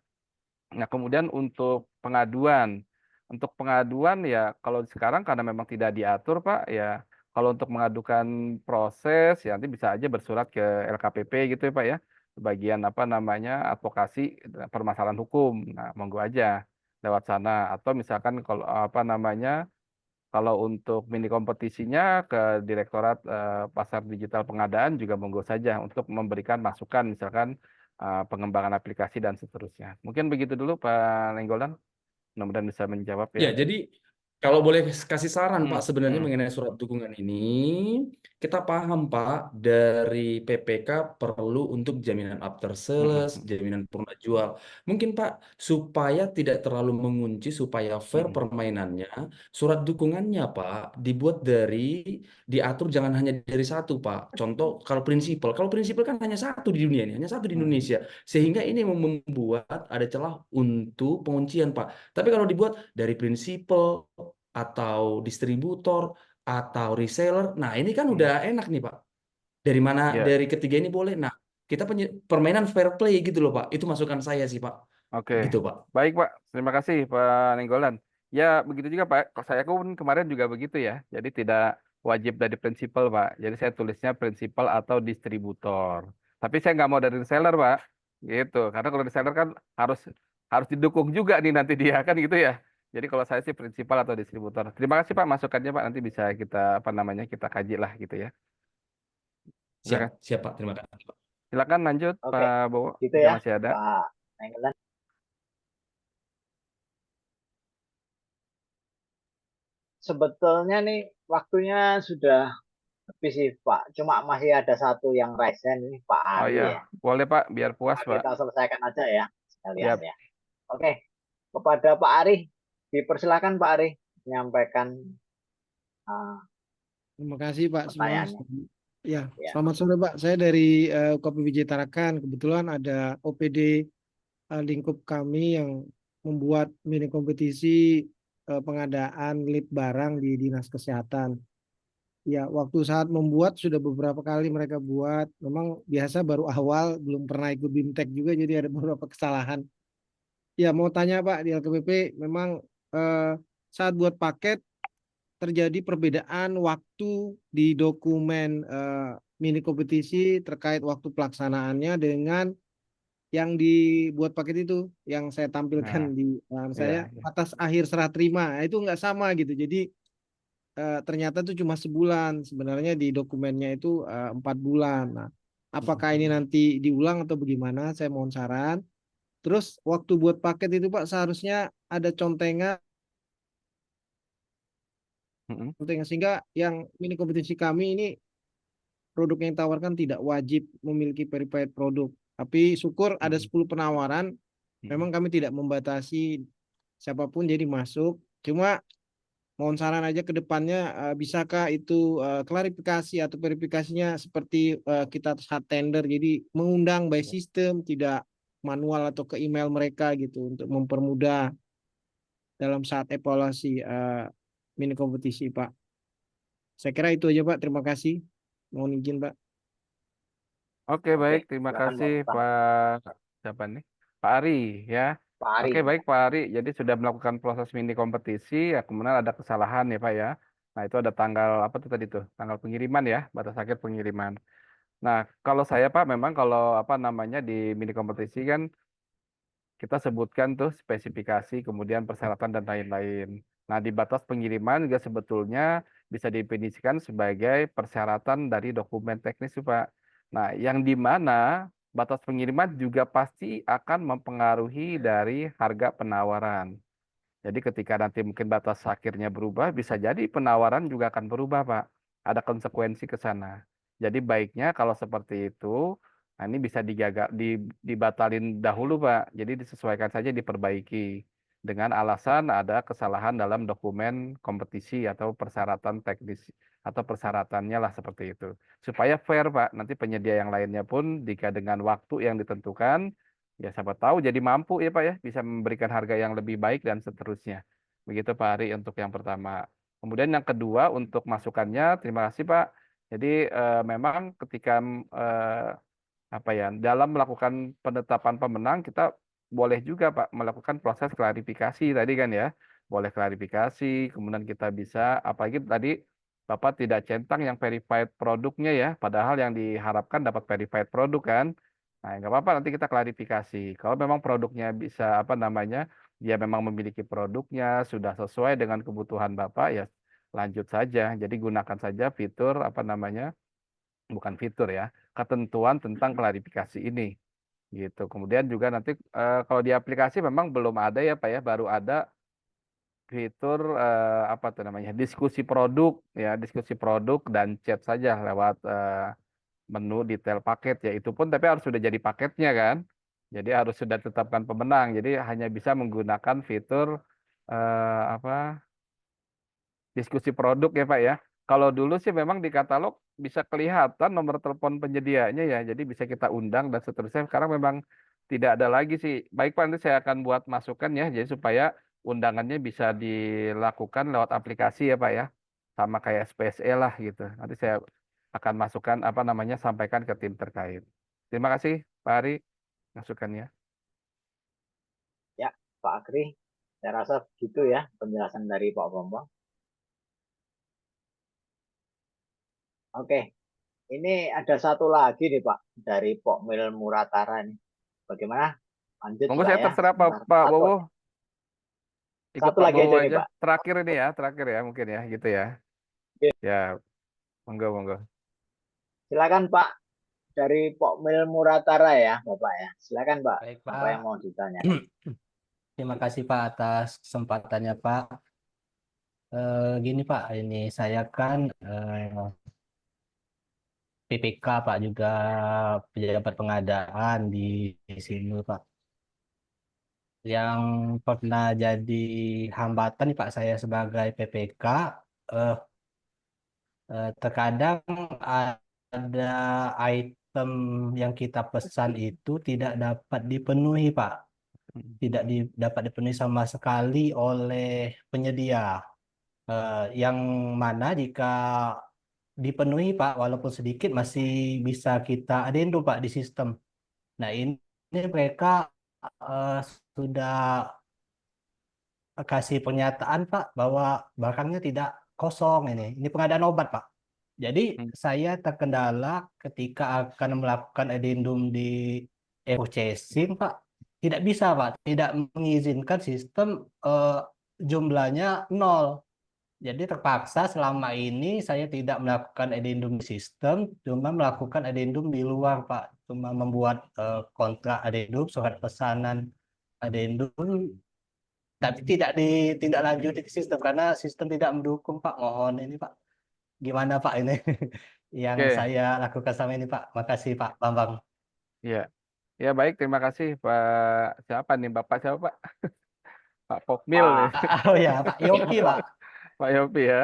Nah, kemudian untuk pengaduan ya kalau sekarang karena memang tidak diatur Pak ya, kalau untuk mengadukan proses ya nanti bisa aja bersurat ke LKPP gitu ya Pak ya, bagian apa namanya advokasi permasalahan hukum. Nah, monggo aja lewat sana atau misalkan kalau apa namanya kalau untuk mini kompetisinya ke Direktorat Pasar Digital Pengadaan juga monggo saja untuk memberikan masukan misalkan pengembangan aplikasi dan seterusnya. Mungkin begitu dulu Pak Lenggolan. Mudah-mudahan bisa menjawab ya. Ya, jadi kalau boleh kasih saran Pak Hmm, sebenarnya hmm, mengenai surat dukungan ini, kita paham Pak dari PPK perlu untuk jaminan after hmm, sales, jaminan purna jual. Mungkin Pak supaya tidak terlalu mengunci, supaya fair hmm, permainannya, surat dukungannya Pak dibuat diatur jangan hanya dari satu Pak. Contoh kalau prinsipal kan hanya satu di dunia ini, hanya satu di hmm, Indonesia. Sehingga ini membuat ada celah untuk penguncian Pak. Tapi kalau dibuat dari prinsipal atau distributor atau reseller, nah ini kan hmm. udah enak nih Pak. Dari mana Ya, dari ketiga ini boleh. Nah, kita permainan fair play gitu loh Pak. Itu masukan saya sih Pak. oke. Gitu Pak. Baik Pak, terima kasih Pak Lenggolan. Ya, begitu juga Pak. Kalau saya pun kemarin juga begitu ya. Jadi tidak wajib dari prinsipal Pak. Jadi saya tulisnya prinsipal atau distributor. Tapi saya nggak mau dari reseller Pak. Gitu. Karena kalau reseller kan harus harus didukung juga nih nanti dia kan gitu ya. Jadi kalau saya sih prinsipal atau distributor. Terima kasih Pak masukannya Pak. Nanti bisa kita apa namanya kita kaji lah gitu ya. Siap, Silakan, siap Pak. Terima kasih Pak. silakan lanjut Oke, Pak Bowo gitu jika ya, masih ada. Pak England. Sebetulnya nih waktunya sudah habis sih Pak. Cuma masih ada satu yang resen nih Pak Oh Ari ya, ya. boleh Pak, biar puas Nah, Pak. kita selesaikan aja ya sekalian Siap. ya. Oke, kepada Pak Ari, dipersilakan Pak Ari menyampaikan uh, Terima kasih Pak semua. pertanyaannya. Ya, Ya. selamat sore Pak. Saya dari KPBJ Tarakan. Kebetulan ada OPD lingkup kami yang membuat mini kompetisi pengadaan lip barang di Dinas Kesehatan. Ya, waktu saat membuat sudah beberapa kali mereka buat. Memang biasa baru awal, belum pernah ikut BIMTEK juga, jadi ada beberapa kesalahan. Ya, mau tanya Pak, di LKPP memang saat buat paket terjadi perbedaan waktu di dokumen mini kompetisi terkait waktu pelaksanaannya dengan yang dibuat paket itu yang saya tampilkan Nah, di iya, saya iya. atas akhir serah terima. Nah, itu nggak sama gitu. Jadi ternyata itu cuma sebulan. Sebenarnya di dokumennya itu 4 bulan. Nah, apakah ini nanti diulang atau bagaimana? Saya mohon saran. Terus waktu buat paket itu Pak seharusnya ada contengan Mm-mm. sehingga yang mini kompetisi kami ini produk yang ditawarkan tidak wajib memiliki verified produk. Tapi syukur ada Mm-mm. 10 penawaran. Mm-mm. Memang kami tidak membatasi siapapun jadi masuk. Cuma mohon saran aja ke depannya bisakah itu klarifikasi atau verifikasinya seperti kita saat tender. Jadi mengundang by system tidak manual atau ke email mereka gitu untuk mempermudah dalam saat evaluasi. mini kompetisi, Pak. Saya kira itu aja, Pak. Terima kasih. Mohon izin, Pak. Oke, Oke, baik. Terima silakan kasih Pak. Pak siapa nih? Pak Ari ya. Pak Ari. Oke, baik Pak Ari. Jadi sudah melakukan proses mini kompetisi, ya kemudian ada kesalahan ya Pak ya. Nah, itu ada tanggal apa tuh tadi tuh? Tanggal pengiriman ya, batas akhir pengiriman. Nah, kalau saya Pak memang kalau apa namanya di mini kompetisi kan kita sebutkan tuh spesifikasi, kemudian persyaratan dan lain-lain. Nah, di batas pengiriman juga sebetulnya bisa definisikan sebagai persyaratan dari dokumen teknis tuh, Pak. Nah, yang di mana batas pengiriman juga pasti akan mempengaruhi dari harga penawaran. Jadi ketika nanti mungkin batas akhirnya berubah, bisa jadi penawaran juga akan berubah, Pak. Ada konsekuensi ke sana. Jadi baiknya kalau seperti itu, nah ini bisa dibatalin dahulu, Pak. Jadi disesuaikan saja, diperbaiki. Dengan alasan ada kesalahan dalam dokumen kompetisi atau persyaratan teknis atau persyaratannya lah seperti itu. Supaya fair, Pak. Nanti penyedia yang lainnya pun jika dengan waktu yang ditentukan, ya siapa tahu jadi mampu ya Pak ya, bisa memberikan harga yang lebih baik dan seterusnya. Begitu Pak Ari untuk yang pertama. Kemudian yang kedua untuk masukannya, terima kasih Pak. Jadi memang ketika eh, apa ya, dalam melakukan penetapan pemenang kita boleh juga Pak melakukan proses klarifikasi tadi kan ya. Boleh klarifikasi, kemudian kita bisa apalagi tadi Bapak tidak centang yang verified produknya ya, padahal yang diharapkan dapat verified produk kan. Nah, nggak apa-apa nanti kita klarifikasi. Kalau memang produknya bisa apa namanya, dia memang memiliki produknya sudah sesuai dengan kebutuhan Bapak ya lanjut saja. Jadi gunakan saja fitur apa namanya, bukan fitur ya, ketentuan tentang klarifikasi ini gitu. Kemudian juga nanti kalau di aplikasi memang belum ada ya Pak ya, baru ada fitur apa tuh namanya, diskusi produk ya, diskusi produk dan chat saja lewat menu detail paket ya, itu pun tapi harus sudah jadi paketnya kan. Jadi harus sudah tetapkan pemenang. Jadi hanya bisa menggunakan fitur apa, diskusi produk ya Pak ya. Kalau dulu sih memang di katalog bisa kelihatan nomor telepon penyedianya ya, jadi bisa kita undang dan seterusnya. Sekarang memang tidak ada lagi sih. Baik Pak, nanti saya akan buat masukan ya, jadi supaya undangannya bisa dilakukan lewat aplikasi ya Pak ya, sama kayak SPSE lah gitu. Nanti saya akan masukkan apa namanya, sampaikan ke tim terkait. Terima kasih Pak Ari masukannya. Ya, Pak Agri, saya rasa begitu ya penjelasan dari Pak Bambang. Oke, ini ada satu lagi nih Pak dari Pokmil Muratara nih. Bagaimana? Lanjut Monggo Pak saya ya. terserah Pak, Bentar. Pak Satu, Bowo. Ikut satu Pak lagi Bowo aja nih aja. Pak. Terakhir ini ya, terakhir ya mungkin ya, gitu ya. Oke, Ya, monggo monggo. silakan Pak dari Pokmil Muratara ya Bapak ya. Silakan Pak. Baik, Apa yang Pak. mau ditanya? Terima kasih Pak atas kesempatannya Pak. Gini Pak, ini saya kan PPK Pak, juga pejabat pengadaan di sini Pak. Yang pernah jadi hambatan nih Pak, saya sebagai PPK, eh, terkadang ada item yang kita pesan itu tidak dapat dipenuhi Pak. Dapat dipenuhi sama sekali oleh penyedia. Yang mana jika dipenuhi Pak, walaupun sedikit masih bisa kita adendum Pak di sistem. Nah ini mereka eh, sudah kasih pernyataan Pak bahwa barangnya tidak kosong ini. Ini pengadaan obat Pak. Jadi saya terkendala ketika akan melakukan adendum di e-purchasing Pak. Tidak bisa Pak, tidak mengizinkan sistem jumlahnya nol. Jadi terpaksa selama ini saya tidak melakukan addendum di sistem, cuma melakukan addendum di luar, Pak. Cuma membuat kontrak addendum, surat pesanan addendum, tapi tidak ditindaklanjuti di sistem karena sistem tidak mendukung, Pak. Mohon ini, Pak. Gimana, Pak, ini yang Oke, saya lakukan sama ini, Pak. Makasih, Pak Bambang. ya. Ya baik, terima kasih Pak. Siapa nih Bapak siapa Pak? Pak Pokmil nih. Oh ya, Pak Yopi, Pak. Pak Yopi ya.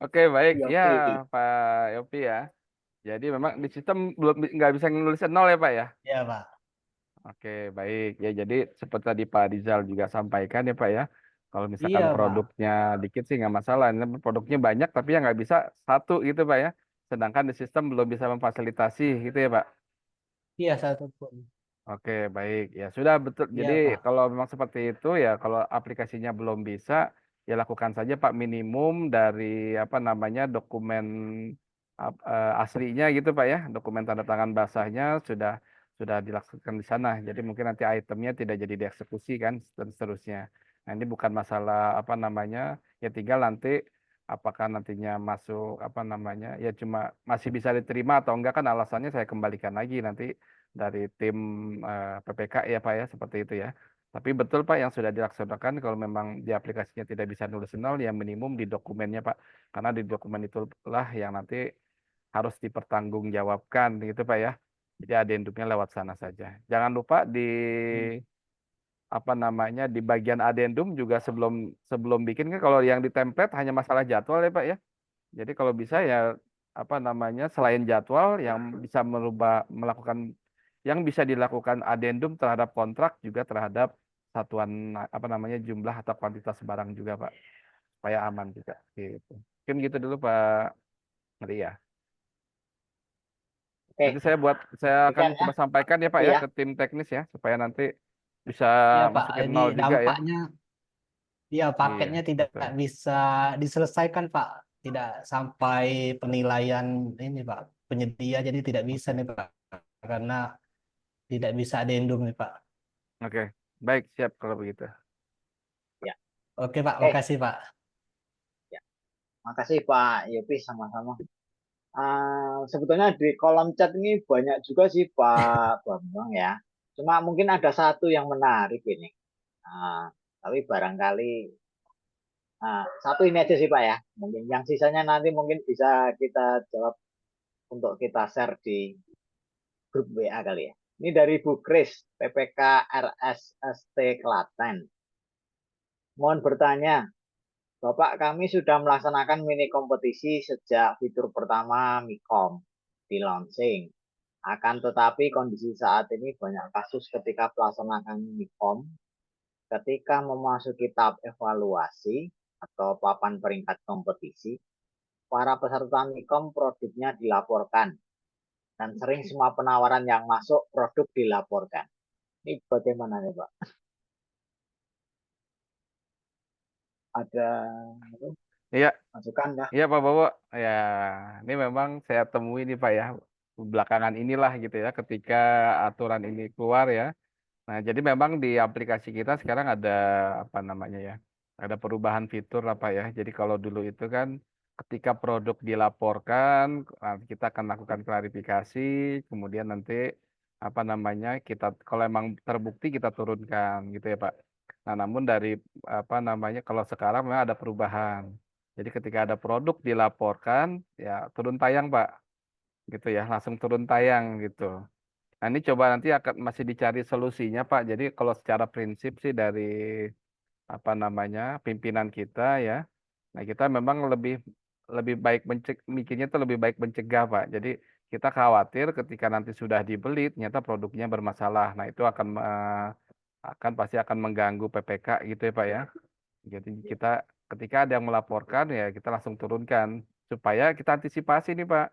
Oke, baik. Ya, Yopi. Pak Yopi ya. Jadi memang di sistem belum nggak bisa nulis nol ya Pak ya. Ya, Pak. Oke, baik. Ya, jadi seperti tadi Pak Rizal juga sampaikan ya Pak ya, Kalau misalkan Iya, Pak. produknya dikit sih nggak masalah. Ini produknya banyak tapi yang nggak bisa satu gitu Pak ya. Sedangkan di sistem belum bisa memfasilitasi gitu ya Pak. Iya, satu pun. Oke, baik. Ya sudah betul. Jadi Iya, Pak. kalau memang seperti itu ya kalau aplikasinya belum bisa ya lakukan saja Pak minimum dari apa namanya dokumen aslinya gitu Pak ya. Dokumen tanda tangan basahnya sudah dilaksanakan di sana. Jadi mungkin nanti itemnya tidak jadi dieksekusi kan dan seterusnya. Nah, ini bukan masalah apa namanya ya tinggal nanti apakah nantinya masuk apa namanya ya cuma masih bisa diterima atau enggak kan alasannya saya kembalikan lagi nanti dari tim PPK ya Pak ya seperti itu ya. Tapi betul Pak yang sudah dilaksanakan kalau memang di aplikasinya tidak bisa nulis nol ya minimum di dokumennya Pak. Karena di dokumen itulah yang nanti harus dipertanggungjawabkan gitu Pak ya. Jadi adendumnya lewat sana saja. Jangan lupa di apa namanya di bagian adendum juga sebelum sebelum bikin kan kalau yang di template hanya masalah jadwal ya Pak ya. Jadi kalau bisa ya apa namanya selain jadwal yang bisa merubah melakukan yang bisa dilakukan adendum terhadap kontrak juga terhadap satuan apa namanya jumlah atau kuantitas barang juga Pak supaya aman juga gitu. Mungkin gitu dulu Pak Maria. Oke, Nanti saya akan demikian ya. coba sampaikan ya Pak ya Iya, ke tim teknis ya supaya nanti bisa Iya, Pak. masukin Ini nol juga ya. dampaknya, iya, Iya, paketnya tidak betul. bisa diselesaikan, Pak. Tidak sampai penilaian ini, Pak. Penyedia, jadi tidak bisa Oke. nih, Pak. Karena tidak bisa adendum nih, Pak. Oke. Baik, siap kalau begitu. ya. Oke, Pak. Oke, Makasih, Pak. ya. Makasih Pak Yopi sama-sama. Sebetulnya di kolom chat ini banyak juga sih Pak Bambang ya. Cuma mungkin ada satu yang menarik ini. Tapi barangkali satu ini aja sih Pak ya. Mungkin yang sisanya nanti mungkin bisa kita jawab untuk kita share di grup WA kali ya. Ini dari Bu Kris, PPK RSST Klaten. Mohon bertanya, Bapak kami sudah melaksanakan mini kompetisi sejak fitur pertama Mikom di launching. Akan tetapi kondisi saat ini banyak kasus ketika pelaksanaan Mikom, ketika memasuki tahap evaluasi atau papan peringkat kompetisi, para peserta Mikom produknya dilaporkan dan sering semua penawaran yang masuk produk dilaporkan. Ini bagaimana nih Pak? Ada Iya, masukan kah? iya Pak Bowo. Ya, ini memang saya temui nih Pak ya belakangan inilah gitu ya ketika aturan ini keluar ya. Nah, jadi memang di aplikasi kita sekarang ada apa namanya ya? Ada perubahan fitur apa ya. Jadi kalau dulu itu kan ketika produk dilaporkan, kita akan lakukan klarifikasi, kemudian nanti apa namanya? Kita kalau emang terbukti kita turunkan gitu ya, Pak. Nah, namun dari apa namanya? Kalau sekarang memang ada perubahan. Jadi ketika ada produk dilaporkan, ya turun tayang, Pak. Gitu ya, langsung turun tayang gitu. Nah, ini coba nanti akan masih dicari solusinya, Pak. Jadi kalau secara prinsip sih dari apa namanya pimpinan kita ya, nah kita memang lebih lebih baik mikirnya itu lebih baik mencegah, Pak. Jadi kita khawatir ketika nanti sudah dibeli ternyata produknya bermasalah. Nah, itu akan pasti akan mengganggu PPK gitu ya, Pak ya. Jadi kita ketika ada yang melaporkan ya kita langsung turunkan supaya kita antisipasi nih, Pak.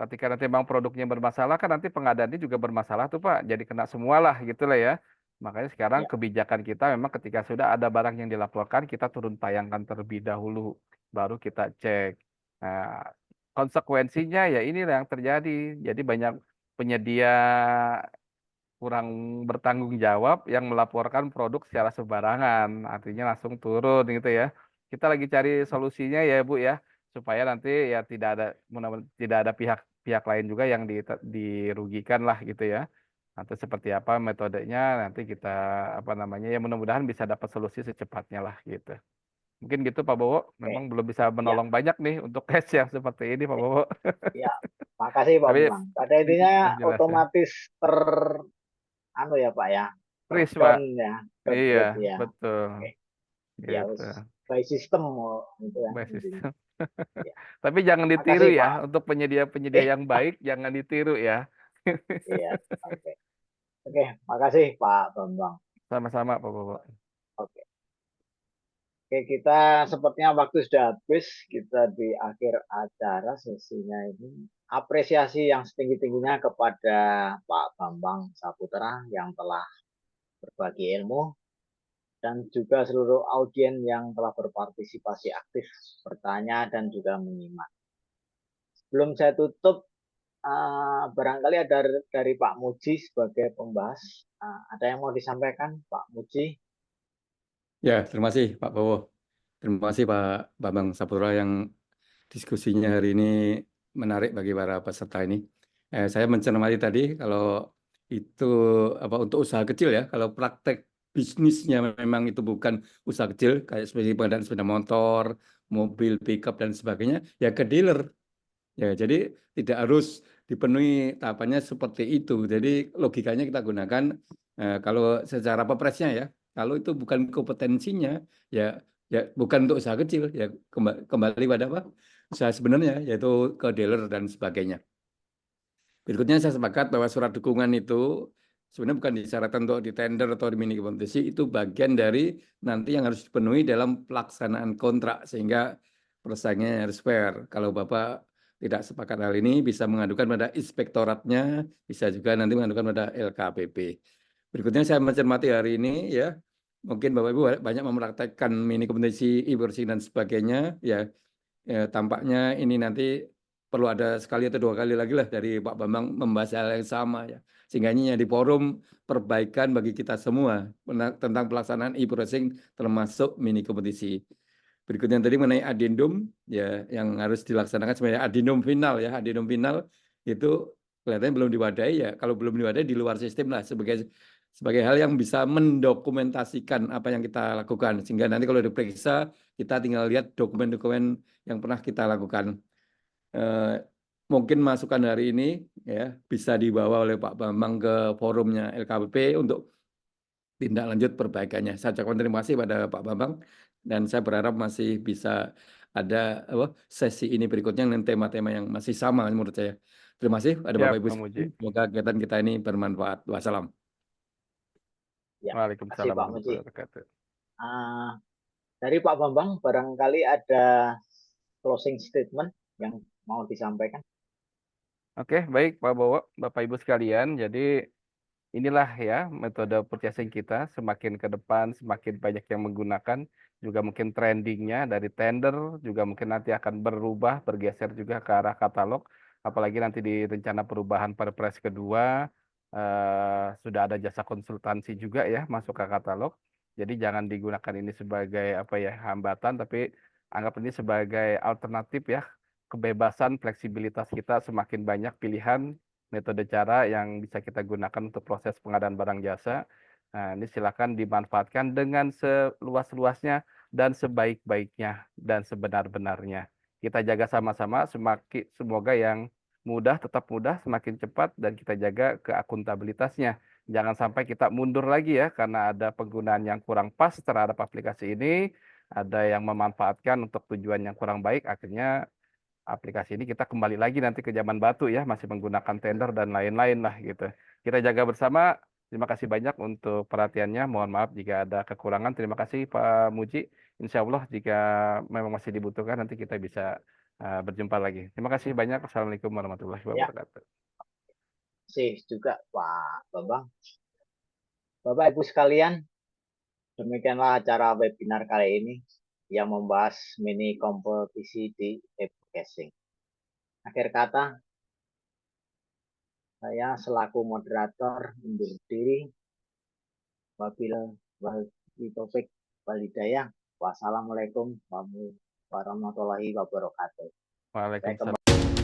Ketika nanti memang produknya bermasalah kan nanti pengadaannya juga bermasalah tuh Pak. Jadi kena semua lah gitu lah ya. Makanya sekarang Ya, kebijakan kita memang ketika sudah ada barang yang dilaporkan kita turun tayangkan terlebih dahulu baru kita cek. Nah, konsekuensinya ya inilah yang terjadi. Jadi banyak penyedia kurang bertanggung jawab yang melaporkan produk secara sembarangan, artinya langsung turun gitu ya. Kita lagi cari solusinya ya Bu ya, supaya nanti ya tidak ada pihak lain juga yang dirugikan lah gitu ya. Nanti seperti apa metodenya nanti kita apa namanya ya mudah-mudahan bisa dapat solusi secepatnya lah gitu. Mungkin gitu Pak Bowo, oke. memang belum bisa Ya, menolong banyak nih untuk case yang seperti ini Pak Bowo. ya. Makasih Pak Tapi Bambang. Pada intinya jelas ya. otomatis anu ya Pak ya, Chris terdown Pak, ya, iya terdown ya. betul. Oke. Ya Gitu. wis by system itu ya By intinya. system. Ya. Tapi jangan ditiru Makasih ya, Pak. untuk penyedia-penyedia Eh, yang baik jangan ditiru ya. iya. Oke. Oke, makasih Pak Bambang. Sama-sama Pak Bobo. Oke. Oke, kita sepertinya waktu sudah habis. Kita di akhir acara sesinya ini. Apresiasi yang setinggi-tingginya kepada Pak Bambang Saputra yang telah berbagi ilmu dan juga seluruh audiens yang telah berpartisipasi aktif, bertanya dan juga menyimak. Sebelum saya tutup, barangkali ada dari Pak Muji sebagai pembahas. Ada yang mau disampaikan, Pak Muji? Ya, terima kasih Pak Bowo. Terima kasih Pak Bambang Saputra yang diskusinya hari ini menarik bagi para peserta ini. Saya mencermati tadi kalau itu untuk usaha kecil ya, kalau praktek bisnisnya memang itu bukan usaha kecil kayak seperti pengadaan sepeda motor, mobil, pickup dan sebagainya, ya ke dealer. Ya, jadi tidak harus dipenuhi tahapannya seperti itu. Jadi logikanya kita gunakan kalau secara pepresnya ya, kalau itu bukan kompetensinya, ya bukan untuk usaha kecil, ya kembali pada apa? Usaha sebenarnya, yaitu ke dealer dan sebagainya. Berikutnya saya sepakat bahwa surat dukungan itu sebenarnya bukan disyaratkan untuk di tender atau di mini kompetisi, itu bagian dari nanti yang harus dipenuhi dalam pelaksanaan kontrak sehingga persaingannya harus fair. Kalau Bapak tidak sepakat hal ini bisa mengadukan pada inspektoratnya, bisa juga nanti mengadukan pada LKPP. Berikutnya saya mencermati hari ini ya, mungkin Bapak Ibu banyak mempraktekkan mini kompetisi e-browsing dan sebagainya ya, tampaknya ini nanti perlu ada sekali atau dua kali lagi lah dari Pak Bambang membahas hal yang sama ya, sehingga ini di forum perbaikan bagi kita semua tentang pelaksanaan e-browsing termasuk mini kompetisi. Berikutnya tadi mengenai adendum ya, yang harus dilaksanakan sebenarnya adendum final ya, adendum final itu kelihatannya belum diwadahi ya. Kalau belum diwadahi di luar sistem lah sebagai hal yang bisa mendokumentasikan apa yang kita lakukan, sehingga nanti kalau diperiksa kita tinggal lihat dokumen-dokumen yang pernah kita lakukan. Mungkin masukan hari ini ya bisa dibawa oleh Pak Bambang ke forumnya LKPP untuk tindak lanjut perbaikannya. Saya ucapkan terima kasih pada Pak Bambang dan saya berharap masih bisa ada sesi ini berikutnya dengan tema-tema yang masih sama menurut saya. Terima kasih pada Siap, Bapak Ibu Pak Muji. semoga kegiatan kita ini bermanfaat. Wassalam. Ya, Waalaikumsalam terima kasih Pak Muji. warahmatullahi wabarakatuh. Dari Pak Bambang, barangkali ada closing statement yang mau disampaikan. Oke, baik Pak Bowo, Bapak Ibu sekalian. Jadi inilah ya metode purchasing kita, semakin ke depan semakin banyak yang menggunakan, juga mungkin trendingnya dari tender juga mungkin nanti akan berubah, bergeser juga ke arah katalog, apalagi nanti di rencana perubahan Perpres kedua sudah ada jasa konsultansi juga ya masuk ke katalog. Jadi jangan digunakan ini sebagai apa ya hambatan, tapi anggap ini sebagai alternatif ya, kebebasan, fleksibilitas kita, semakin banyak pilihan metode cara yang bisa kita gunakan untuk proses pengadaan barang jasa. Nah, ini silakan dimanfaatkan dengan seluas-luasnya dan sebaik-baiknya dan sebenar-benarnya. Kita jaga sama-sama, semoga yang mudah tetap mudah, semakin cepat, dan kita jaga keakuntabilitasnya. Jangan sampai kita mundur lagi ya, karena ada penggunaan yang kurang pas terhadap aplikasi ini, ada yang memanfaatkan untuk tujuan yang kurang baik, akhirnya aplikasi ini kita kembali lagi nanti ke zaman batu ya, masih menggunakan tender dan lain-lain lah gitu. Kita jaga bersama. Terima kasih banyak untuk perhatiannya. Mohon maaf jika ada kekurangan. Terima kasih Pak Muji. Insya Allah jika memang masih dibutuhkan nanti kita bisa berjumpa lagi. Terima kasih banyak. Assalamualaikum warahmatullahi Ya, wabarakatuh. sih juga Pak Bambang. Bapak Ibu sekalian, demikianlah acara webinar kali ini yang membahas mini kompetisi di e-browsing. Akhir kata, saya selaku moderator undur diri. Wabillahi taufiq wal hidayah. Wassalamualaikum warahmatullahi wabarakatuh. Waalaikumsalam.